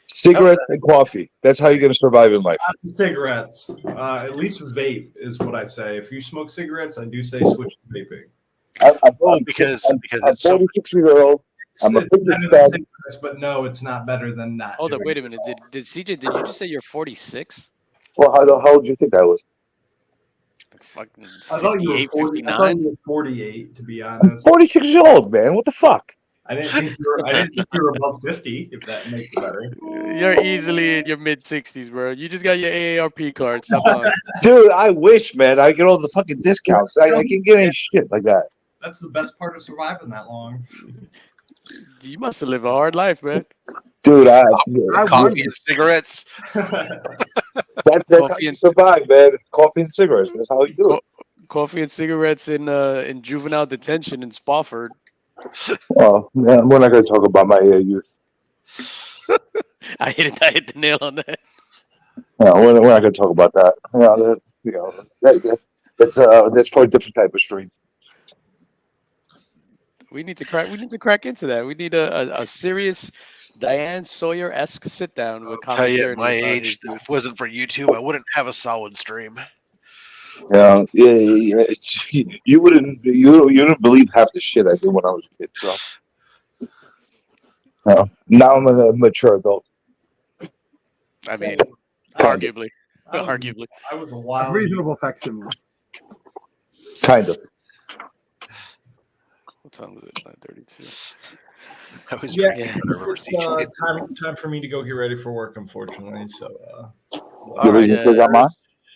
Cigarettes and coffee. That's how you're going to survive in life. Cigarettes. At least vape is what I say. If you smoke cigarettes, I do say switch to vaping. Because I'm it's so 46-year-old. I'm a fitness stud. But no, it's not better than not. Hold up, wait a minute. Did CJ? Did you just say you're 46? Well, how old do you think I was? Fucking I thought you were 58, 40. I 59? thought you were 48. To be I'm honest, 46 years old, man. What the fuck? I didn't think you were above 50. If that makes it better. You're easily in your mid 60s, bro. You just got your AARP card. Stop lying. Dude, I wish, man. I get all the fucking discounts. I can get any shit like that. That's the best part of surviving that long. You must have lived a hard life, man. Dude, coffee and cigarettes. That's how Coffee you and- survive, man. Coffee and cigarettes. That's how you do it. Coffee and cigarettes in juvenile detention in Spofford. Well, yeah, we're not going to talk about my youth. I hit the nail on that. No, we're not going to talk about that. That's for a different type of stream. We need to crack into that. We need a serious Diane Sawyer-esque sit down with I'll tell you, at commentary my about age, his- if it wasn't for YouTube, I wouldn't have a solid stream. Yeah. You wouldn't believe half the shit I did when I was a kid. So now I'm a mature adult. I mean, Kind of. arguably. I was a wild. Reasonable facsimile. Kind of. What time was it? 9:32. I was Yeah, drinking, I remember it's, CJ. time for me to go get ready for work, unfortunately. So, All You're right, leaving because I'm on?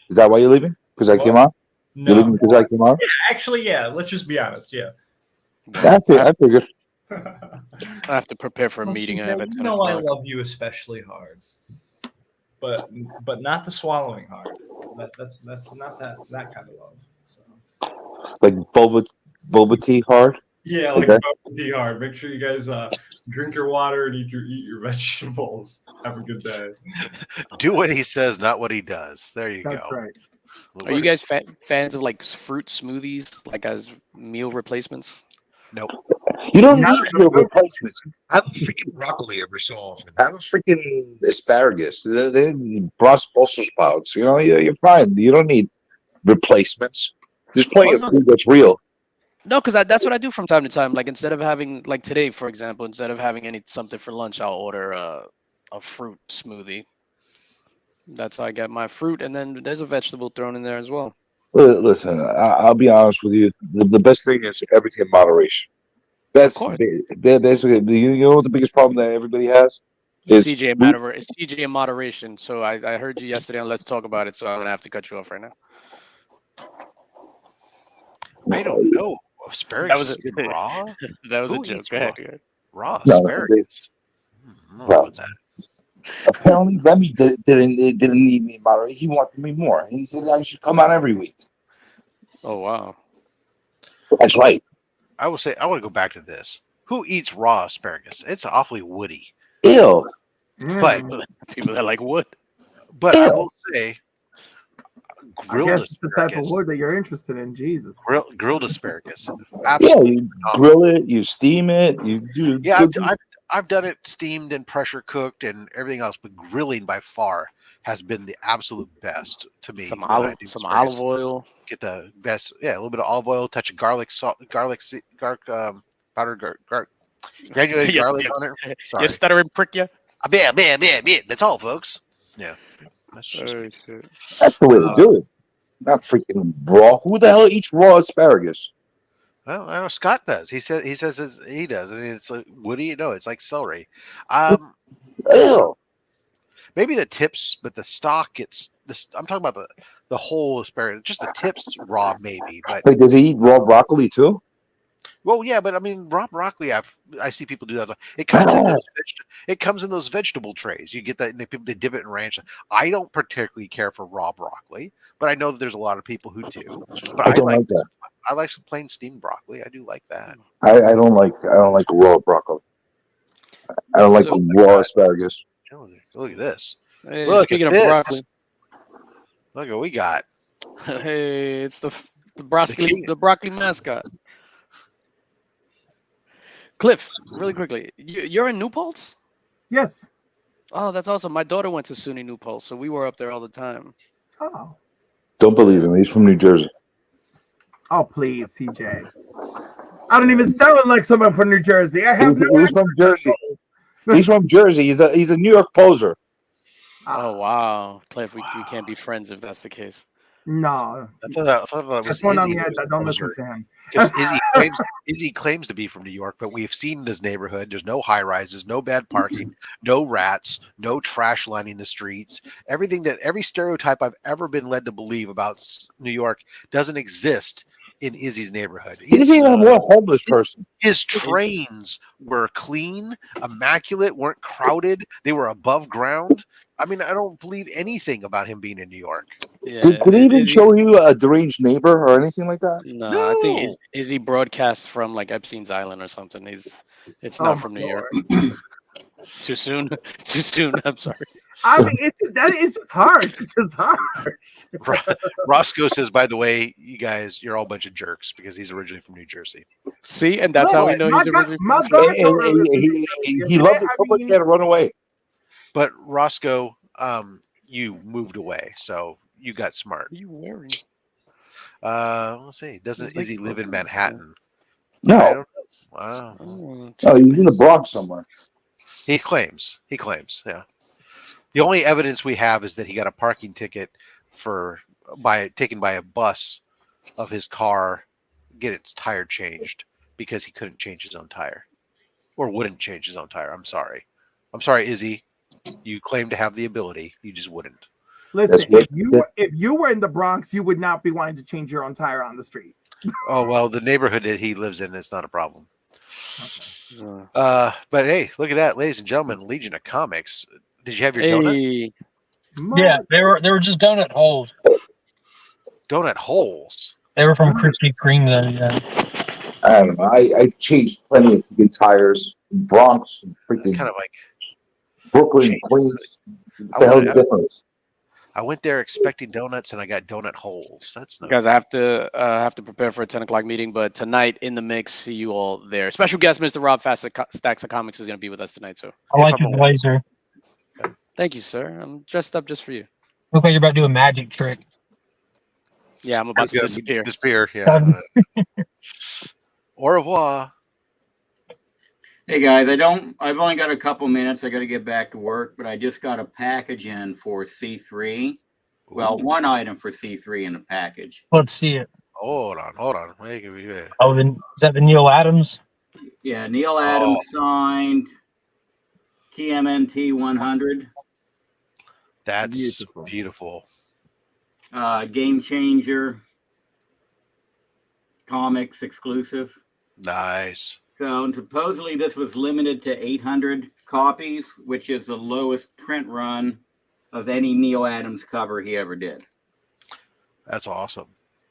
Is that why you're leaving? Because I came on? You're leaving no, because I came on? actually, yeah. Let's just be honest. Yeah. I figured. I have to prepare for a meeting. I have at 10 I o'clock. love you especially hard, but not the swallowing hard. That's not that kind of love. So. Like boba tea hard? Yeah, like Okay. bubble tea hard. Make sure you guys drink your water and eat your vegetables. Have a good day. do what he says, not what he does. There you That's go. right. Are you guys fans of like fruit smoothies, like as meal replacements? Nope. You don't Not need as a meal food. replacements. Have a freaking broccoli every so often. Have a freaking asparagus. They Brussels sprouts. You're fine. You don't need replacements. There's plenty Oh, of no. food that's real. No, because that's what I do from time to time. Like instead of having like today, for example, instead of having something for lunch, I'll order a fruit smoothie. That's how I get my fruit, and then there's a vegetable thrown in there as well. Listen, I'll be honest with you. The best thing is everything in moderation. That's course. basically. You know what the biggest problem that everybody has is CJ in moderation. So I heard you yesterday on Let's Talk About It. So I'm gonna have to cut you off right now. I don't know. That Asparagus was is good raw? That was Who a joke. eats Go ahead. Go ahead. Raw No, asparagus. I don't know well, about that. apparently Remy didn't need me in moderation. He wanted me more. He said I should come out every week. Oh wow. That's right. I will say, I want to go back to this. Who eats raw asparagus? It's awfully woody. Ew. But People that like wood. but I will say, I grilled guess it's the type of asparagus. wood that you're interested in. Jesus. Grilled asparagus, Yeah, absolutely you phenomenal. grill it, you steam it, you do. Yeah, good- I've done it steamed and pressure cooked and everything else, but grilling by far has been the absolute best to me Some when I olive, do some asparagus. olive oil. Get the best, yeah, a little bit of olive oil, touch of garlic, salt, garlic, powdered granulated You, garlic you, on it. you Sorry, stuttering prick, you. yeah. That's all, folks. Yeah, that's just me. Oh shit. That's the way to Uh, do it. Not freaking raw. Who the hell eats raw asparagus? Well, I know Scott does. He says he does, and it's like woody. No, it's like celery. It's, Um, ew. maybe the tips, but the stalk. It's this. I'm talking about the whole asparagus. Just the tips raw, maybe. But Wait, does he eat raw broccoli too? well, yeah. But I mean, raw broccoli. I see people do that. It comes in those. It comes in those vegetable trays. You get that. And they dip it in ranch. I don't particularly care for raw broccoli, but I know that there's a lot of people who do. But I don't like that. I like some plain steamed broccoli. I do like that. I don't like raw broccoli. I don't like So- raw asparagus. Look at this. Hey, Look speaking at of this. broccoli, Look what we got. hey, it's the king. the broccoli mascot. Cliff, really quickly, you're in New Paltz? Yes. Oh, that's awesome. My daughter went to SUNY New Paltz, so we were up there all the time. Oh. Don't believe him. He's from New Jersey. Oh, please, CJ. I don't even sound like someone from New Jersey. I have He's from Jersey. He's from Jersey. He's a New York poser. Oh wow, Cliff, we can't be friends if that's the case. No. I thought that was That's one on Izzy the who edge. was I the don't listen poser. to him. Because Izzy claims to be from New York, but we've seen in his neighborhood there's no high rises, no bad parking, no rats, no trash lining the streets. Every stereotype I've ever been led to believe about New York doesn't exist in Izzy's neighborhood. He doesn't even have one homeless person. His trains were clean, immaculate, weren't crowded. They were above ground. I mean, I don't believe anything about him being in New York. Yeah, Did he even show you a deranged neighbor or anything like that? No, I think Izzy broadcasts from like Epstein's Island or something. It's not from New York. Too soon. Too soon. I'm sorry. I mean, it's just harsh. It's just harsh. Roscoe says, by the way, you guys, you're all a bunch of jerks because he's originally from New Jersey. See, and that's how we know he's originally from New Jersey. He loved it so much he had to run away. But Roscoe, you moved away, so you got smart. What are you wearing? Let's see. Doesn't Izzy live in Manhattan? No. I don't know. Wow. No, he's in the Bronx somewhere. He claims. Yeah. The only evidence we have is that he got a parking ticket taken by a bus of his car, get its tire changed because he couldn't change his own tire, or wouldn't change his own tire. I'm sorry, Izzy. You claim to have the ability, you just wouldn't. Listen, if you were in the Bronx, you would not be wanting to change your own tire on the street. Oh well, the neighborhood that he lives in is not a problem. Okay. But hey, look at that, ladies and gentlemen, Legion of Comics. Did you have your donut? Yeah, they were just donut holes. Donut holes. They were from Krispy Kreme though. Yeah. I don't know. I've changed plenty of freaking tires. Bronx, freaking Kind of like Brooklyn, Queens. What the hell's the difference? I went there expecting donuts and I got donut holes. That's no Guys, I have to prepare for a 10 o'clock meeting, but tonight in the mix, see you all there. Special guest, Mr. Rob Fast Stacks of Comics is going to be with us tonight too. I like your blazer. Thank you, sir. I'm dressed up just for you. Look like you're about to do a magic trick. Yeah, I'm about to disappear. Disappear, yeah. Au revoir. Hey guys, I've only got a couple minutes. I got to get back to work, but I just got a package in for C3. Well, one item for C3 in the package. Let's see it. Hold on. Wait. Oh, then is that the Neil Adams? Yeah, Neil Adams signed TMNT 100. That's beautiful. Game Changer Comics exclusive. Nice. So, and supposedly this was limited to 800 copies, which is the lowest print run of any Neil Adams cover he ever did. That's awesome.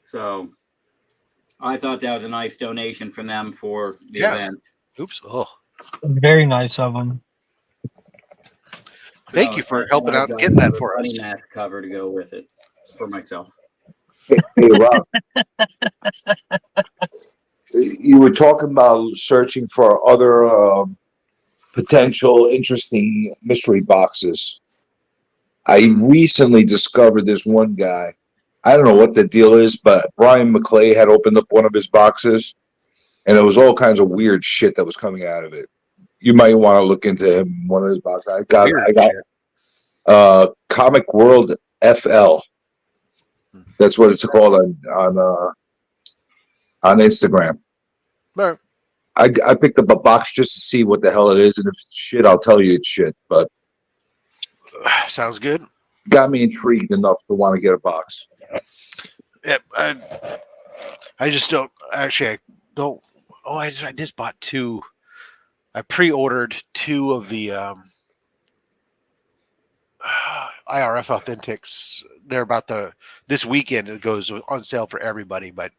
So I thought that was a nice donation from them for the event. Oops. Oh. Very nice of them. Thank you for And helping I've out and got getting that a for bunny us. mask cover to go with it for myself. Hey, Rob, you were talking about searching for other potential interesting mystery boxes. I recently discovered this one guy. I don't know what the deal is, but Brian McClay had opened up one of his boxes, and there was all kinds of weird shit that was coming out of it. You might want to look into him. One of his boxes. Weird I got Comic World FL. That's what it's called on Instagram. But I picked up a box just to see what the hell it is, and if it's shit, I'll tell you it's shit. But sounds good. got me intrigued enough to want to get a box. Yep. I just don't actually. I don't. Oh, I just bought two. I pre-ordered two of the IRF Authentics. They're about this weekend. It goes on sale for everybody, but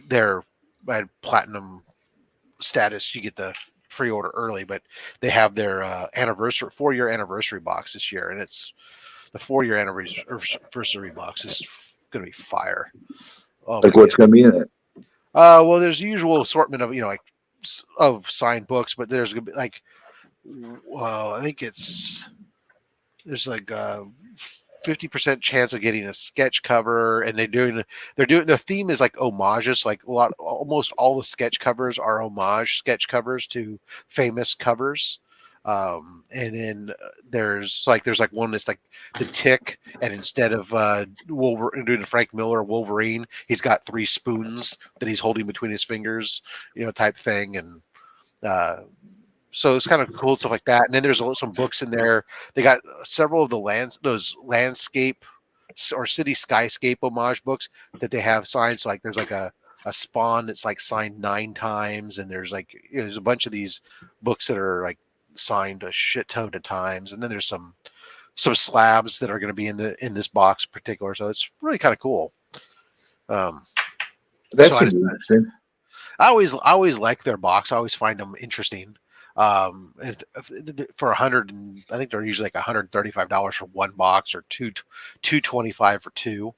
they're at platinum status. You get the pre-order early, but they have their anniversary 4-year anniversary box this year, and it's the 4-year anniversary box is going to be fire. Oh, Like what's going to be in it? Well, there's the usual assortment of like of signed books, but there's gonna be like, well, I think there's like 50% chance of getting a sketch cover, and they're doing the theme is like homages, like almost all the sketch covers are homage sketch covers to famous covers. And then there's like one that's like the Tick, and instead of Wolverine doing a Frank Miller Wolverine, he's got 3 spoons that he's holding between his fingers, type thing. And so it's kind of cool stuff like that. And then there's some books in there. They got several of those landscape or city skyscape homage books that they have signed. So like there's like a Spawn that's like signed 9 times, and there's like there's a bunch of these books that are like signed a shit ton of times, and then there's some slabs that are going to be in this box in particular. So it's really kind of cool. That's so interesting. I always like their box. I always find them interesting. For 100, and I think they're usually like $135 for one box, or $225 for 2.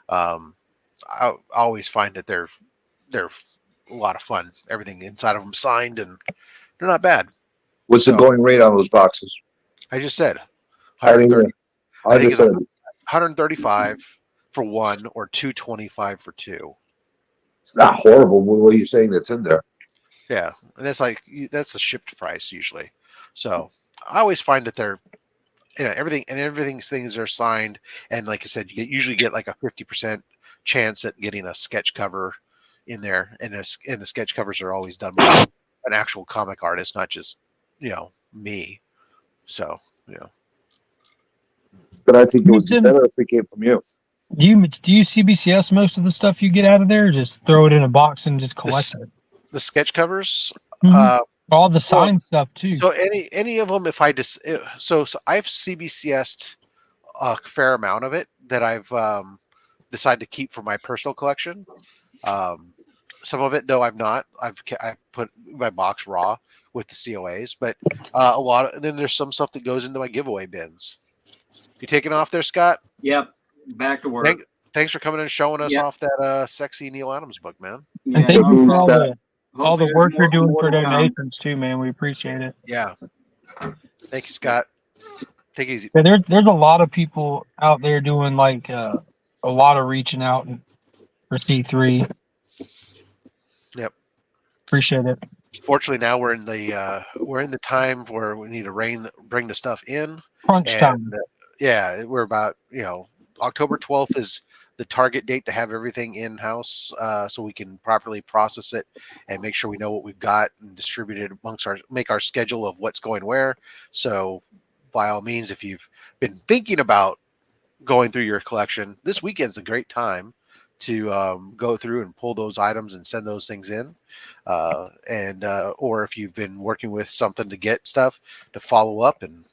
I always find that they're a lot of fun. Everything inside of them signed, and they're not bad. What's the going rate on those boxes? I just said I think it's 135 for 1 or $225 for 2. It's not horrible. What are you saying that's in there? Yeah, and that's a shipped price usually. So I always find that they're things are signed, and like I said, you usually get like a 50% chance at getting a sketch cover in there, and the sketch covers are always done by an actual comic artist, not just me. So But I think it would be better if it came from you. Do you CBCS most of the stuff you get out of there, or just throw it in a box and just collect it? The sketch covers, all the signed stuff too. So any of them, if I just so I've CBCS'd a fair amount of it that I've decided to keep for my personal collection. Some of it though I've not. I put my box raw with the COAs, but a lot. And then there's some stuff that goes into my giveaway bins. You taking off there, Scott? Yep. Back to work. Thanks for coming and showing us off that sexy Neil Adams book, man. Yeah, and thank you for all the work you're doing for more to come. donations too, man. We appreciate it. Yeah. Thank you, Scott. Take it easy. Yeah, there's a lot of people out there doing like a lot of reaching out for C3. Yep. Appreciate it. Fortunately, now we're in the time where we need to bring the stuff in. Crunch time. Yeah, we're about October 12th is the target date to have everything in house, so we can properly process it and make sure we know what we've got and distribute it make our schedule of what's going where. So by all means, if you've been thinking about going through your collection, this weekend's a great time to go through and pull those items and send those things in. Or if you've been working with something to get stuff, to follow up and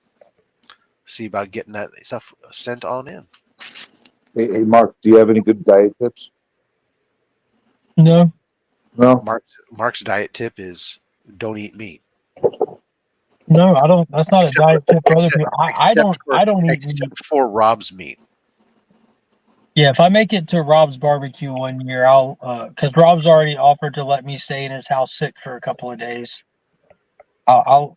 see about getting that stuff sent on in. Hey, Mark, do you have any good diet tips? No. No. Mark's diet tip is don't eat meat. No, I don't. That's not a diet tip for other except, people. I don't. I don't eat meat. except for Rob's meat. Yeah, if I make it to Rob's barbecue one year, I'll because Rob's already offered to let me stay in his house sick for a couple of days. I'll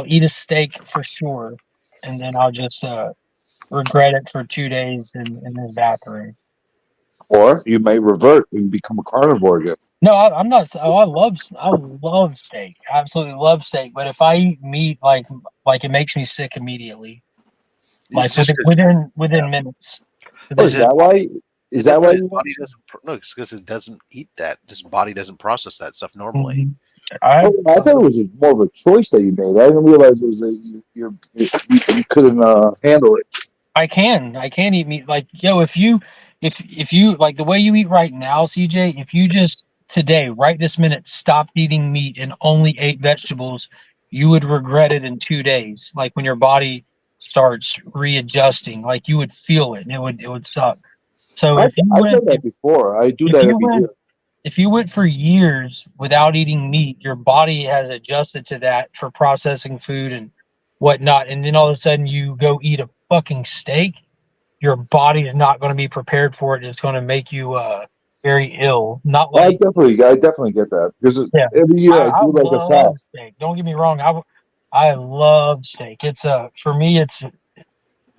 eat a steak for sure, and then I'll just regret it for 2 days in his bathroom. Or you may revert and become a carnivore again. No, I'm not. Oh, I love steak. I absolutely love steak. But if I eat meat, like it makes me sick immediately, like It's just within minutes. Oh, is that why? Is that why his you body doesn't? No, it's because it doesn't eat that. His body doesn't process that stuff normally. I I thought it was more of a choice that you made. I didn't realize it was you couldn't handle it. I can eat meat. Like, yo, if you like the way you eat right now, CJ, if you just today, right this minute, stopped eating meat and only ate vegetables, you would regret it in 2 days. Like when your body starts readjusting, like you would feel it and it would suck. So I've done that before. I do if that you every went year. if you went for years without eating meat, your body has adjusted to that for processing food and whatnot. And then all of a sudden you go eat a fucking steak, your body is not going to be prepared for it. It's going to make you very ill. Not I like definitely get that because yeah. every year I do like a love fast. steak. Don't get me wrong. I love steak. It's for me it's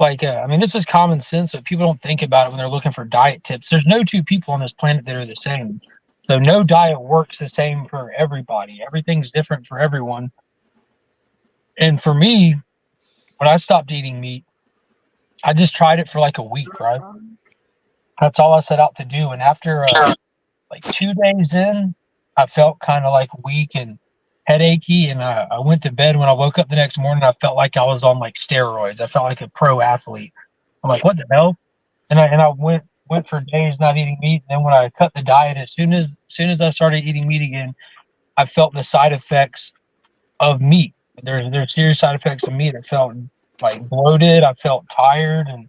like I mean this is common sense, but people don't think about it when they're looking for diet tips. There's no two people on this planet that are the same. So no diet works the same for everybody. Everything's different for everyone. And for me, when I stopped eating meat, I just tried it for like a week, right? That's all I set out to do. And after like 2 days in, I felt kind of like weak and headachy. And I went to bed. When I woke up the next morning, I felt like I was on like steroids. I felt like a pro athlete. I'm like, what the hell? And I went for days not eating meat. And then when I cut the diet, as soon as I started eating meat again, I felt the side effects of meat. There's serious side effects of meat. I felt like bloated. I felt tired, and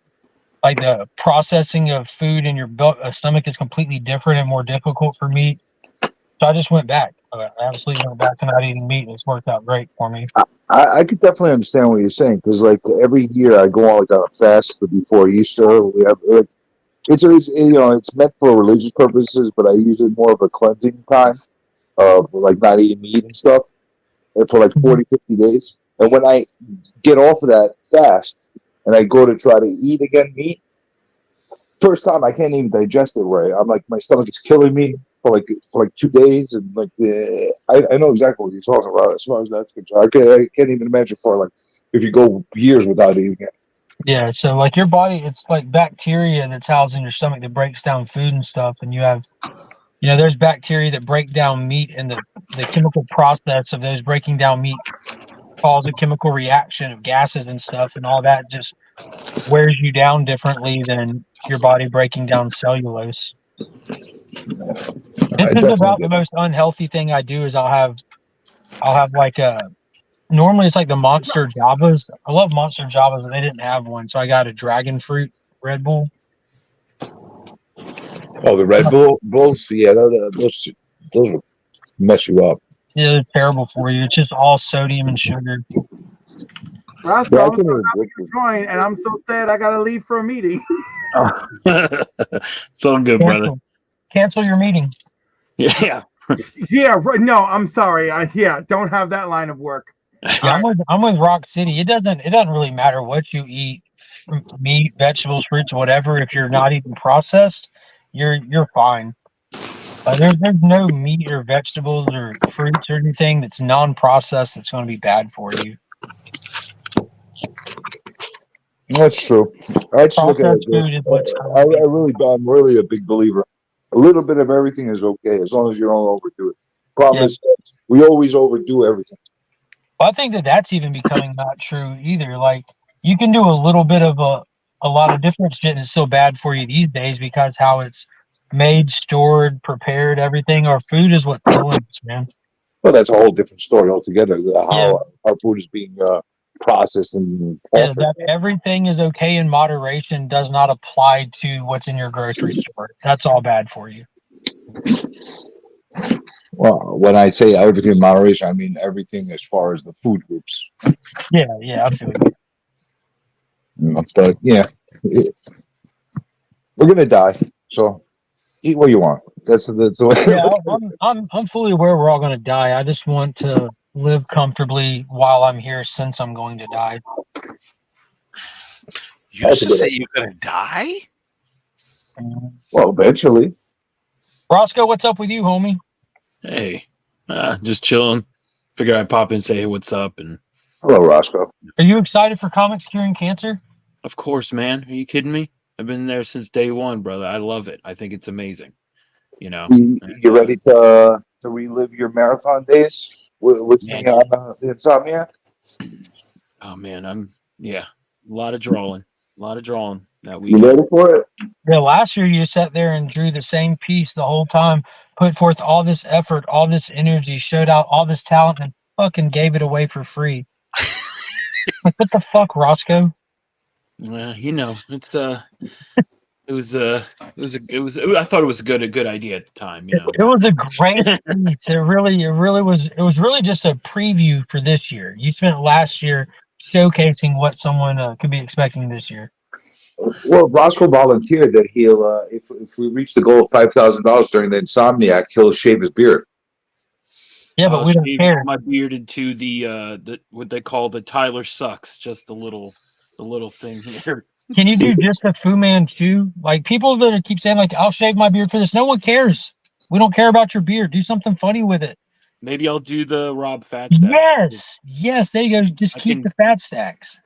like the processing of food in your stomach is completely different and more difficult for meat. So I just went back. I absolutely went back to not eating meat, and it's worked out great for me. I could definitely understand what you're saying because like every year I go on like on a fast before Easter. We have like it's it's meant for religious purposes, but I use it more of a cleansing time of like not eating meat and stuff and for like 40, 50 days. And when I get off of that fast and I go to try to eat again meat, first time I can't even digest it right. I'm like my stomach is killing me for like 2 days, and like I know exactly what you're talking about as far as that's concerned. I can't even imagine for like if you go years without eating it. Yeah, so like your body, it's like bacteria that's housed in your stomach that breaks down food and stuff, and you have, there's bacteria that break down meat, and the chemical process of those breaking down meat cause a chemical reaction of gases and stuff, and all that just wears you down differently than your body breaking down cellulose. This is about the most unhealthy thing I do is I'll have like normally it's like the Monster Javas. I love Monster Javas, but they didn't have one, so I got a dragon fruit Red Bull. Oh, the Red Bulls, yeah, those will mess you up. Yeah, they're terrible for you. It's just all sodium and sugar. Roscoe, I'm so happy you joined, and I'm so sad I gotta leave for a meeting. It's all good, brother. Cancel your meeting. Yeah. Yeah, right. No, I'm sorry. Don't have that line of work. I'm with Rock City. It doesn't really matter what you eat, meat, vegetables, fruits, whatever. If you're not eating processed, you're fine. There's no meat or vegetables or fruits or anything that's non-processed that's going to be bad for you. That's true. I just look at it this. I'm really a big believer. A little bit of everything is okay as long as you don't overdo it. Problem is, we always overdo everything. Well, I think that's even becoming not true either. Like you can do a little bit of a lot of different shit and it's still bad for you these days because how it's made, stored, prepared, everything. Our food is what's killing us, man. Well, that's a whole different story altogether. How our food is being processed and offered. That everything is okay in moderation does not apply to what's in your grocery store. That's all bad for you. Well, when I say everything in moderation, I mean everything as far as the food groups. Yeah, I feel you. But yeah, we're gonna die. So eat what you want. That's the way. Yeah, I'm fully aware we're all going to die. I just want to live comfortably while I'm here, since I'm going to die. You used to say you're gonna die? Well, eventually. Roscoe, what's up with you, homie? Hey, just chilling. Figure I'd pop in and say, hey, what's up? And Hello, Roscoe. Are you excited for Comics Curing Cancer? of course, man. Are you kidding me? I've been there since day one, brother. I love it. I think it's amazing. You know, You ready to relive your marathon days with me man. on the Insomniac? Oh man, a lot of drawing that You weekend. ready for it? Yeah, last year you sat there and drew the same piece the whole time, put forth all this effort, all this energy, showed out all this talent, and fucking gave it away for free. Like, what the fuck, Roscoe? You know, it's I thought it was a good idea at the time. You know, It was a great piece. It really was. It was really just a preview for this year. You spent last year showcasing what someone could be expecting this year. Well, Roscoe volunteered that he'll if we reach the goal of $5,000 during the Insomniac, he'll shave his beard. Yeah, but we don't shave care. my beard into the what they call the Tyler sucks, just the little thing here. Can you do just a Fu Manchu? Like, people that keep saying, like, I'll shave my beard for this. No one cares. We don't care about your beard. Do something funny with it. Maybe I'll do the Rob fat stack. Yes, there you go. Just keep the fat stacks.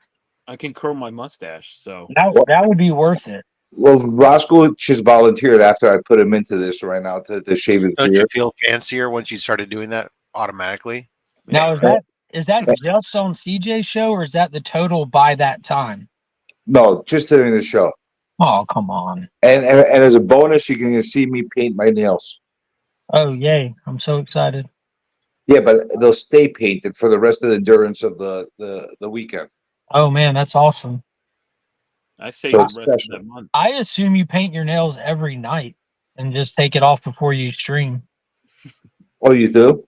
I can curl my mustache, so that would be worth it. Well, Roscoe just volunteered after I put him into this right now to shave his Don't you beard. feel fancier once you started doing that automatically? Now, is that just on CJ's show, or is that the total by that time? No, just during the show. Oh, come on. And as a bonus, you can see me paint my nails. Oh, yay. I'm so excited. Yeah, but they'll stay painted for the rest of the endurance of the weekend. Oh, man, that's awesome. I say So the it's rest of special. that month. I assume you paint your nails every night and just take it off before you stream. Oh, you do?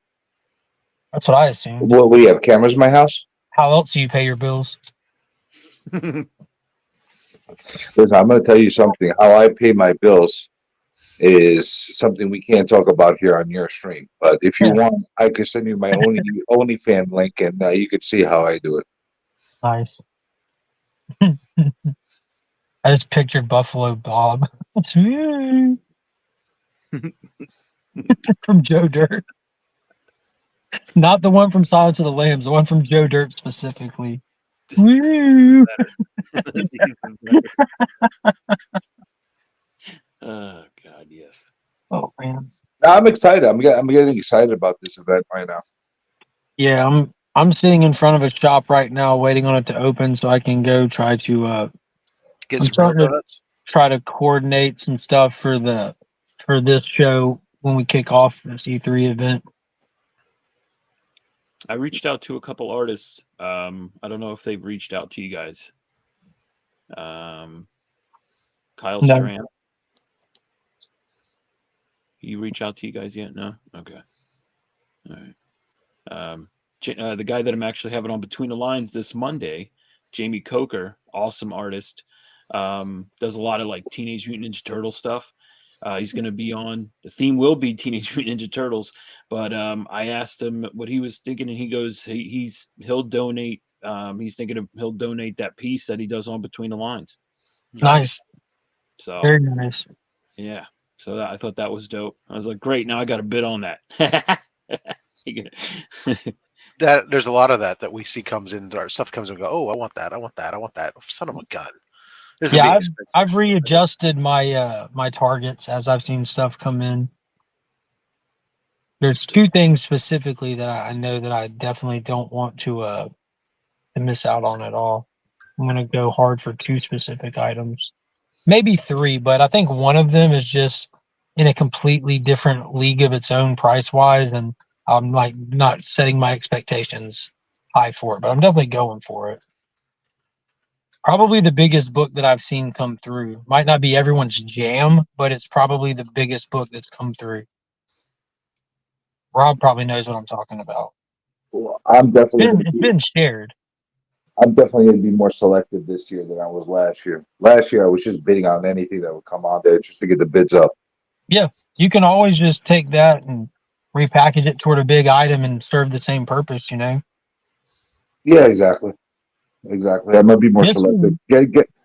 That's what I assume. Well, we have cameras in my house. How else do you pay your bills? Listen, I'm going to tell you something. How I pay my bills is something we can't talk about here on your stream. But if you want, I could send you my OnlyFans link, and you could see how I do it. Nice. I just pictured Buffalo Bob. From Joe Dirt. Not the one from Silence of the Lambs, the one from Joe Dirt specifically. Woo! Oh God, yes. Oh man. I'm excited. I'm getting excited about this event right now. Yeah, I'm sitting in front of a shop right now waiting on it to open so I can go try to Get I'm some real starting to donuts. try to coordinate some stuff for this show when we kick off this E3 event. I reached out to a couple artists. I don't know if they've reached out to you guys. Kyle No. Strand. You reach out to you guys yet? No? Okay. All right. The guy that I'm actually having on Between the Lines this Monday, Jamie Coker, awesome artist, does a lot of like Teenage Mutant Ninja Turtle stuff. He's going to be on. The theme will be Teenage Mutant Ninja Turtles, but I asked him what he was thinking, and he goes, he'll donate. He's thinking he'll donate that piece that he does on Between the Lines. Nice. So Very nice. yeah. So I thought that was dope. I was like, great. Now I got a bid on that. That there's a lot of that we see comes in. Our stuff comes and go. Oh, I want that. I want that. I want that. Son of a gun. This is Yeah, expensive. I've readjusted my my targets as I've seen stuff come in. There's two things specifically that I know that I definitely don't want to miss out on at all. I'm gonna go hard for two specific items, maybe three, but I think one of them is just in a completely different league of its own price wise, and I'm like not setting my expectations high for it, but I'm definitely going for it. Probably the biggest book that I've seen come through. Might not be everyone's jam, but it's probably the biggest book that's come through. Rob probably knows what I'm talking about. Well, I'm definitely going to It's be. been shared. I'm definitely going to be more selective this year than I was last year. Last year, I was just bidding on anything that would come on there just to get the bids up. Yeah, you can always just take that and repackage it toward a big item and serve the same purpose. You know. Yeah, exactly. Exactly. I'm going to be more This selective.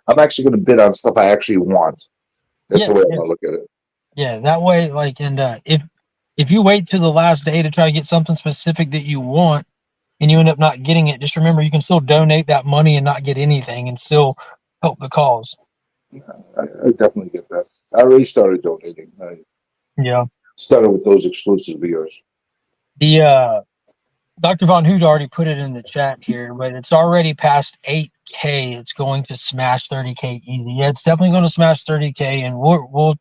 I'm actually going to bid on stuff I actually want. That's Yeah, the way I'm yeah, going to look at it. yeah. That way, like, and if you wait till the last day to try to get something specific that you want and you end up not getting it, just remember you can still donate that money and not get anything and still help the cause. I definitely get that. I already started donating. I Yeah. started with those exclusive of yours. The Dr. Von Hood already put it in the chat here, but it's already past 8K. It's going to smash 30K easy. Yeah, it's definitely going to smash 30K, and we'll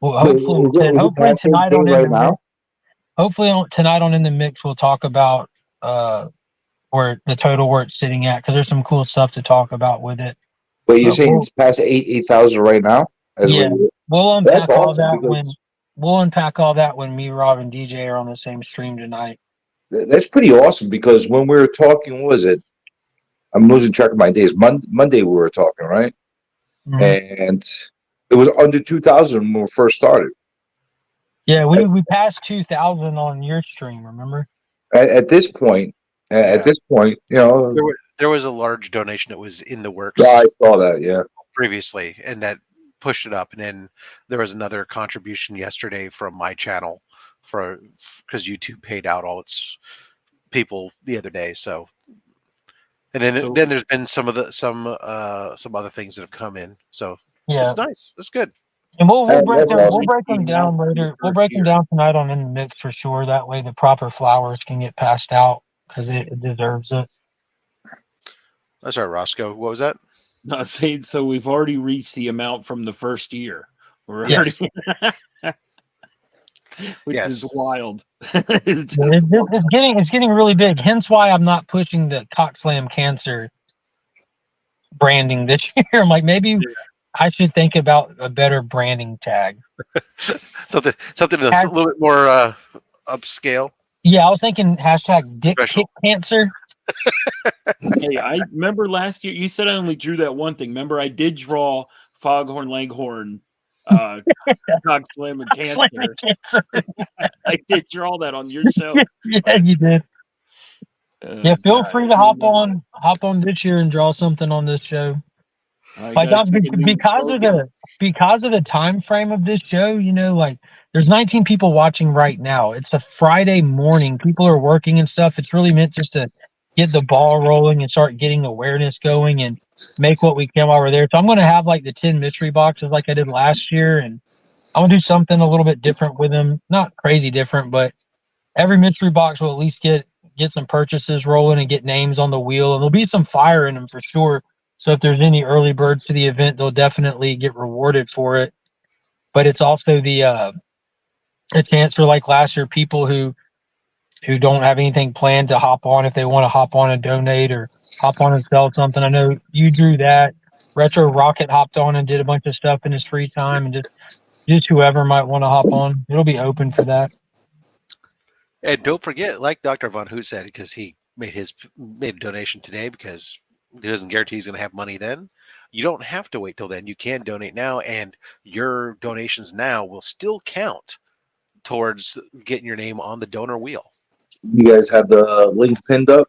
Wait, hopefully is it hopefully past tonight 8K on In right the Mix. now? Hopefully tonight on In the Mix we'll talk about where the total where it's sitting at, because there's some cool stuff to talk about with it. But you're But saying it's past 8,000 right now? yeah, we'll That's unpack all awesome that because when me, Rob, and DJ are on the same stream tonight. that's pretty awesome because when we were talking, what was it? I'm losing track of my days. Monday we were talking, right? Mhm. And it was under 2,000 when we first started. Yeah, we passed 2,000 on your stream, remember? At this point, Yeah. you know, There was a large donation that was in the works I saw that. Yeah. previously, and that pushed it up. And then there was another contribution yesterday from my channel because YouTube paid out all its people the other day. So, and then there's been some other things that have come in. So Yeah. it's nice. It's good. And we'll That's break them awesome. we'll break them down later. We'll break them down tonight on In the Mix for sure. That way the proper flowers can get passed out because it deserves it. That's right, Roscoe. What was that? Not saying so. We've already reached the amount from the first year. We're Yes. already, which is wild. It's getting really big. Hence why I'm not pushing the Cock Slam Cancer branding this year. I'm like, maybe I should think about a better branding tag. something that's a little bit more upscale. Yeah, I was thinking hashtag dick kick cancer. Hey, I remember last year you said I only drew that one thing. Remember, I did draw Foghorn Leghorn, Cock Slam and Cancer. I did draw that on your show. Yeah, you did. Yeah, feel free to hop on this year and draw something on this show. Like because of the time frame of this show, you know, like there's 19 people watching right now. It's a Friday morning. People are working and stuff. It's really meant just to get the ball rolling and start getting awareness going and make what we can while we're there. So I'm going to have like the 10 mystery boxes like I did last year, and I'm going to do something a little bit different with them. Not crazy different, but every mystery box will at least get some purchases rolling and get names on the wheel, and there'll be some fire in them for sure. So if there's any early birds to the event, they'll definitely get rewarded for it. But it's also the a chance for, like last year, people who don't have anything planned to hop on, if they want to hop on and donate or hop on and sell something. I know you drew that. Retro Rocket hopped on and did a bunch of stuff in his free time, and just whoever might want to hop on, it'll be open for that. And don't forget, like Dr. Von Hoot said, because he made a donation today because he doesn't guarantee he's going to have money then. You don't have to wait till then. You can donate now, and your donations now will still count towards getting your name on the donor wheel. You guys have the link pinned up?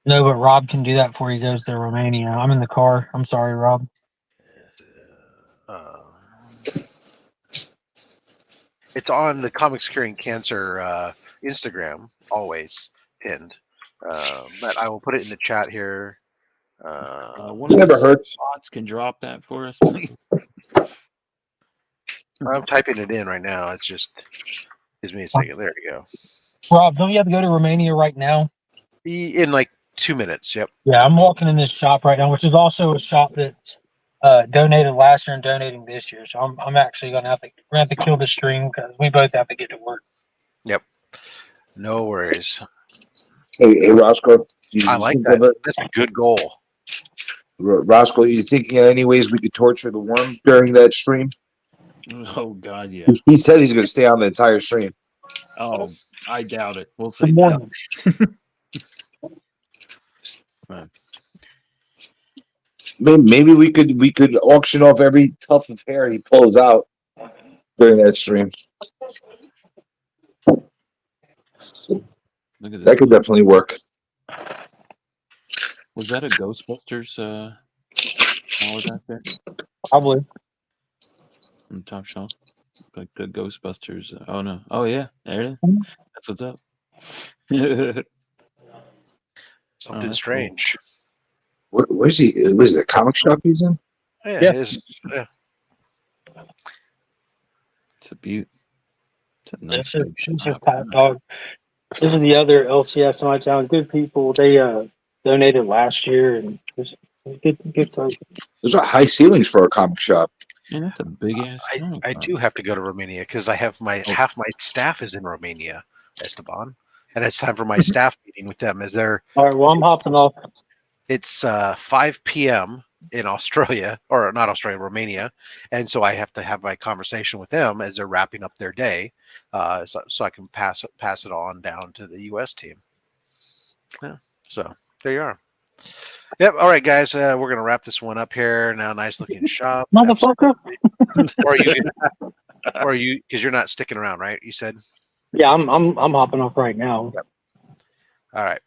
No, but Rob can do that before he goes to Romania. I'm in the car. I'm sorry, Rob. It's on the Comics Curing Cancer Instagram, always pinned. But I will put it in the chat here. One of the bots can drop that for us, please. I'm typing it in right now. It's just gives me a second. There you go. Rob, don't you have to go to Romania right now? In like 2 minutes. Yep. Yeah, I'm walking in this shop right now, which is also a shop that's donated last year and donating this year. So I'm actually gonna have to kill the stream because we both have to get to work. Yep. No worries. Hey, Roscoe. I like that. That's a good goal. Roscoe, you thinking of any ways we could torture the worm during that stream? Oh God, yeah. He said he's going to stay on the entire stream. Oh, I doubt it. We'll Good see. morning. Man. Maybe we could auction off every tuft of hair he pulls out during that stream. Look at That this. could definitely work. Was that a Ghostbusters wallet back there Probably. on the top shelf? Like the Ghostbusters. Oh no. Oh yeah. There it is. That's what's up. Something that's strange. Where's he? Was it the comic shop he's in? Yeah, Yeah. it is. Yeah. It's a beaut. It's a nice This is, big this is shop. Pat Dog. This is the other LCS in my town. Good people. They donated last year, and it's good time. Those are high ceilings for a comic shop. Man, that's a big ass. I do have to go to Romania because I have half my staff is in Romania, Esteban, and it's time for my staff meeting with them. Is there? All right. Well, I'm hopping off. It's 5 p.m. in Australia, or not Australia, Romania, and so I have to have my conversation with them as they're wrapping up their day, so I can pass it on down to the U.S. team. Yeah, so there you are. Yep. All right, guys, we're gonna wrap this one up here now. Nice looking shop, Motherfucker. or you because you're not sticking around, right? You said. Yeah, I'm hopping off right now. Yep. All right.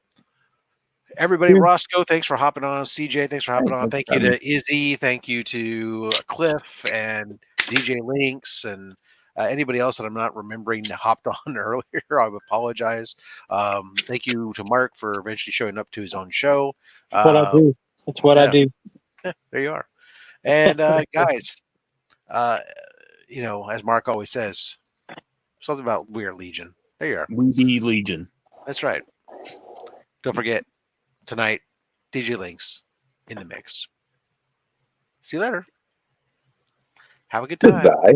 Everybody, Yeah. Roscoe, thanks for hopping on. CJ, thanks for hopping on. Thank you to Izzy. Thank you to Cliff and DJ Links and anybody else that I'm not remembering hopped on earlier. I apologize. Thank you to Mark for eventually showing up to his own show. That's what I do. That's what I do. Yeah, there you are. And guys, as Mark always says, something about We're Legion. There you are. We be Legion. That's right. Don't forget, tonight, DJ Links in the mix. See you later. Have a good time. Goodbye.